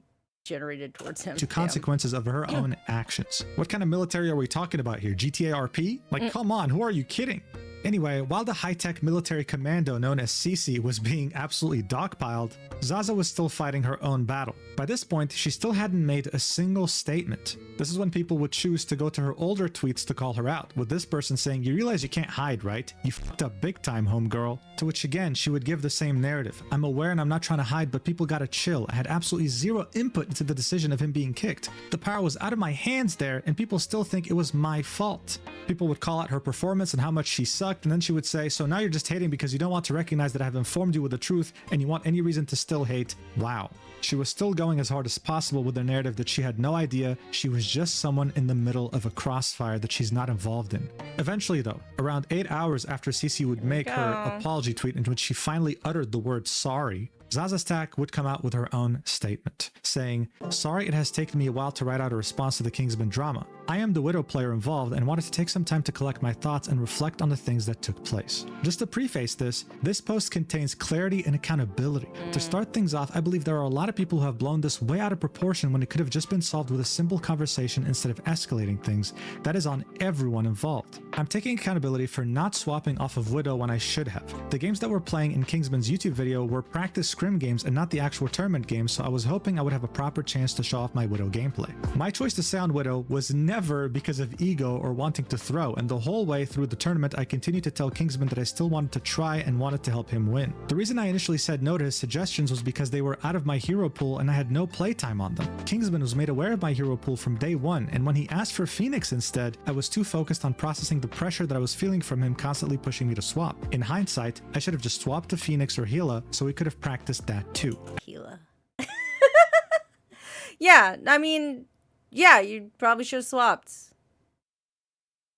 generated towards him. To consequences of her own actions. What kind of military are we talking about here? GTA RP? Like, come on, who are you kidding? Anyway, while the high-tech military commando known as Cece was being absolutely dogpiled, Zazza was still fighting her own battle. By this point, she still hadn't made a single statement. This is when people would choose to go to her older tweets to call her out, with this person saying, you realize you can't hide, right? You fucked up big time, homegirl. To which again, she would give the same narrative. I'm aware and I'm not trying to hide, but people gotta chill. I had absolutely zero input into the decision of him being kicked. The power was out of my hands there, and people still think it was my fault. People would call out her performance and how much she sucked, and then she would say, so now you're just hating because you don't want to recognize that I have informed you with the truth and you want any reason to still hate. Wow. She was still going as hard as possible with the narrative that she had no idea she was just someone in the middle of a crossfire that she's not involved in. Eventually though, around 8 hours after Cece would make her apology tweet in which she finally uttered the word sorry, Zazza Stack would come out with her own statement, saying, sorry it has taken me a while to write out a response to the Kingsman drama. I am the Widow player involved and wanted to take some time to collect my thoughts and reflect on the things that took place. Just to preface this post contains clarity and accountability. To start things off, I believe there are a lot of people who have blown this way out of proportion when it could have just been solved with a simple conversation instead of escalating things. That is on everyone involved. I'm taking accountability for not swapping off of Widow when I should have. The games that were playing in Kingsman's YouTube video were practice scrim games and not the actual tournament games, so I was hoping I would have a proper chance to show off my Widow gameplay. My choice to stay on Widow was never because of ego or wanting to throw, and the whole way through the tournament I continued to tell Kingsman that I still wanted to try and wanted to help him win. The reason I initially said no to his suggestions was because they were out of my hero pool and I had no playtime on them. Kingsman was made aware of my hero pool from day one, and when he asked for Phoenix instead, I was too focused on processing the pressure that I was feeling from him constantly pushing me to swap. In hindsight, I should have just swapped to Phoenix or Gila so we could have practiced that too. Gila. Yeah, I mean, yeah, you probably should have swapped.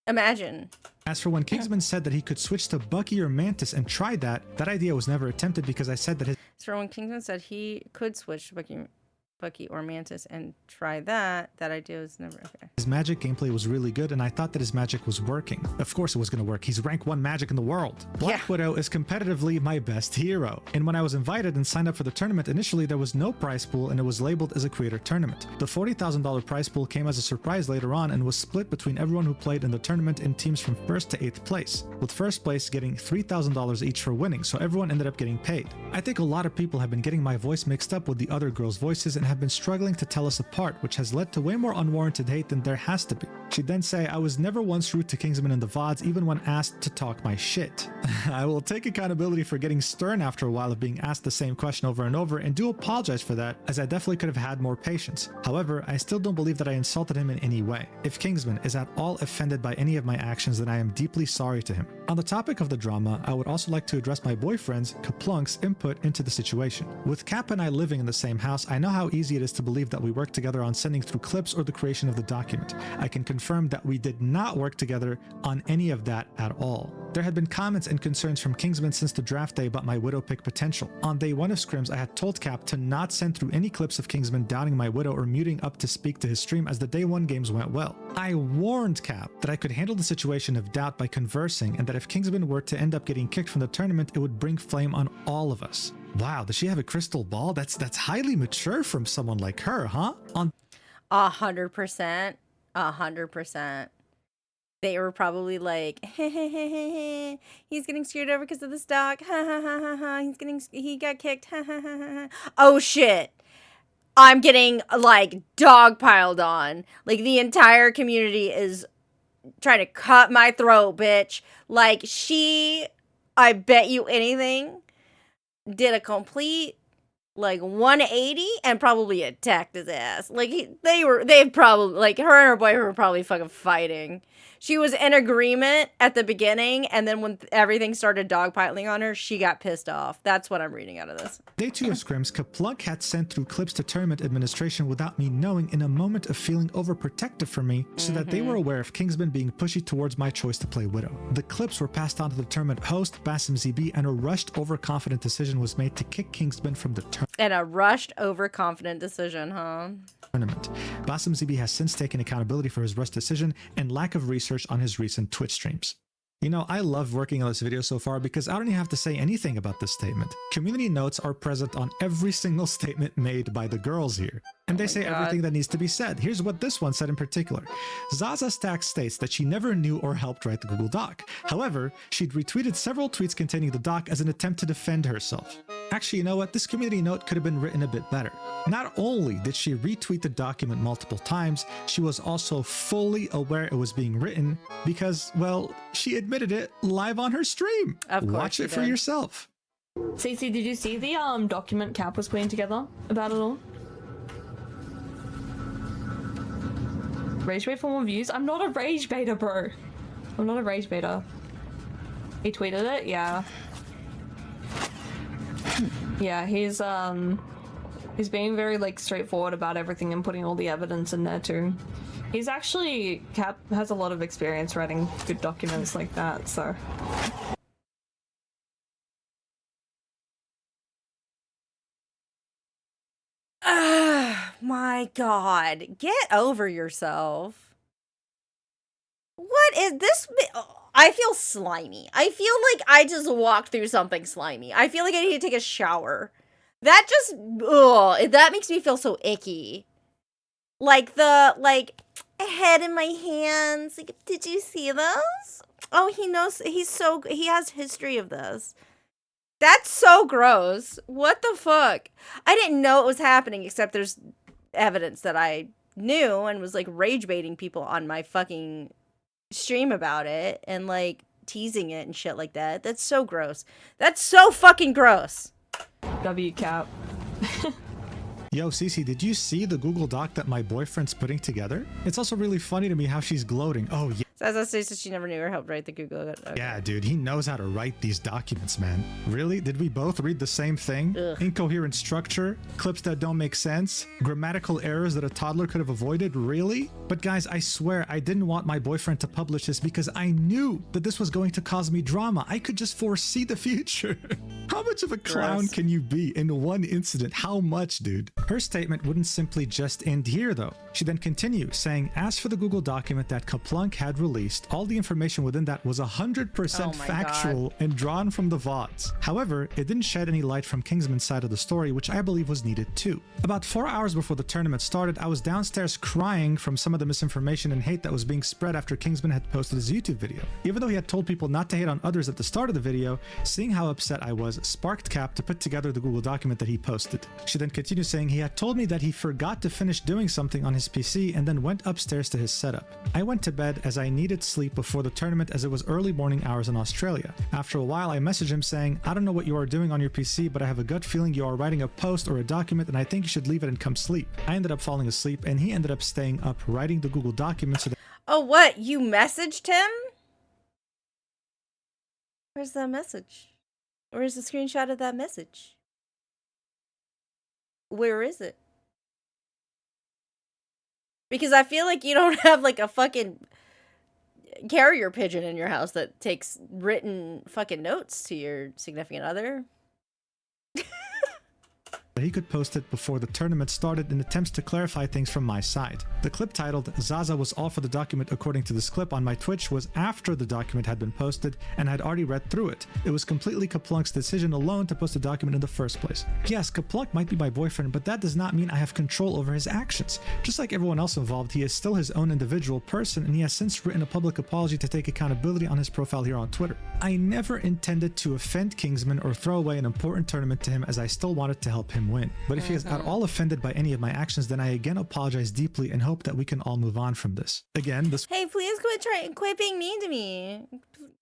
Imagine. As for when Kingsman said that he could switch to Bucky or Mantis and try that idea was never attempted because I said that his... So when Kingsman said he could switch to Bucky or Mantis and try that idea was never okay. His magic gameplay was really good, and I thought that his magic was working. Of course it was going to work. He's rank 1 magic in the world. Black Widow is competitively my best hero. And when I was invited and signed up for the tournament, initially there was no prize pool and it was labeled as a creator tournament. The $40,000 prize pool came as a surprise later on and was split between everyone who played in the tournament in teams from 1st to 8th place, with 1st place getting $3,000 each for winning, so everyone ended up getting paid. I think a lot of people have been getting my voice mixed up with the other girls' voices and have been struggling to tell us apart, which has led to way more unwarranted hate than there has to be. She'd then say, I was never once rude to Kingsman in the VODs, even when asked to talk my shit. I will take accountability for getting stern after a while of being asked the same question over and over, and do apologize for that, as I definitely could have had more patience. However, I still don't believe that I insulted him in any way. If Kingsman is at all offended by any of my actions, then I am deeply sorry to him. On the topic of the drama, I would also like to address my boyfriend's, Kaplunk's, input into the situation. With Cap and I living in the same house, I know how easy it is to believe that we worked together on sending through clips or the creation of the document. I can confirm that we did not work together on any of that at all. There had been comments and concerns from Kingsman since the draft day about my Widow pick potential. On day 1 of scrims, I had told Cap to not send through any clips of Kingsman downing my Widow or muting up to speak to his stream as the day 1 games went well. I warned Cap that I could handle the situation of doubt by conversing, and that if Kingsman were to end up getting kicked from the tournament, it would bring flame on all of us. Wow, does she have a crystal ball? That's highly mature from someone like her, huh? 100%. 100%. They were probably like, he's getting screwed over because of the stock. He got kicked. Oh shit. I'm getting like dogpiled on. Like the entire community is trying to cut my throat, bitch. Like I bet you anything, did a complete like 180 and probably attacked his ass. Like they probably, like, her and her boyfriend were probably fucking fighting. She was in agreement at the beginning, and then when everything started dogpiling on her, she got pissed off. That's what I'm reading out of this. Day 2 of scrims, Kaplunk had sent through clips to tournament administration without me knowing, in a moment of feeling overprotective for me, so that they were aware of Kingsman being pushy towards my choice to play Widow. The clips were passed on to the tournament host, Basim ZB, and a rushed, overconfident decision was made to kick Kingsman from the tournament. And a rushed, overconfident decision, huh? Basim ZB has since taken accountability for his rushed decision and lack of research on his recent Twitch streams. You know, I love working on this video so far because I don't even have to say anything about this statement. Community notes are present on every single statement made by the girls here. And they say everything that needs to be said. Here's what this one said in particular. Zazza Stack states that she never knew or helped write the Google Doc. However, she'd retweeted several tweets containing the doc as an attempt to defend herself. Actually, you know what? This community note could have been written a bit better. Not only did she retweet the document multiple times, she was also fully aware it was being written because, well, she admitted it live on her stream. Of course. Watch it for yourself. Cece, did you see the document Cap was putting together about it all? Rage bait for more views? I'm not a rage baiter, bro. I'm not a rage baiter. He tweeted it? Yeah. Yeah, he's being very, like, straightforward about everything and putting all the evidence in there too. He's actually, Cap has a lot of experience writing good documents like that, so. My God, get over yourself. What is this? I feel slimy. I feel like I just walked through something slimy. I feel like I need to take a shower. That just, that makes me feel so icky. Like the, head in my hands. Like, did you see those? Oh, he knows, he has history of this. That's so gross. What the fuck? I didn't know it was happening, except there's evidence that I knew and was, like, rage baiting people on my fucking stream about it and, like, teasing it and shit like that. That's so gross. That's so fucking gross. W Cap. Yo, Cece, did you see the Google Doc that my boyfriend's putting together? It's also really funny to me how she's gloating. Oh, yeah. Zazza says that she never knew or helped write the Google. Okay. Yeah, dude, he knows how to write these documents, man. Really? Did we both read the same thing? Ugh. Incoherent structure, clips that don't make sense, grammatical errors that a toddler could have avoided? Really? But guys, I swear I didn't want my boyfriend to publish this because I knew that this was going to cause me drama. I could just foresee the future. How much of a clown can you be in one incident? How much, dude? Her statement wouldn't simply just end here, though. She then continues, saying, as for the Google document that Kaplunk had released, all the information within that was 100% factual and drawn from the VODs. However, it didn't shed any light from Kingsman's side of the story, which I believe was needed too. About 4 hours before the tournament started, I was downstairs crying from some of the misinformation and hate that was being spread after Kingsman had posted his YouTube video. Even though he had told people not to hate on others at the start of the video, seeing how upset I was sparked Cap to put together the Google document that he posted. She then continues saying he had told me that he forgot to finish doing something on his PC and then went upstairs to his setup. I went to bed as I needed sleep before the tournament as it was early morning hours in Australia. After a while, I messaged him saying, I don't know what you are doing on your PC, but I have a gut feeling you are writing a post or a document and I think you should leave it and come sleep. I ended up falling asleep and he ended up staying up writing the Google document so that— Oh, what? You messaged him? Where's that message? Where's the screenshot of that message? Where is it? Because I feel like you don't have like a fucking carrier pigeon in your house that takes written fucking notes to your significant other. he could post it before the tournament started in attempts to clarify things from my side. The clip titled Zazza was all for the document according to this clip on my Twitch was after the document had been posted and I had already read through it. It was completely Kaplunk's decision alone to post the document in the first place. Yes, Kaplunk might be my boyfriend, but that does not mean I have control over his actions. Just like everyone else involved, he is still his own individual person and he has since written a public apology to take accountability on his profile here on Twitter. I never intended to offend Kingsman or throw away an important tournament to him as I still wanted to help him win. But if he is at all offended by any of my actions, then I again apologize deeply and hope that we can all move on from this. Again, this— Hey, please quit being mean to me.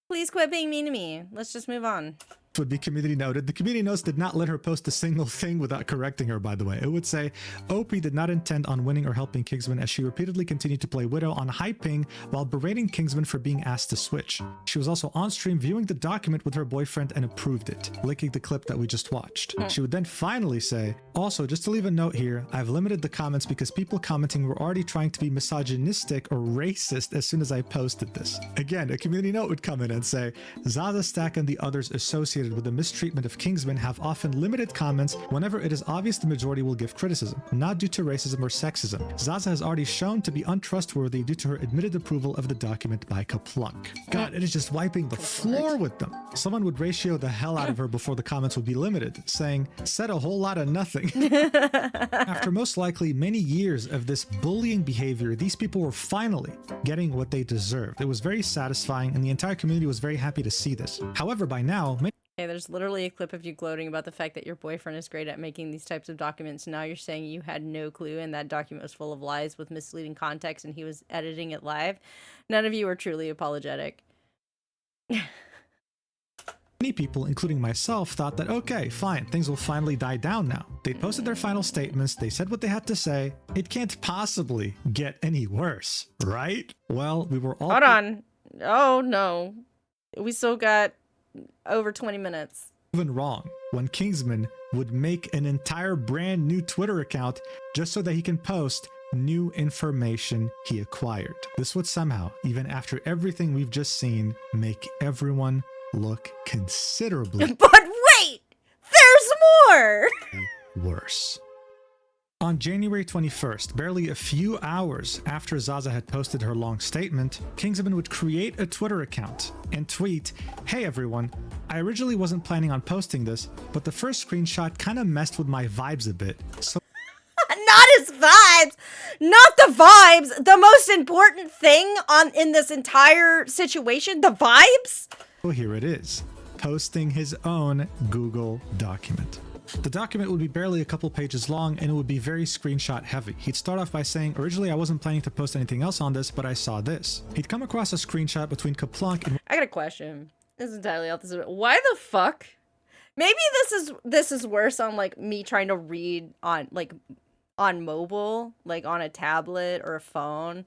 Please quit being mean to me. Let's just move on. would be community noted. The community notes did not let her post a single thing without correcting her, by the way. It would say, OP did not intend on winning or helping Kingsman as she repeatedly continued to play Widow on high ping while berating Kingsman for being asked to switch. She was also on stream viewing the document with her boyfriend and approved it, linking the clip that we just watched. She would then finally say, also, just to leave a note here, I've limited the comments because people commenting were already trying to be misogynistic or racist as soon as I posted this. Again, a community note would come in and say, Zazza, Stack, and the others associated with the mistreatment of Kingsman have often limited comments whenever it is obvious the majority will give criticism, not due to racism or sexism. Zazza has already shown to be untrustworthy due to her admitted approval of the document by Kaplunk. God, it is just wiping the floor with them. Someone would ratio the hell out of her before the comments would be limited, saying, said a whole lot of nothing. After most likely many years of this bullying behavior, these people were finally getting what they deserved. It was very satisfying, and the entire community was very happy to see this. However, by now, Hey, there's literally a clip of you gloating about the fact that your boyfriend is great at making these types of documents. Now you're saying you had no clue and that document was full of lies with misleading context and he was editing it live. None of you are truly apologetic. Many people, including myself, thought that, okay, fine, things will finally die down now. They posted their final statements, they said what they had to say. It can't possibly get any worse, right? Well, we were all— Hold on. Oh, no. We still got over 20 minutes. Even wrong when Kingsman would make an entire brand new Twitter account just so that he can post new information he acquired. This would somehow, even after everything we've just seen, make everyone look considerably— But wait! There's more! worse. On January 21st, barely a few hours after Zazza had posted her long statement, Kingsman would create a Twitter account and tweet, hey everyone, I originally wasn't planning on posting this, but the first screenshot kind of messed with my vibes a bit, so— Not his vibes! Not the vibes! The most important thing in this entire situation, the vibes? So here it is, posting his own Google document. The document would be barely a couple pages long and it would be very screenshot heavy. He'd start off by saying, originally I wasn't planning to post anything else on this, but I saw this. He'd come across a screenshot between Kaplunk and— I got a question. This is entirely off this. Why the fuck? Maybe this is worse on like me trying to read on mobile, like on a tablet or a phone.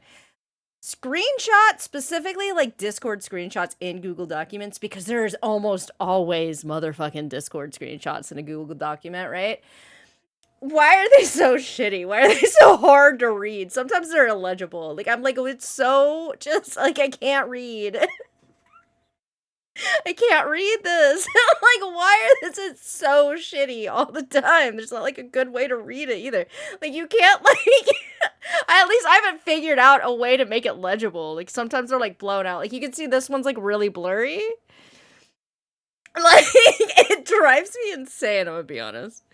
Screenshots, specifically like Discord screenshots in Google Documents, because there's almost always motherfucking Discord screenshots in a Google document, right? Why are they so shitty? Why are they so hard to read? Sometimes they're illegible. Like, I'm like, oh, it's so just like I can't read. I can't read this. Like, why is it so shitty all the time? There's not like a good way to read it either. Like, you can't like at least I haven't figured out a way to make it legible. Like sometimes they're like blown out. Like you can see this one's like really blurry. Like it drives me insane, I'm gonna be honest.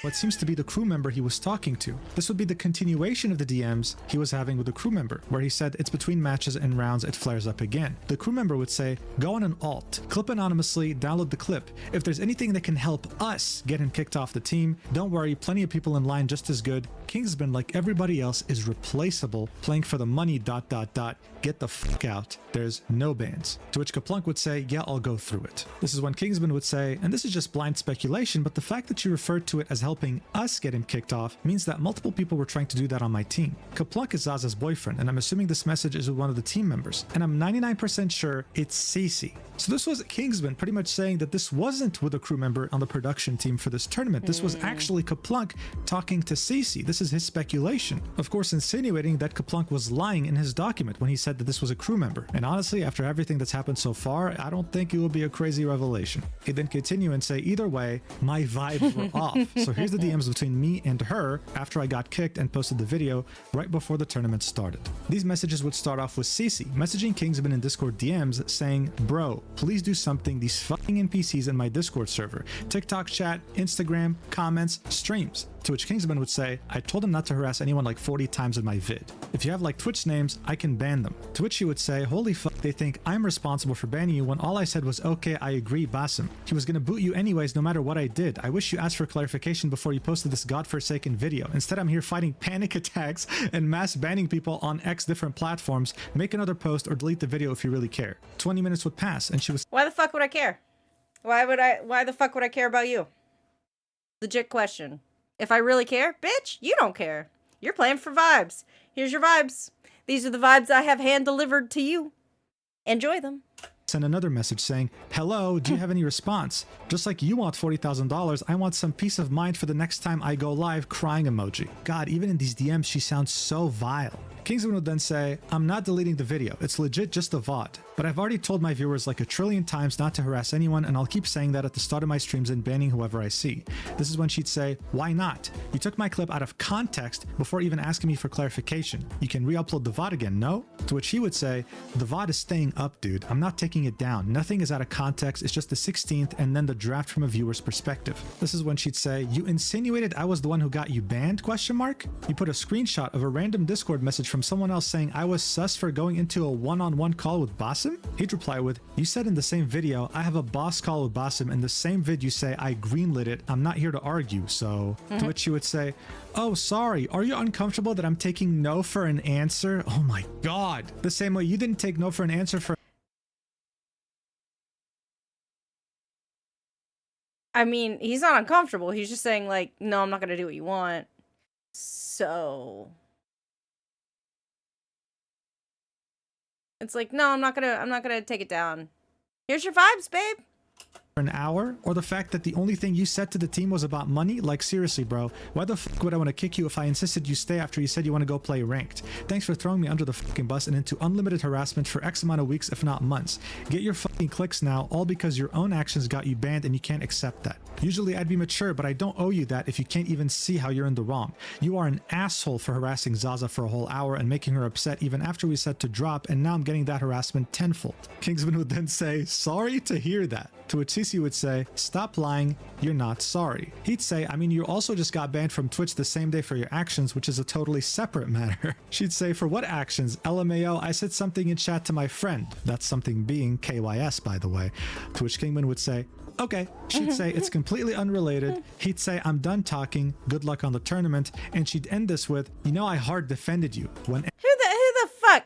What seems to be the crew member he was talking to. This would be the continuation of the DMs he was having with the crew member, where he said it's between matches and rounds it flares up again. The crew member would say, go on an alt, clip anonymously, download the clip. If there's anything that can help us get him kicked off the team, don't worry, plenty of people in line just as good. Kingsman, like everybody else, is replaceable, playing for the money ... Get the fuck out. There's no bans. To which Kaplunk would say, yeah, I'll go through it. This is when Kingsman would say, and this is just blind speculation, but the fact that you referred to it as helping us get him kicked off means that multiple people were trying to do that on my team. Kaplunk is Zazza's boyfriend, and I'm assuming this message is with one of the team members, and I'm 99% sure it's Cece. So this was Kingsman pretty much saying that this wasn't with a crew member on the production team for this tournament. This was actually Kaplunk talking to Cece. This is his speculation. Of course, insinuating that Kaplunk was lying in his document when he said that this was a crew member. And honestly, after everything that's happened so far, I don't think it will be a crazy revelation. He'd then continue and say, either way, my vibes were off. So here's the DMs between me and her after I got kicked and posted the video right before the tournament started. These messages would start off with Cece messaging Kingsman in Discord DMs saying, bro, please do something, these fucking NPCs in my Discord server. TikTok chat, Instagram, comments, streams. To which Kingsman would say, I told him not to harass anyone like 40 times in my vid. If you have like Twitch names, I can ban them. To which he would say, holy fuck, they think I'm responsible for banning you when all I said was, okay, I agree, Basim. He was gonna boot you anyways no matter what I did. I wish you asked for clarification before you posted this godforsaken video. Instead, I'm here fighting panic attacks and mass banning people on X different platforms. Make another post or delete the video if you really care. 20 minutes would pass and she was, why the fuck would I care? Why the fuck would I care about you? Legit question. If I really care, bitch, you don't care. You're playing for vibes. Here's your vibes. These are the vibes I have hand-delivered to you. Enjoy them. Send another message saying, hello, do you have any response? Just like you want $40,000, I want some peace of mind for the next time I go live, crying emoji. God, even in these DMs, she sounds so vile. Kingsman would then say, I'm not deleting the video, it's legit just a VOD. But I've already told my viewers like a trillion times not to harass anyone, and I'll keep saying that at the start of my streams and banning whoever I see. This is when she'd say, why not? You took my clip out of context before even asking me for clarification. You can re-upload the VOD again, no? To which he would say, the VOD is staying up, dude. I'm not taking it down. Nothing is out of context, it's just the 16th and then the draft from a viewer's perspective. This is when she'd say, you insinuated I was the one who got you banned, question mark? You put a screenshot of a random Discord message from someone else saying I was sus for going into a one-on-one call with Basim? He'd reply with, you said in the same video, I have a boss call with Basim. In the same vid you say, I greenlit it. I'm not here to argue, so... To which she would say, oh, sorry. Are you uncomfortable that I'm taking no for an answer? Oh my god. The same way you didn't take no for an answer for... I mean, he's not uncomfortable. He's just saying like, no, I'm not going to do what you want. So... It's like, no, I'm not gonna take it down. Here's your vibes, babe. An hour, or the fact that the only thing you said to the team was about money? Like seriously, bro, why the fuck would I want to kick you if I insisted you stay after you said you want to go play ranked? Thanks for throwing me under the fucking bus and into unlimited harassment for X amount of weeks, if not months. Get your fucking clicks now, all because your own actions got you banned and you can't accept that. Usually I'd be mature, but I don't owe you that if you can't even see how you're in the wrong. You are an asshole for harassing Zazza for a whole hour and making her upset even after we said to drop, and now I'm getting that harassment tenfold. Kingsman would then say, sorry to hear that. To which Cece would say, stop lying, you're not sorry. He'd say, I mean, you also just got banned from Twitch the same day for your actions, which is a totally separate matter. She'd say, for what actions? LMAO, I said something in chat to my friend. That's something being KYS, by the way. To which Kingman would say, okay. She'd say, it's completely unrelated. He'd say, I'm done talking, good luck on the tournament. And she'd end this with, you know, I hard defended you. When Who the fuck?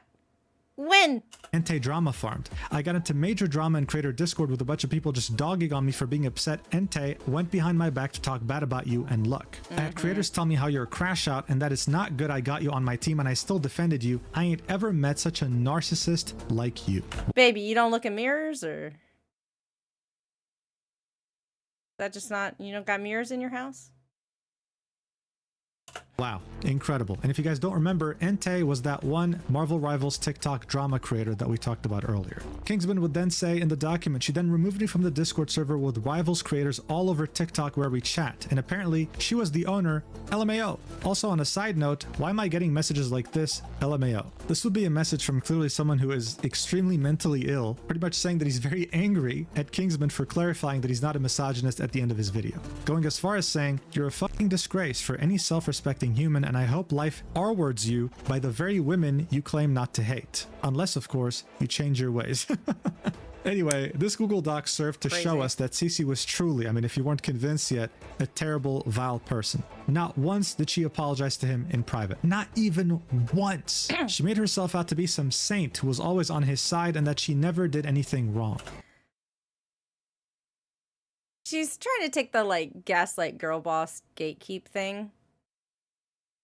When? Entei drama farmed. I got into major drama in creator Discord with a bunch of people just dogging on me for being upset. Entei went behind my back to talk bad about you, and look. I had creators tell me how you're a crash out and that it's not good I got you on my team and I still defended you. I ain't ever met such a narcissist like you. Baby, you don't look in mirrors, or... Is that just not... You don't got mirrors in your house? Wow, incredible. And if you guys don't remember, Entei was that one Marvel Rivals TikTok drama creator that we talked about earlier. Kingsman would then say in the document, she then removed me from the Discord server with Rivals creators all over TikTok where we chat, and apparently she was the owner, LMAO. Also on a side note, why am I getting messages like this, LMAO? This would be a message from clearly someone who is extremely mentally ill, pretty much saying that he's very angry at Kingsman for clarifying that he's not a misogynist at the end of his video. Going as far as saying, you're a fucking disgrace for any self-respecting human, and I hope life R-words you by the very women you claim not to hate. Unless, of course, you change your ways. Anyway, this Google Doc served to show us that Cece was truly, I mean, if you weren't convinced yet, a terrible, vile person. Not once did she apologize to him in private. Not even once. She made herself out to be some saint who was always on his side and that she never did anything wrong. She's trying to take the, like, gaslight girl boss gatekeep thing.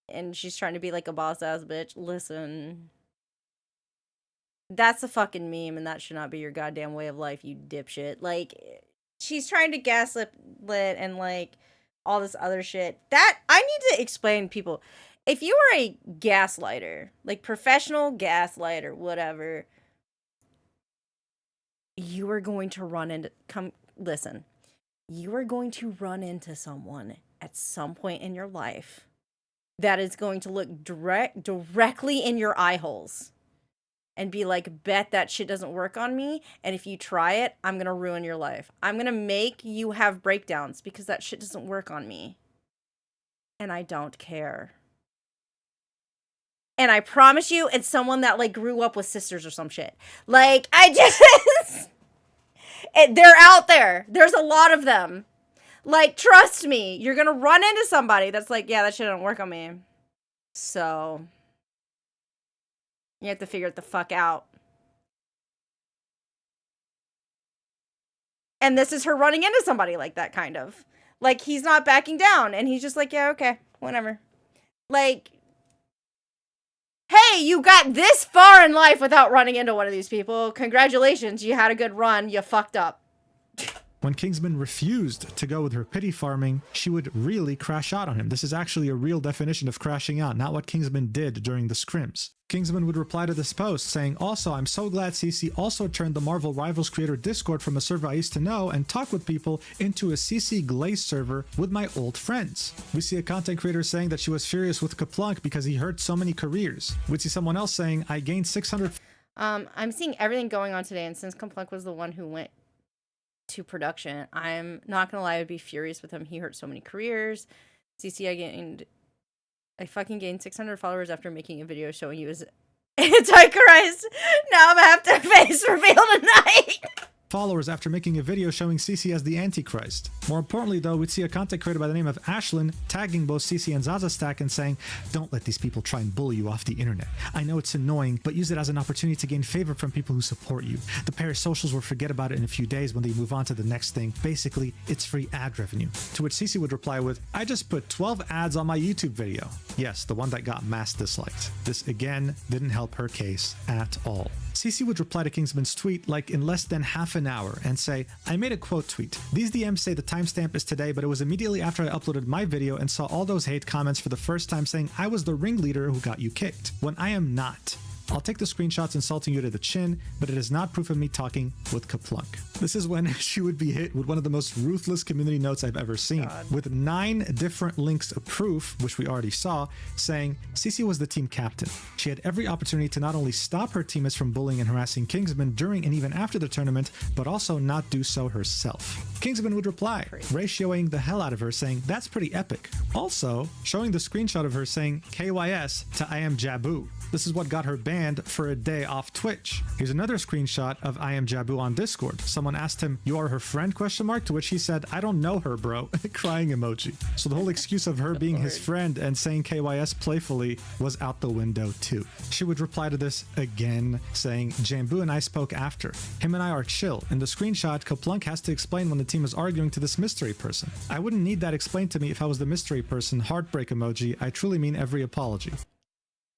And she's trying to be like a boss-ass bitch. Listen. That's a fucking meme, and that should not be your goddamn way of life, you dipshit. Like, she's trying to gaslit and, like, all this other shit. That, I need to explain to people. If you are a gaslighter, like, professional gaslighter, whatever, you are going to run into, listen. You are going to run into someone at some point in your life that is going to look directly in your eye holes and be like, bet that shit doesn't work on me, and if you try it, I'm going to ruin your life. I'm going to make you have breakdowns because that shit doesn't work on me. And I don't care. And I promise you, it's someone that, like, grew up with sisters or some shit. Like, I just... they're out there. There's a lot of them. Like, trust me, you're going to run into somebody that's like, yeah, that shit don't work on me. So, you have to figure it the fuck out. And this is her running into somebody like that, kind of. Like, he's not backing down, and he's just like, yeah, okay, whatever. Like, hey, you got this far in life without running into one of these people. Congratulations, you had a good run, you fucked up. When Kingsman refused to go with her pity farming, she would really crash out on him. This is actually a real definition of crashing out, not what Kingsman did during the scrims. Kingsman would reply to this post saying, also, I'm so glad Cece also turned the Marvel Rivals creator Discord from a server I used to know and talk with people into a Cece Glaze server with my old friends. We see a content creator saying that she was furious with Kaplunk because he hurt so many careers. We'd see someone else saying, I gained 600... I'm seeing everything going on today, and since Kaplunk was the one who went to production, I'm not gonna lie, I would be furious with him. He hurt so many careers. Cece, I fucking gained 600 followers after making a video showing you as Antichrist. Now I'm gonna have to face reveal tonight. Followers after making a video showing Cece as the Antichrist. More importantly though, we'd see a content creator by the name of Ashlyn tagging both Cece and Zazza stack and saying, don't let these people try and bully you off the internet. I know it's annoying, but use it as an opportunity to gain favor from people who support you. The pair's socials will forget about it in a few days when they move on to the next thing. Basically, it's free ad revenue. To which Cece would reply with, I just put 12 ads on my YouTube video. Yes, the one that got mass disliked. This again didn't help her case at all. Cece would reply to Kingsman's tweet like in less than half an hour and say, I made a quote tweet. These DMs say the timestamp is today, but it was immediately after I uploaded my video and saw all those hate comments for the first time saying I was the ringleader who got you kicked, when I am not. I'll take the screenshots insulting you to the chin, but it is not proof of me talking with Kaplunk. This is when she would be hit with one of the most ruthless community notes I've ever seen, with 9 different links of proof, which we already saw, saying Cece was the team captain. She had every opportunity to not only stop her teammates from bullying and harassing Kingsman during and even after the tournament, but also not do so herself. Kingsman would reply, ratioing the hell out of her, saying, that's pretty epic. Also, showing the screenshot of her saying KYS to I am Jabu. This is what got her banned for a day off Twitch. Here's another screenshot of I am Jabu on Discord. Someone asked him, you are her friend, ? To which he said, I don't know her, bro. Crying emoji. So the whole excuse of her being his friend and saying KYS playfully was out the window too. She would reply to this again, saying, Jambu and I spoke after. Him and I are chill. In the screenshot, Kaplunk has to explain when the team is arguing to this mystery person. I wouldn't need that explained to me if I was the mystery person. Heartbreak emoji. I truly mean every apology.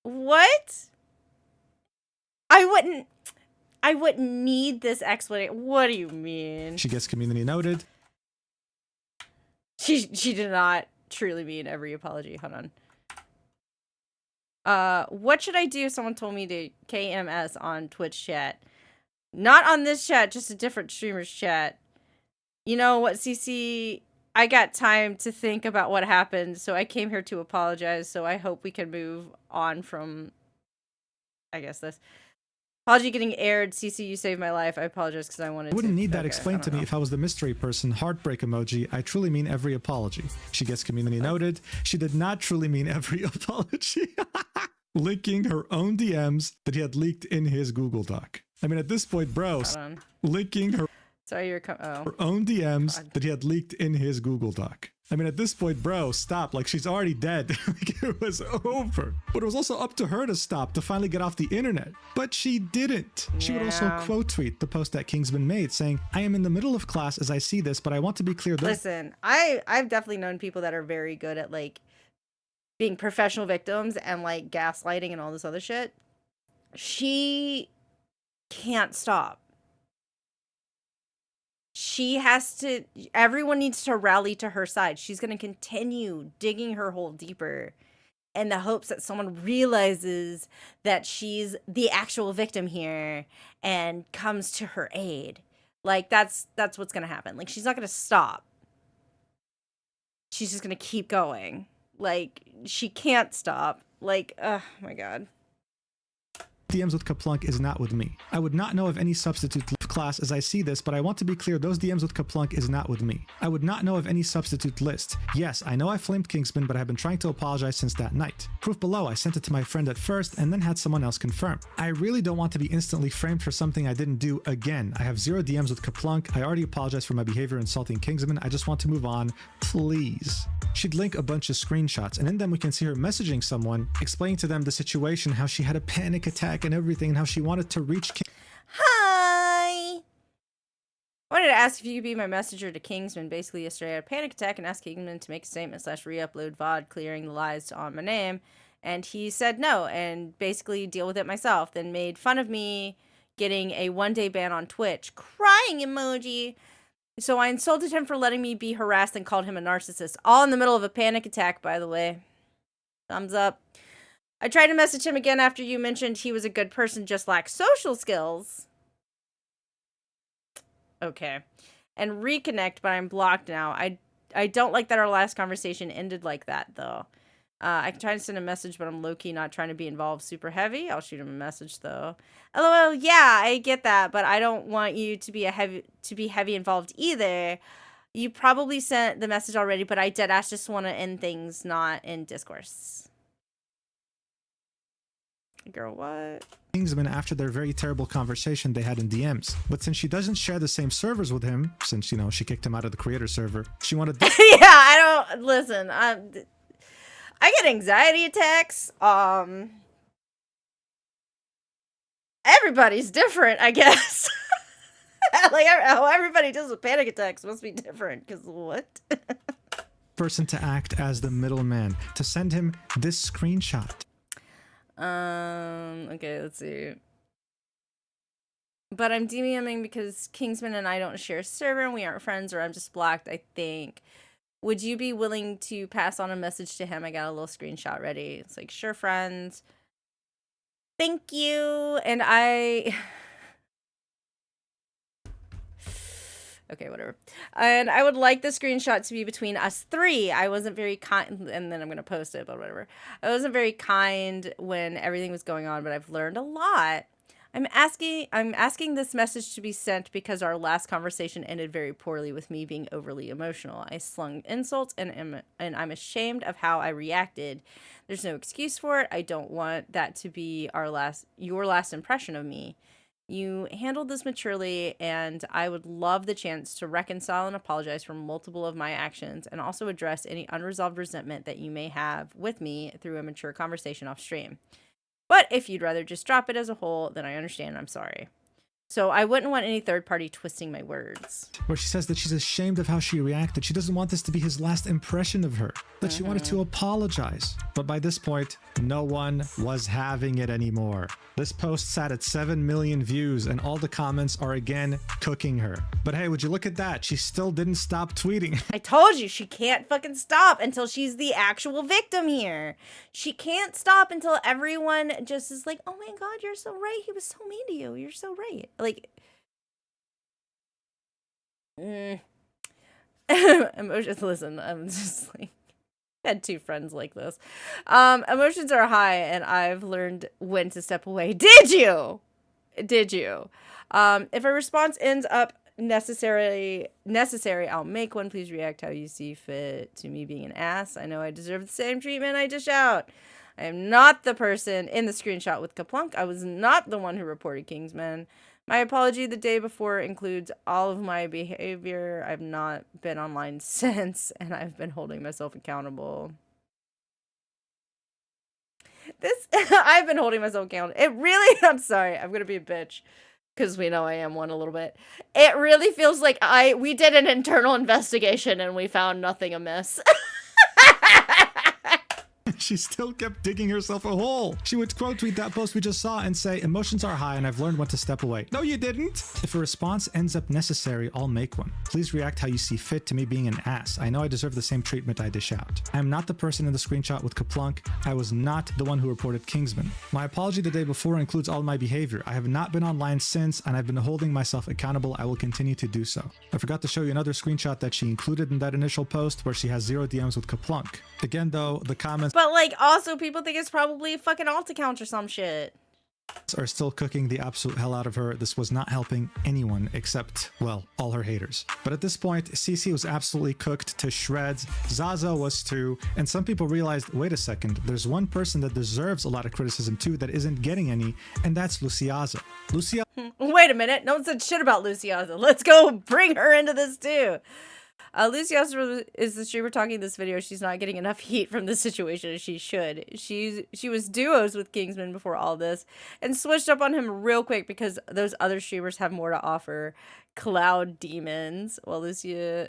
What? I wouldn't need this explanation. What do you mean? She gets community noted. She did not truly mean every apology. Hold on. What should I do if someone told me to KMS on Twitch chat? Not on this chat, just a different streamer's chat. You know what, Cece? I got time to think about what happened, so I came here to apologize, so I hope we can move on from, I guess, this. Apology getting aired. Cece, you saved my life. I apologize because I wanted to. I wouldn't need that explained to me if I was the mystery person. Heartbreak emoji. I truly mean every apology. She gets community noted. She did not truly mean every apology. Linking her own DMs that he had leaked in his Google Doc. I mean, at this point, bro, linking her own DMs that he had leaked in his Google Doc. I mean, at this point, bro, stop. Like, she's already dead. Like, it was over. But it was also up to her to stop, to finally get off the internet. But she didn't. She would also quote tweet the post that Kingsman made, saying, I am in the middle of class as I see this, but I want to be clear that— Listen, I've definitely known people that are very good at, like, being professional victims and, like, gaslighting and all this other shit. She can't stop. She has to, everyone needs to rally to her side. She's going to continue digging her hole deeper in the hopes that someone realizes that she's the actual victim here and comes to her aid. Like, that's what's going to happen. Like, she's not going to stop. She's just going to keep going. Like, she can't stop. Like, oh my God. DMs with Kaplunk is not with me. I would not know of any substitute class as I see this, but I want to be clear, those DMs with Kaplunk is not with me. I would not know of any substitute list. Yes, I know I flamed Kingsman, but I've been trying to apologize since that night. Proof below, I sent it to my friend at first and then had someone else confirm. I really don't want to be instantly framed for something I didn't do again. I have 0 DMs with Kaplunk. I already apologized for my behavior insulting Kingsman. I just want to move on, please. She'd link a bunch of screenshots, and in them we can see her messaging someone, explaining to them the situation, how she had a panic attack and everything, and how she wanted to reach Hi! I wanted to ask if you could be my messenger to Kingsman. Basically, yesterday I had a panic attack and asked Kingsman to make a statement / re-upload VOD clearing the lies on my name, and he said no, and basically deal with it myself, then made fun of me getting a 1-day ban on Twitch. Crying emoji! So I insulted him for letting me be harassed and called him a narcissist. All in the middle of a panic attack, by the way. Thumbs up. I tried to message him again after you mentioned he was a good person, just lacked social skills. Okay. And reconnect, but I'm blocked now. I don't like that our last conversation ended like that, though. I can try to send a message, but I'm low-key not trying to be involved super heavy. I'll shoot him a message, though. LOL, yeah, I get that, but I don't want you to be heavy involved either. You probably sent the message already, but I deadass just want to end things, not in discourse. Girl, what? Kingsman after their very terrible conversation they had in DMs. But since she doesn't share the same servers with him, since, you know, she kicked him out of the creator server, she wanted Yeah, I don't, listen, I get anxiety attacks. Everybody's different, I guess. Like, how everybody deals with panic attacks must be different, because what? person to act as the middleman, to send him this screenshot. Okay, let's see. But I'm DMing because Kingsman and I don't share a server and we aren't friends, or I'm just blocked, I think. Would you be willing to pass on a message to him? I got a little screenshot ready. It's like, sure, friends. Thank you. And I... Okay, whatever. And I would like the screenshot to be between us three. I wasn't very kind, and then I'm going to post it, but whatever. I wasn't very kind when everything was going on, but I've learned a lot. I'm asking this message to be sent because our last conversation ended very poorly with me being overly emotional. I slung insults and I'm ashamed of how I reacted. There's no excuse for it. I don't want that to be your last impression of me. You handled this maturely, and I would love the chance to reconcile and apologize for multiple of my actions and also address any unresolved resentment that you may have with me through a mature conversation off stream. But if you'd rather just drop it as a whole, then I understand. I'm sorry. So I wouldn't want any third party twisting my words. Where she says that she's ashamed of how she reacted. She doesn't want this to be his last impression of her. That she wanted to apologize. But by this point, no one was having it anymore. This post sat at 7 million views and all the comments are again cooking her. But hey, would you look at that? She still didn't stop tweeting. I told you, she can't fucking stop until she's the actual victim here. She can't stop until everyone just is like, oh my god, you're so right. He was so mean to you. You're so right. Like, emotions, listen, I'm just like, I had 2 friends like this. Emotions are high and I've learned when to step away. Did you? If a response ends up necessary, I'll make one. Please react how you see fit to me being an ass. I know I deserve the same treatment I dish out. I am not the person in the screenshot with Kaplunk. I was not the one who reported Kingsman. My apology the day before includes all of my behavior. I've not been online since, and I've been holding myself accountable. I've been holding myself accountable. It really, I'm sorry, I'm gonna be a bitch, because we know I am one a little bit. It really feels like we did an internal investigation and we found nothing amiss. She still kept digging herself a hole. She would quote tweet that post we just saw and say, emotions are high and I've learned when to step away. No, you didn't. If a response ends up necessary, I'll make one. Please react how you see fit to me being an ass. I know I deserve the same treatment I dish out. I am not the person in the screenshot with Kaplunk. I was not the one who reported Kingsman. My apology the day before includes all my behavior. I have not been online since and I've been holding myself accountable. I will continue to do so. I forgot to show you another screenshot that she included in that initial post where she has 0 DMs with Kaplunk. Again though, the comments But like, also people think it's probably a fucking alt account or some shit. Are still cooking the absolute hell out of her. This was not helping anyone except, well, all her haters. But at this point, Cece was absolutely cooked to shreds. Zazza was too. And some people realized, wait a second, there's one person that deserves a lot of criticism too that isn't getting any, and that's Luciaza. Wait a minute, no one said shit about Luciaza. Let's go bring her into this too. Luciaza is the streamer talking this video. She's not getting enough heat from this situation as she should. She was duos with Kingsman before all this and switched up on him real quick because those other streamers have more to offer. Cloud demons. Well, Luciaza,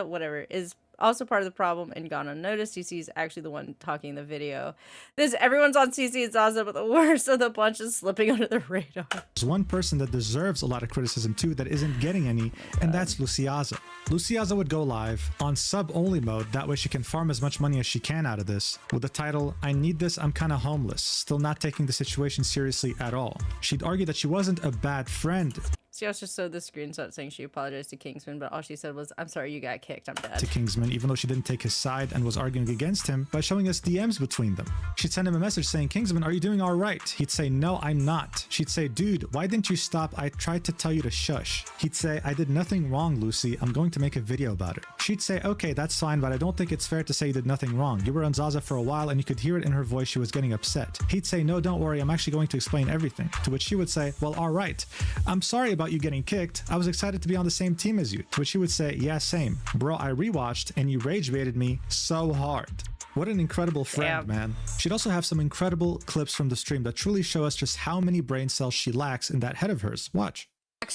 whatever, is also part of the problem and gone unnoticed. Cece is actually the one talking in the video. Everyone's on Cece and Zazza, but the worst of the bunch is slipping under the radar. There's one person that deserves a lot of criticism too that isn't getting any, and that's Luciaza. Luciaza would go live on sub-only mode, that way she can farm as much money as she can out of this, with the title, I need this, I'm kinda homeless, still not taking the situation seriously at all. She'd argue that she wasn't a bad friend. She also showed the screenshot saying she apologized to Kingsman, but all she said was, I'm sorry you got kicked, I'm dead. To Kingsman, even though she didn't take his side and was arguing against him by showing us DMs between them. She'd send him a message saying, Kingsman, are you doing all right? He'd say, no, I'm not. She'd say, dude, why didn't you stop? I tried to tell you to shush. He'd say, I did nothing wrong, Lucy. I'm going to make a video about it. She'd say, okay, that's fine, but I don't think it's fair to say you did nothing wrong. You were on Zazza for a while and you could hear it in her voice she was getting upset. He'd say, no, don't worry, I'm actually going to explain everything. To which she would say, well, all right. I'm sorry about you getting kicked. I was excited to be on the same team as you. To which she would say, yeah, same. Bro, I rewatched and you rage baited me so hard. What an incredible friend, man. She'd also have some incredible clips from the stream that truly show us just how many brain cells she lacks in that head of hers. Watch.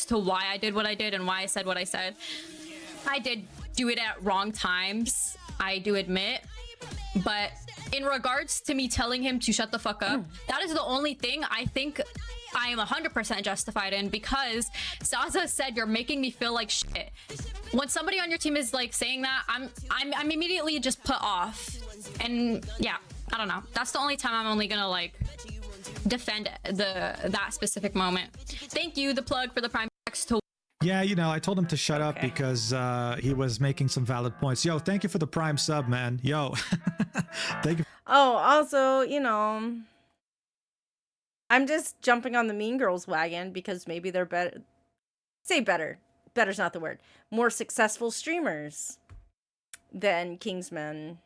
To why I did what I did and why I said what I said. I did do it at wrong times, I do admit, but in regards to me telling him to shut the fuck up, that is the only thing I think I am 100% justified in, because Zazza said you're making me feel like shit. When somebody on your team is like saying that, I'm immediately just put off. And yeah, I don't know. That's the only time I'm only gonna like defend that specific moment. Thank you, the plug for the Prime to. Yeah, you know, I told him to shut up because he was making some valid points. Yo, thank you for the Prime sub, man. Yo, thank you. Oh, also, you know, I'm just jumping on the Mean Girls wagon because maybe they're better. Say better. Better's not the word. More successful streamers than Kingsman.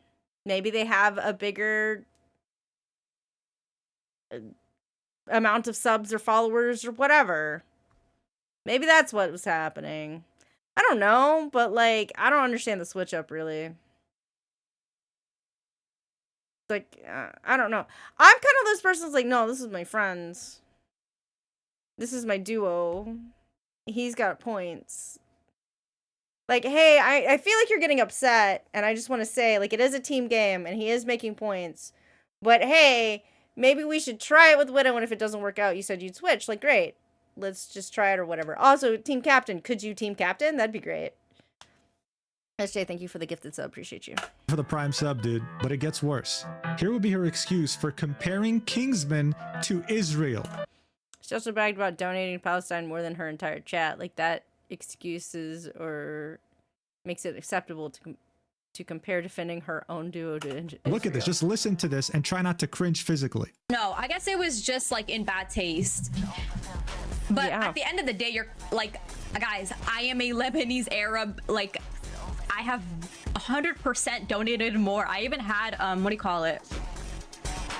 Maybe they have a bigger amount of subs or followers or whatever. Maybe that's what was happening. I don't know, but like, I don't understand the switch up really. Like, I don't know. I'm kind of those persons like, no, this is my friends. This is my duo. He's got points. Like, hey, I feel like you're getting upset, and I just want to say, like, it is a team game, and he is making points. But hey, maybe we should try it with Widow, and if it doesn't work out, you said you'd switch. Like, great. Let's just try it or whatever. Also, team captain. Could you team captain? That'd be great. SJ, thank you for the gifted sub. Appreciate you. For the prime sub, dude. But it gets worse. Here will be her excuse for comparing Kingsman to Israel. She also bragged about donating to Palestine more than her entire chat. Like, that excuses or makes it acceptable to compare defending her own duo to Israel. Look at this. Just listen to this and try not to cringe physically. No, I guess it was just like in bad taste. But at the end of the day, you're like, guys, I am a Lebanese Arab. Like, I have 100% donated more. I even had, what do you call it?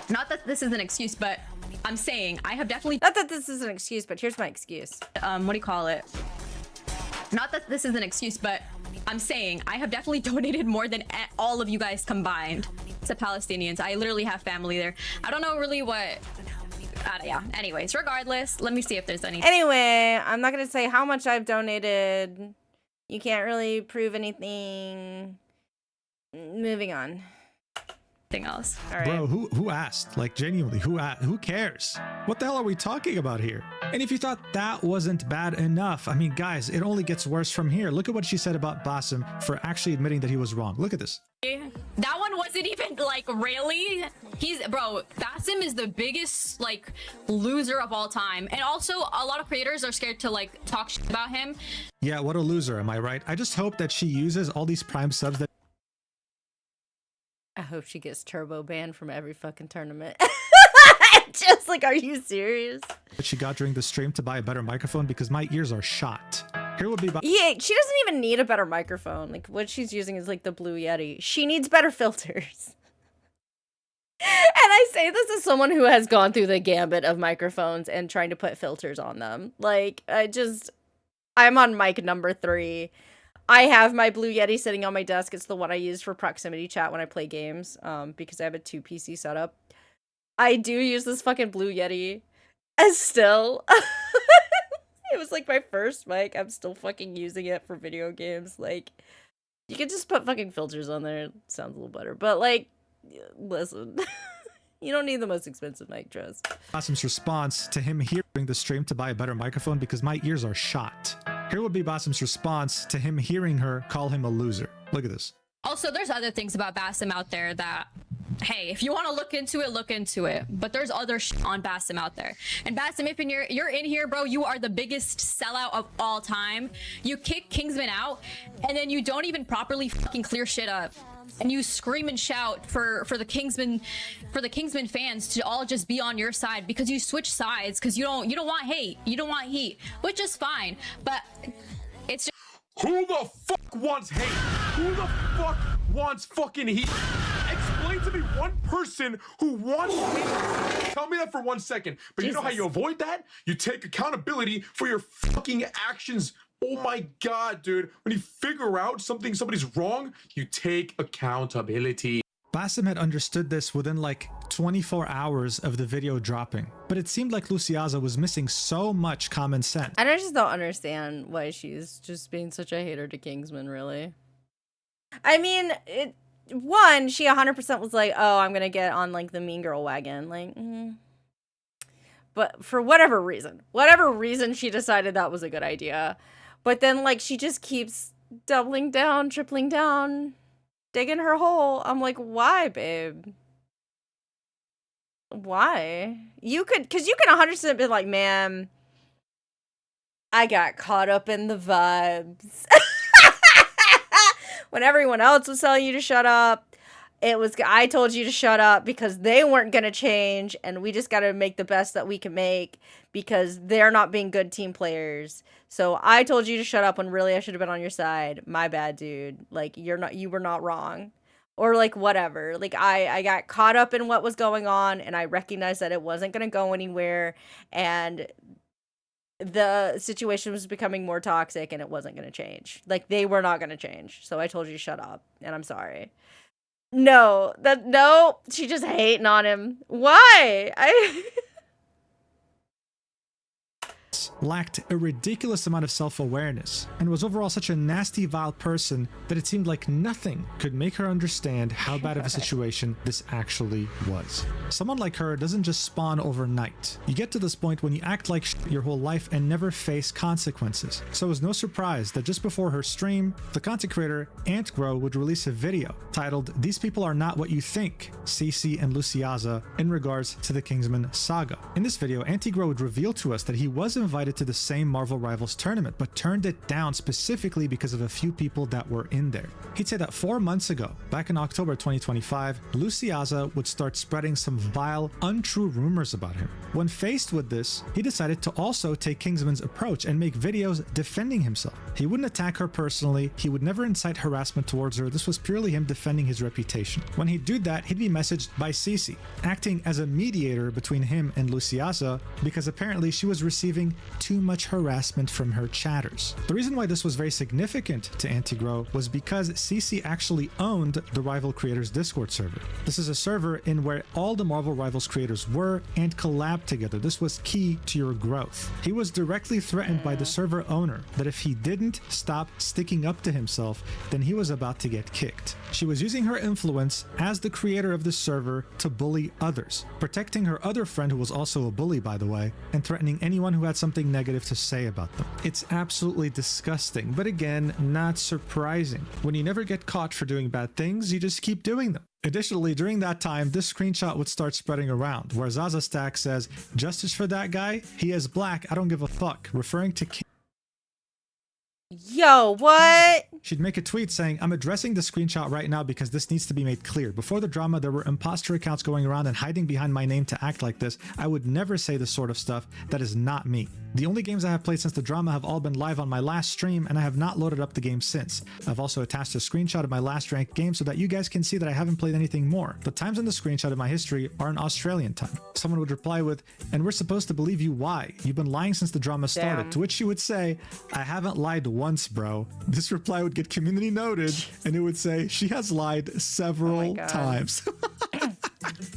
Not that this is an excuse, but I'm saying I have definitely... Not that this is an excuse, but here's my excuse. What do you call it? Not that this is an excuse, but I'm saying I have definitely donated more than all of you guys combined to Palestinians. I literally have family there. I don't know really what... yeah. Anyways, regardless, let me see if there's any... Anyway, I'm not going to say how much I've donated. You can't really prove anything. Moving on. Else. All right. Bro, who asked? Like, genuinely, who cares? What the hell are we talking about here? And if you thought that wasn't bad enough, I mean, guys, it only gets worse from here. Look at what she said about Bassem for actually admitting that he was wrong. Look at this. That one wasn't even like really. Bro, Bassem is the biggest like loser of all time, and also a lot of creators are scared to like talk shit about him. Yeah, what a loser, am I right? I just hope that she uses all these prime subs that... I hope she gets turbo banned from every fucking tournament. Just like, are you serious? that she got during the stream to buy a better microphone because my ears are shot. Here will be... Yeah, she doesn't even need a better microphone. Like, what she's using is like the Blue Yeti. She needs better filters. And I say this as someone who has gone through the gambit of microphones and trying to put filters on them. Like, I'm on mic number 3. I have my Blue Yeti sitting on my desk. It's the one I use for proximity chat when I play games, because I have a 2 PC setup. I do use this fucking Blue Yeti as still. It was like my first mic. I'm still fucking using it for video games. Like, you could just put fucking filters on there. It sounds a little better. But, like, listen. You don't need the most expensive mic, trust. Basim's response to him hearing the stream to buy a better microphone because my ears are shot. Here would be Basim's response to him hearing her call him a loser. Look at this. Also, there's other things about Basim out there that, hey, if you want to look into it, look into it. But there's other shit on Basim out there. And Basim, if you're in here, bro, you are the biggest sellout of all time. You kick Kingsman out, and then you don't even properly fucking clear shit up. And you scream and shout for the Kingsman fans to all just be on your side because you switch sides because you don't want hate, you don't want heat, which is fine. But it's just... Who the fuck wants hate? Who the fuck wants fucking heat? Explain to me one person who wants hate. Tell me that for 1 second. But Jesus. You know how you avoid that? You take accountability for your fucking actions. Oh my god, dude. When you figure out somebody's wrong, you take accountability. Basim had understood this within like 24 hours of the video dropping, but it seemed like Luciaza was missing so much common sense. And I just don't understand why she's just being such a hater to Kingsman, really. I mean, she 100% was like, oh, I'm gonna get on like the mean girl wagon. Like, But for whatever reason she decided that was a good idea. But then, like, she just keeps doubling down, tripling down, digging her hole. I'm like, why, babe? Why? Because you can 100% be like, man, I got caught up in the vibes. When everyone else was telling you to shut up, I told you to shut up because they weren't going to change, and we just got to make the best that we can make because they're not being good team players. So I told you to shut up when really I should have been on your side. My bad, dude. Like, you were not wrong. Or like whatever. Like I got caught up in what was going on, and I recognized that it wasn't going to go anywhere, and the situation was becoming more toxic, and it wasn't going to change. Like, they were not going to change. So I told you to shut up, and I'm sorry. No, she just hating on him. Why? lacked a ridiculous amount of self-awareness, and was overall such a nasty, vile person that it seemed like nothing could make her understand how bad of a situation this actually was. Someone like her doesn't just spawn overnight. You get to this point when you act like your whole life and never face consequences. So it was no surprise that just before her stream, the content creator AntGrow would release a video titled "These People Are Not What You Think, Cece and Zazza," in regards to the Kingsman saga. In this video, AntGrow would reveal to us that he was invited to the same Marvel Rivals tournament, but turned it down specifically because of a few people that were in there. He'd say that 4 months ago, back in October 2025, Zazza would start spreading some vile, untrue rumors about him. When faced with this, he decided to also take Kingsman's approach and make videos defending himself. He wouldn't attack her personally, he would never incite harassment towards her, this was purely him defending his reputation. When he'd do that, he'd be messaged by Cece, acting as a mediator between him and Zazza, because apparently she was receiving too much harassment from her chatters. The reason why this was very significant to AntGrow was because Cece actually owned the Rival Creators Discord server. This is a server in where all the Marvel Rivals creators were and collabed together. This was key to your growth. He was directly threatened by the server owner that if he didn't stop sticking up to himself, then he was about to get kicked. She was using her influence as the creator of the server to bully others, protecting her other friend who was also a bully, by the way, and threatening anyone who had something negative to say about them. It's absolutely disgusting, but again, not surprising. When you never get caught for doing bad things, you just keep doing them. Additionally, during that time, this screenshot would start spreading around, where Zazza Stack says, "Justice for that guy? He is black, I don't give a fuck," referring to Yo, what? She'd make a tweet saying, "I'm addressing the screenshot right now because this needs to be made clear. Before the drama, there were imposter accounts going around and hiding behind my name to act like this. I would never say this sort of stuff. That is not me. The only games I have played since the drama have all been live on my last stream, and I have not loaded up the game since. I've also attached a screenshot of my last ranked game so that you guys can see that I haven't played anything more. The times in the screenshot of my history are in Australian time." Someone would reply with, "And we're supposed to believe you, why? You've been lying since the drama started." Damn. To which she would say, "I haven't lied once, bro." This reply would get community noted, and it would say, "She has lied several times."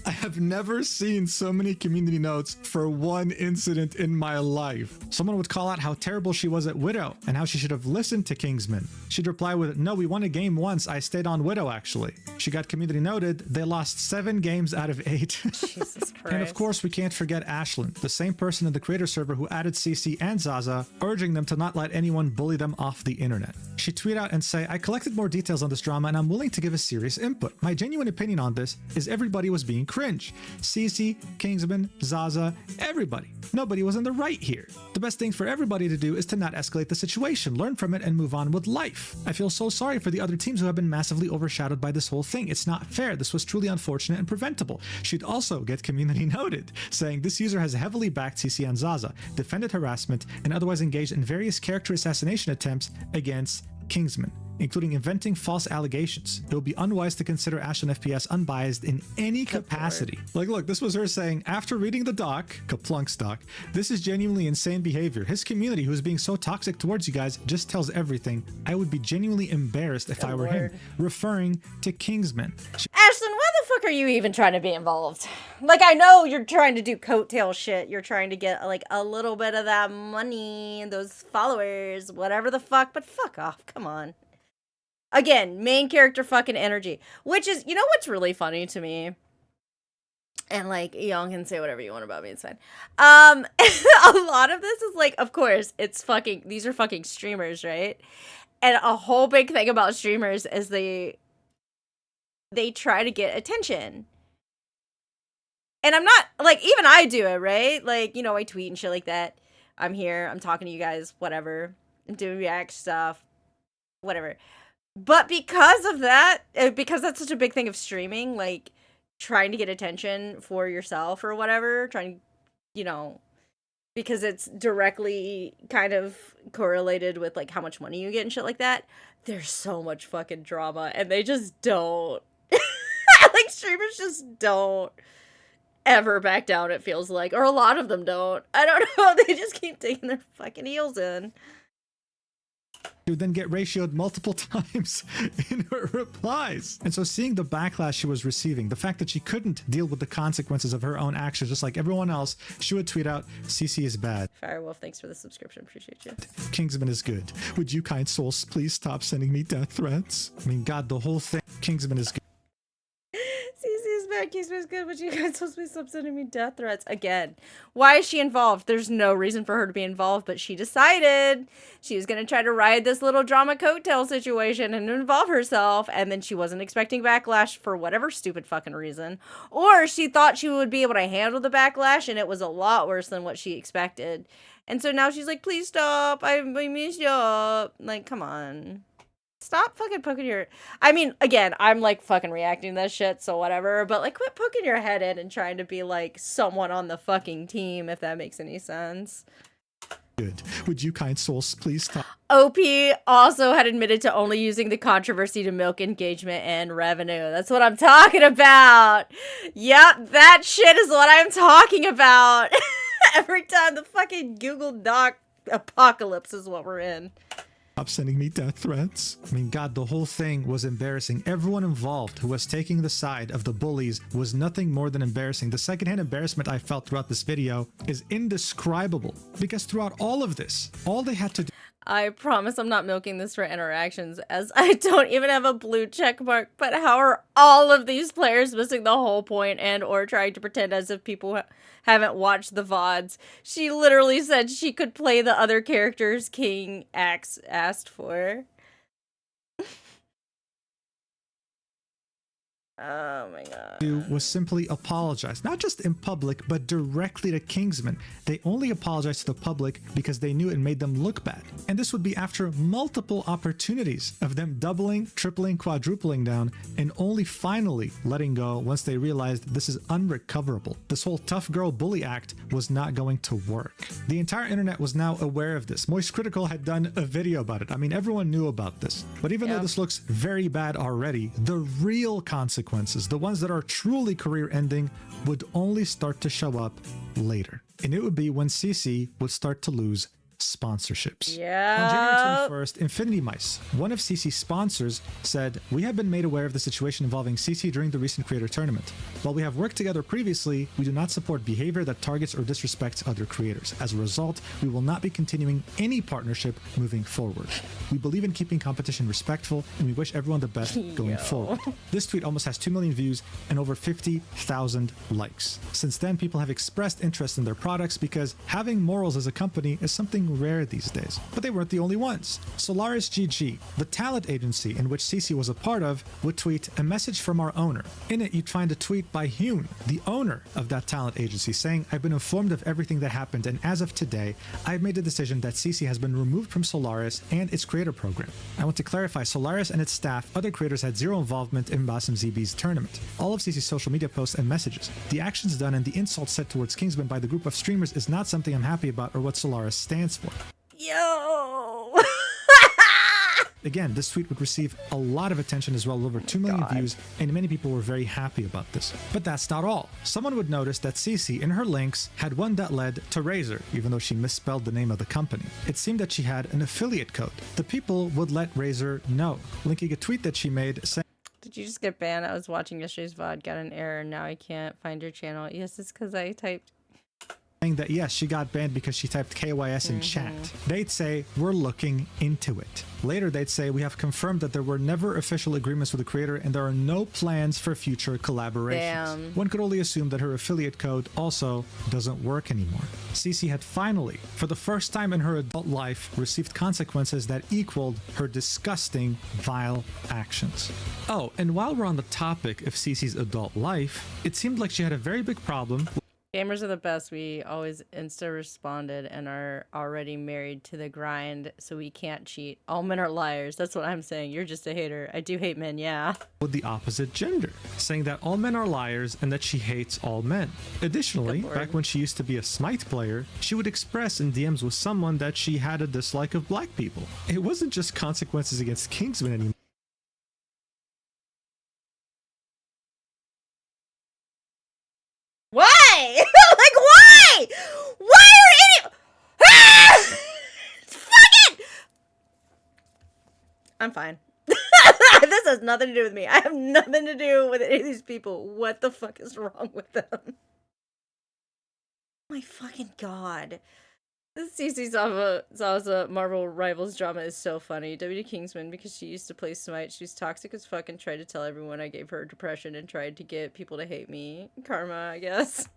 I have never seen so many community notes for one incident in my life. Someone would call out how terrible she was at Widow and how she should have listened to Kingsman. She'd reply with, "No, we won a game once. I stayed on Widow, actually." She got community noted. They lost 7 games out of 8. Jesus Christ. And of course, we can't forget Ashlyn, the same person in the creator server who added Cece and Zazza, urging them to not let anyone bully them off the internet. She'd tweet out and say, "I collected more details on this drama and I'm willing to give a serious input. My genuine opinion on this is everybody was being cringe. Cece, Kingsman, Zazza, everybody. Nobody was in the right here. The best thing for everybody to do is to not escalate the situation, learn from it, and move on with life. I feel so sorry for the other teams who have been massively overshadowed by this whole thing. It's not fair. This was truly unfortunate and preventable." She'd also get community noted, saying, "This user has heavily backed Cece and Zazza, defended harassment, and otherwise engaged in various character assassination attempts against Kingsman, including inventing false allegations. It would be unwise to consider Ashlyn FPS unbiased in any capacity." Like, look, this was her saying, after reading the doc, Kaplunk's doc, "This is genuinely insane behavior. His community, who's being so toxic towards you guys, just tells everything. I would be genuinely embarrassed if I were him," referring to Kingsman. Ashlyn, why the fuck are you even trying to be involved? Like, I know you're trying to do coattail shit. You're trying to get, like, a little bit of that money, those followers, whatever the fuck, but fuck off. Come on. Again, main character fucking energy. Which is, you know what's really funny to me? And, like, y'all can say whatever you want about me, it's fine. A lot of this is, like, of course, it's fucking, these are fucking streamers, right? And a whole big thing about streamers is they try to get attention. And I'm not, like, even I do it, right? Like, you know, I tweet and shit like that. I'm here, I'm talking to you guys, whatever. I'm doing react stuff, whatever. But because of that, because that's such a big thing of streaming, like, trying to get attention for yourself or whatever, trying, you know, because it's directly kind of correlated with, like, how much money you get and shit like that, there's so much fucking drama, and they just don't. Like, streamers just don't ever back down, it feels like. Or a lot of them don't. I don't know, they just keep taking their fucking heels in. She would then get ratioed multiple times in her replies. And so seeing the backlash she was receiving, the fact that she couldn't deal with the consequences of her own actions, just like everyone else, she would tweet out, Cece is bad. Firewolf, thanks for the subscription. Appreciate you. Kingsman is good. Would you kind souls please stop sending me death threats? I mean, God, the whole thing. Kingsman is good. Cece is bad. Kingsman is good. But you guys supposed to be stop sending me death threats again. Why is she involved? There's no reason for her to be involved, but she decided she was going to try to ride this little drama coattail situation and involve herself, and then she wasn't expecting backlash for whatever stupid fucking reason, or she thought she would be able to handle the backlash, and it was a lot worse than what she expected. And so now she's like, please stop. I miss you. Like, come on. Stop fucking poking your... I mean, again, I'm, like, fucking reacting to that shit, so whatever. But, like, quit poking your head in and trying to be, like, someone on the fucking team, if that makes any sense. Good. Would you kind souls please stop? OP also had admitted to only using the controversy to milk engagement and revenue. That's what I'm talking about. Yep, that shit is what I'm talking about. Every time the fucking Google Doc apocalypse is what we're in. Stop sending me death threats. I mean, God, the whole thing was embarrassing. Everyone involved who was taking the side of the bullies was nothing more than embarrassing. The secondhand embarrassment I felt throughout this video is indescribable, because throughout all of this, all they had to do... I promise I'm not milking this for interactions, as I don't even have a blue check mark, but how are all of these players missing the whole point and or trying to pretend as if people haven't watched the VODs? She literally said she could play the other characters King X asked for. Oh my god. Was simply apologize, not just in public, but directly to Kingsman. They only apologized to the public because they knew it made them look bad. And this would be after multiple opportunities of them doubling, tripling, quadrupling down, and only finally letting go once they realized this is unrecoverable. This whole tough girl bully act was not going to work. The entire internet was now aware of this. Moist Critical had done a video about it. I mean, everyone knew about this. But even though this looks very bad already, the real consequences, the ones that are truly career-ending, would only start to show up later. And it would be when Cece would start to lose sponsorships. Yeah. On January 21st, Infinity Mice, one of Cece's sponsors, said, "We have been made aware of the situation involving Cece during the recent creator tournament. While we have worked together previously, we do not support behavior that targets or disrespects other creators. As a result, we will not be continuing any partnership moving forward. We believe in keeping competition respectful, and we wish everyone the best going forward." This tweet almost has 2 million views and over 50,000 likes. Since then, people have expressed interest in their products because having morals as a company is something rare these days. But they weren't the only ones. Solaris GG, the talent agency in which Cece was a part of, would tweet a message from our owner. In it, you'd find a tweet by Hune, the owner of that talent agency, saying, "I've been informed of everything that happened, and as of today, I've made a decision that Cece has been removed from Solaris and its creator program. I want to clarify, Solaris and its staff, other creators had zero involvement in Basim ZB's tournament. All of Cece's social media posts and messages, the actions done and the insults said towards Kingsman by the group of streamers is not something I'm happy about or what Solaris stands for." Yo! Again, this tweet would receive a lot of attention as well, over 2 million views, and many people were very happy about this. But that's not all. Someone would notice that Cece, in her links, had one that led to Razer, even though she misspelled the name of the company. It seemed that she had an affiliate code. The people would let Razer know, linking a tweet that she made saying, Did you just get banned? I was watching yesterday's VOD, got an error, now I can't find your channel. Yes, it's because I typed... saying that yes, she got banned because she typed KYS in chat. They'd say, "We're looking into it." Later, they'd say, "We have confirmed that there were never official agreements with the creator and there are no plans for future collaborations." Damn. One could only assume that her affiliate code also doesn't work anymore. Cece had finally, for the first time in her adult life, received consequences that equaled her disgusting, vile actions. Oh, and while we're on the topic of Cece's adult life, it seemed like she had a very big problem. Gamers are the best. We always insta responded and are already married to the grind, so we can't cheat. All men are liars. That's what I'm saying. You're just a hater. I do hate men, yeah. With the opposite gender, saying that all men are liars and that she hates all men. Additionally, back when she used to be a Smite player, she would express in DMs with someone that she had a dislike of black people. It wasn't just consequences against Kingsman anymore. Why? Like, why? Why are any... Ah! Fuck it! I'm fine. This has nothing to do with me. I have nothing to do with any of these people. What the fuck is wrong with them? Oh my fucking god. This Cece Zazza Marvel Rivals drama is so funny. W Kingsman, because she used to play Smite, she's toxic as fuck and tried to tell everyone I gave her depression and tried to get people to hate me. Karma, I guess.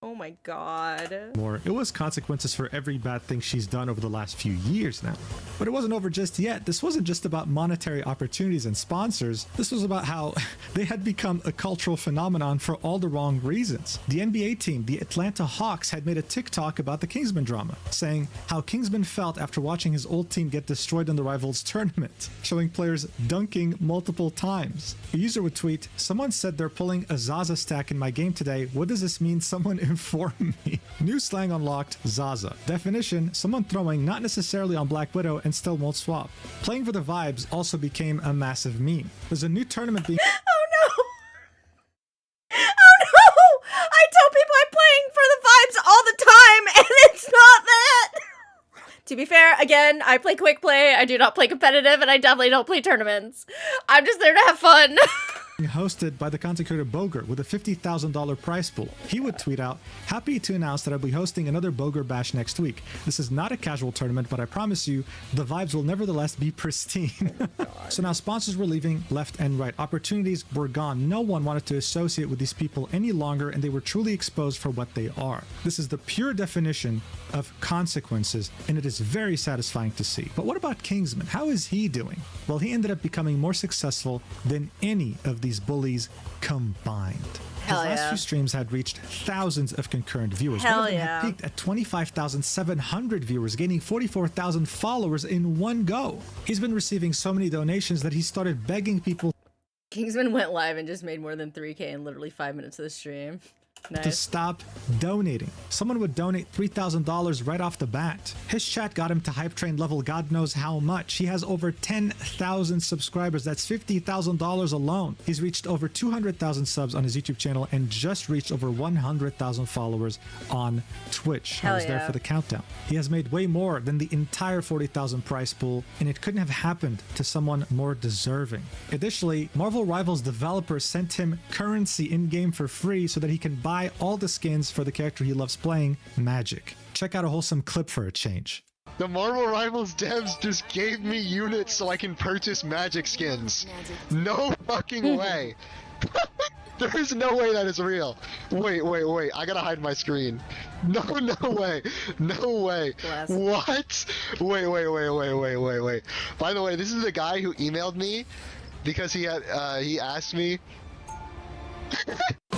Oh my god. More. It was consequences for every bad thing she's done over the last few years now. But it wasn't over just yet. This wasn't just about monetary opportunities and sponsors. This was about how they had become a cultural phenomenon for all the wrong reasons. The NBA team, the Atlanta Hawks, had made a TikTok about the Kingsman drama, saying how Kingsman felt after watching his old team get destroyed in the Rivals tournament, showing players dunking multiple times. A user would tweet, "Someone said they're pulling a Zazza stack in my game today. What does this mean? Someone inform me." New slang unlocked, Zazza. Definition, someone throwing not necessarily on Black Widow and still won't swap. Playing for the vibes also became a massive meme. There's a new tournament being... Oh no! Oh no! I tell people I'm playing for the vibes all the time and it's not that! To be fair, again, I play quick play, I do not play competitive, and I definitely don't play tournaments. I'm just there to have fun. hosted by the content creator Boger with a $50,000 prize pool. He would tweet out, "Happy to announce that I'll be hosting another Boger Bash next week. This is not a casual tournament, but I promise you, the vibes will nevertheless be pristine." So now sponsors were leaving left and right. Opportunities were gone. No one wanted to associate with these people any longer, and they were truly exposed for what they are. This is the pure definition of consequences, and it is very satisfying to see. But what about Kingsman? How is he doing? Well, he ended up becoming more successful than any of these bullies combined. Hell His last yeah. few streams had reached thousands of concurrent viewers. Hell One of them yeah. had peaked at 25,700 viewers, gaining 44,000 followers in one go. He's been receiving so many donations that he started begging people Kingsman went live and just made more than 3K in literally 5 minutes of the stream. to Nice. stop donating. Someone would donate $3,000 right off the bat. His chat got him to hype train level God knows how much. He has over 10,000 subscribers. That's $50,000 alone. He's reached over 200,000 subs on his YouTube channel and just reached over 100,000 followers on Twitch. I Hell was there yeah. for the countdown. He has made way more than the entire 40,000 prize pool, and it couldn't have happened to someone more deserving. Additionally, Marvel Rivals developers sent him currency in-game for free so that he can buy all the skins for the character he loves playing, Magic. Check out a wholesome clip for a change. The Marvel Rivals devs just gave me units so I can purchase magic skins. No fucking way. There's no way that is real. Wait. I gotta hide my screen. No way. No way. Bless. What? Wait. By the way, this is the guy who emailed me because he asked me.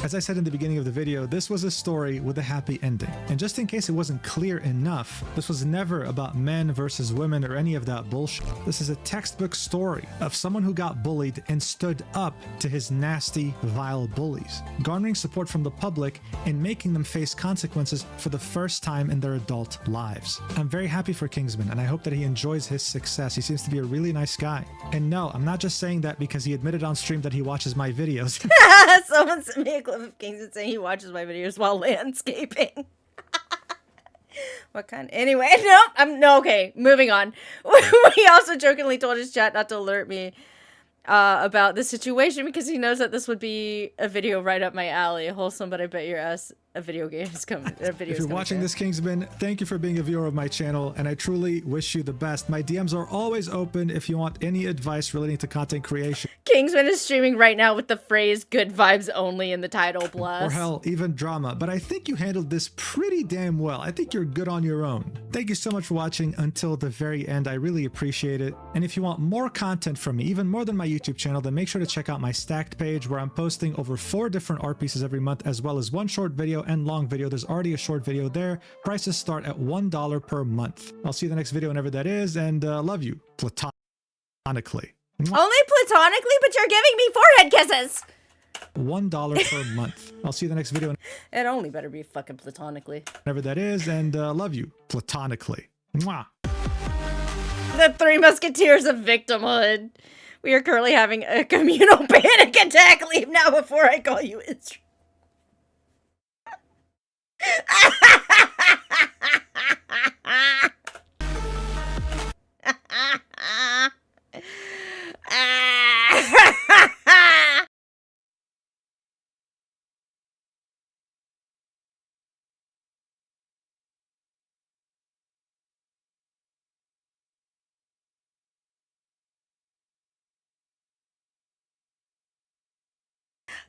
As I said in the beginning of the video, this was a story with a happy ending. And just in case it wasn't clear enough, this was never about men versus women or any of that bullshit. This is a textbook story of someone who got bullied and stood up to his nasty, vile bullies, garnering support from the public and making them face consequences for the first time in their adult lives. I'm very happy for Kingsman, and I hope that he enjoys his success. He seems to be a really nice guy. And no, I'm not just saying that because he admitted on stream that he watches my videos. Someone sent me a clip of Kingsman saying he watches my videos while landscaping. What kind? Anyway, okay, moving on. He also jokingly told his chat not to alert me about the situation because he knows that this would be a video right up my alley. Wholesome, but I bet your ass a video game is coming. If you're watching this, Kingsman, thank you for being a viewer of my channel, and I truly wish you the best. My DMs are always open if you want any advice relating to content creation. Kingsman is streaming right now with the phrase "good vibes only" in the title. Bless. Or hell, even drama. But I think you handled this pretty damn well. I think you're good on your own. Thank you so much for watching until the very end. I really appreciate it. And if you want more content from me, even more than my YouTube channel, then make sure to check out my Stacked page where I'm posting over 4 different art pieces every month, as well as 1 short video and long video. There's already a short video there. Prices start at $1 per month. I'll see you in the next video whenever that is, and love you platonically. Only platonically, but you're giving me forehead kisses. $1 per month. I'll see you in the next video It only better be fucking platonically. whenever that is, and love you platonically. Mwah. The 3 Musketeers of victimhood. We are currently having a communal panic attack. Leave now before I call you Israel.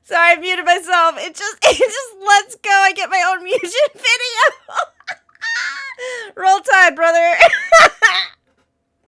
Sorry, I muted myself. It just lets go. I get my own Mujin video. Roll Tide, brother.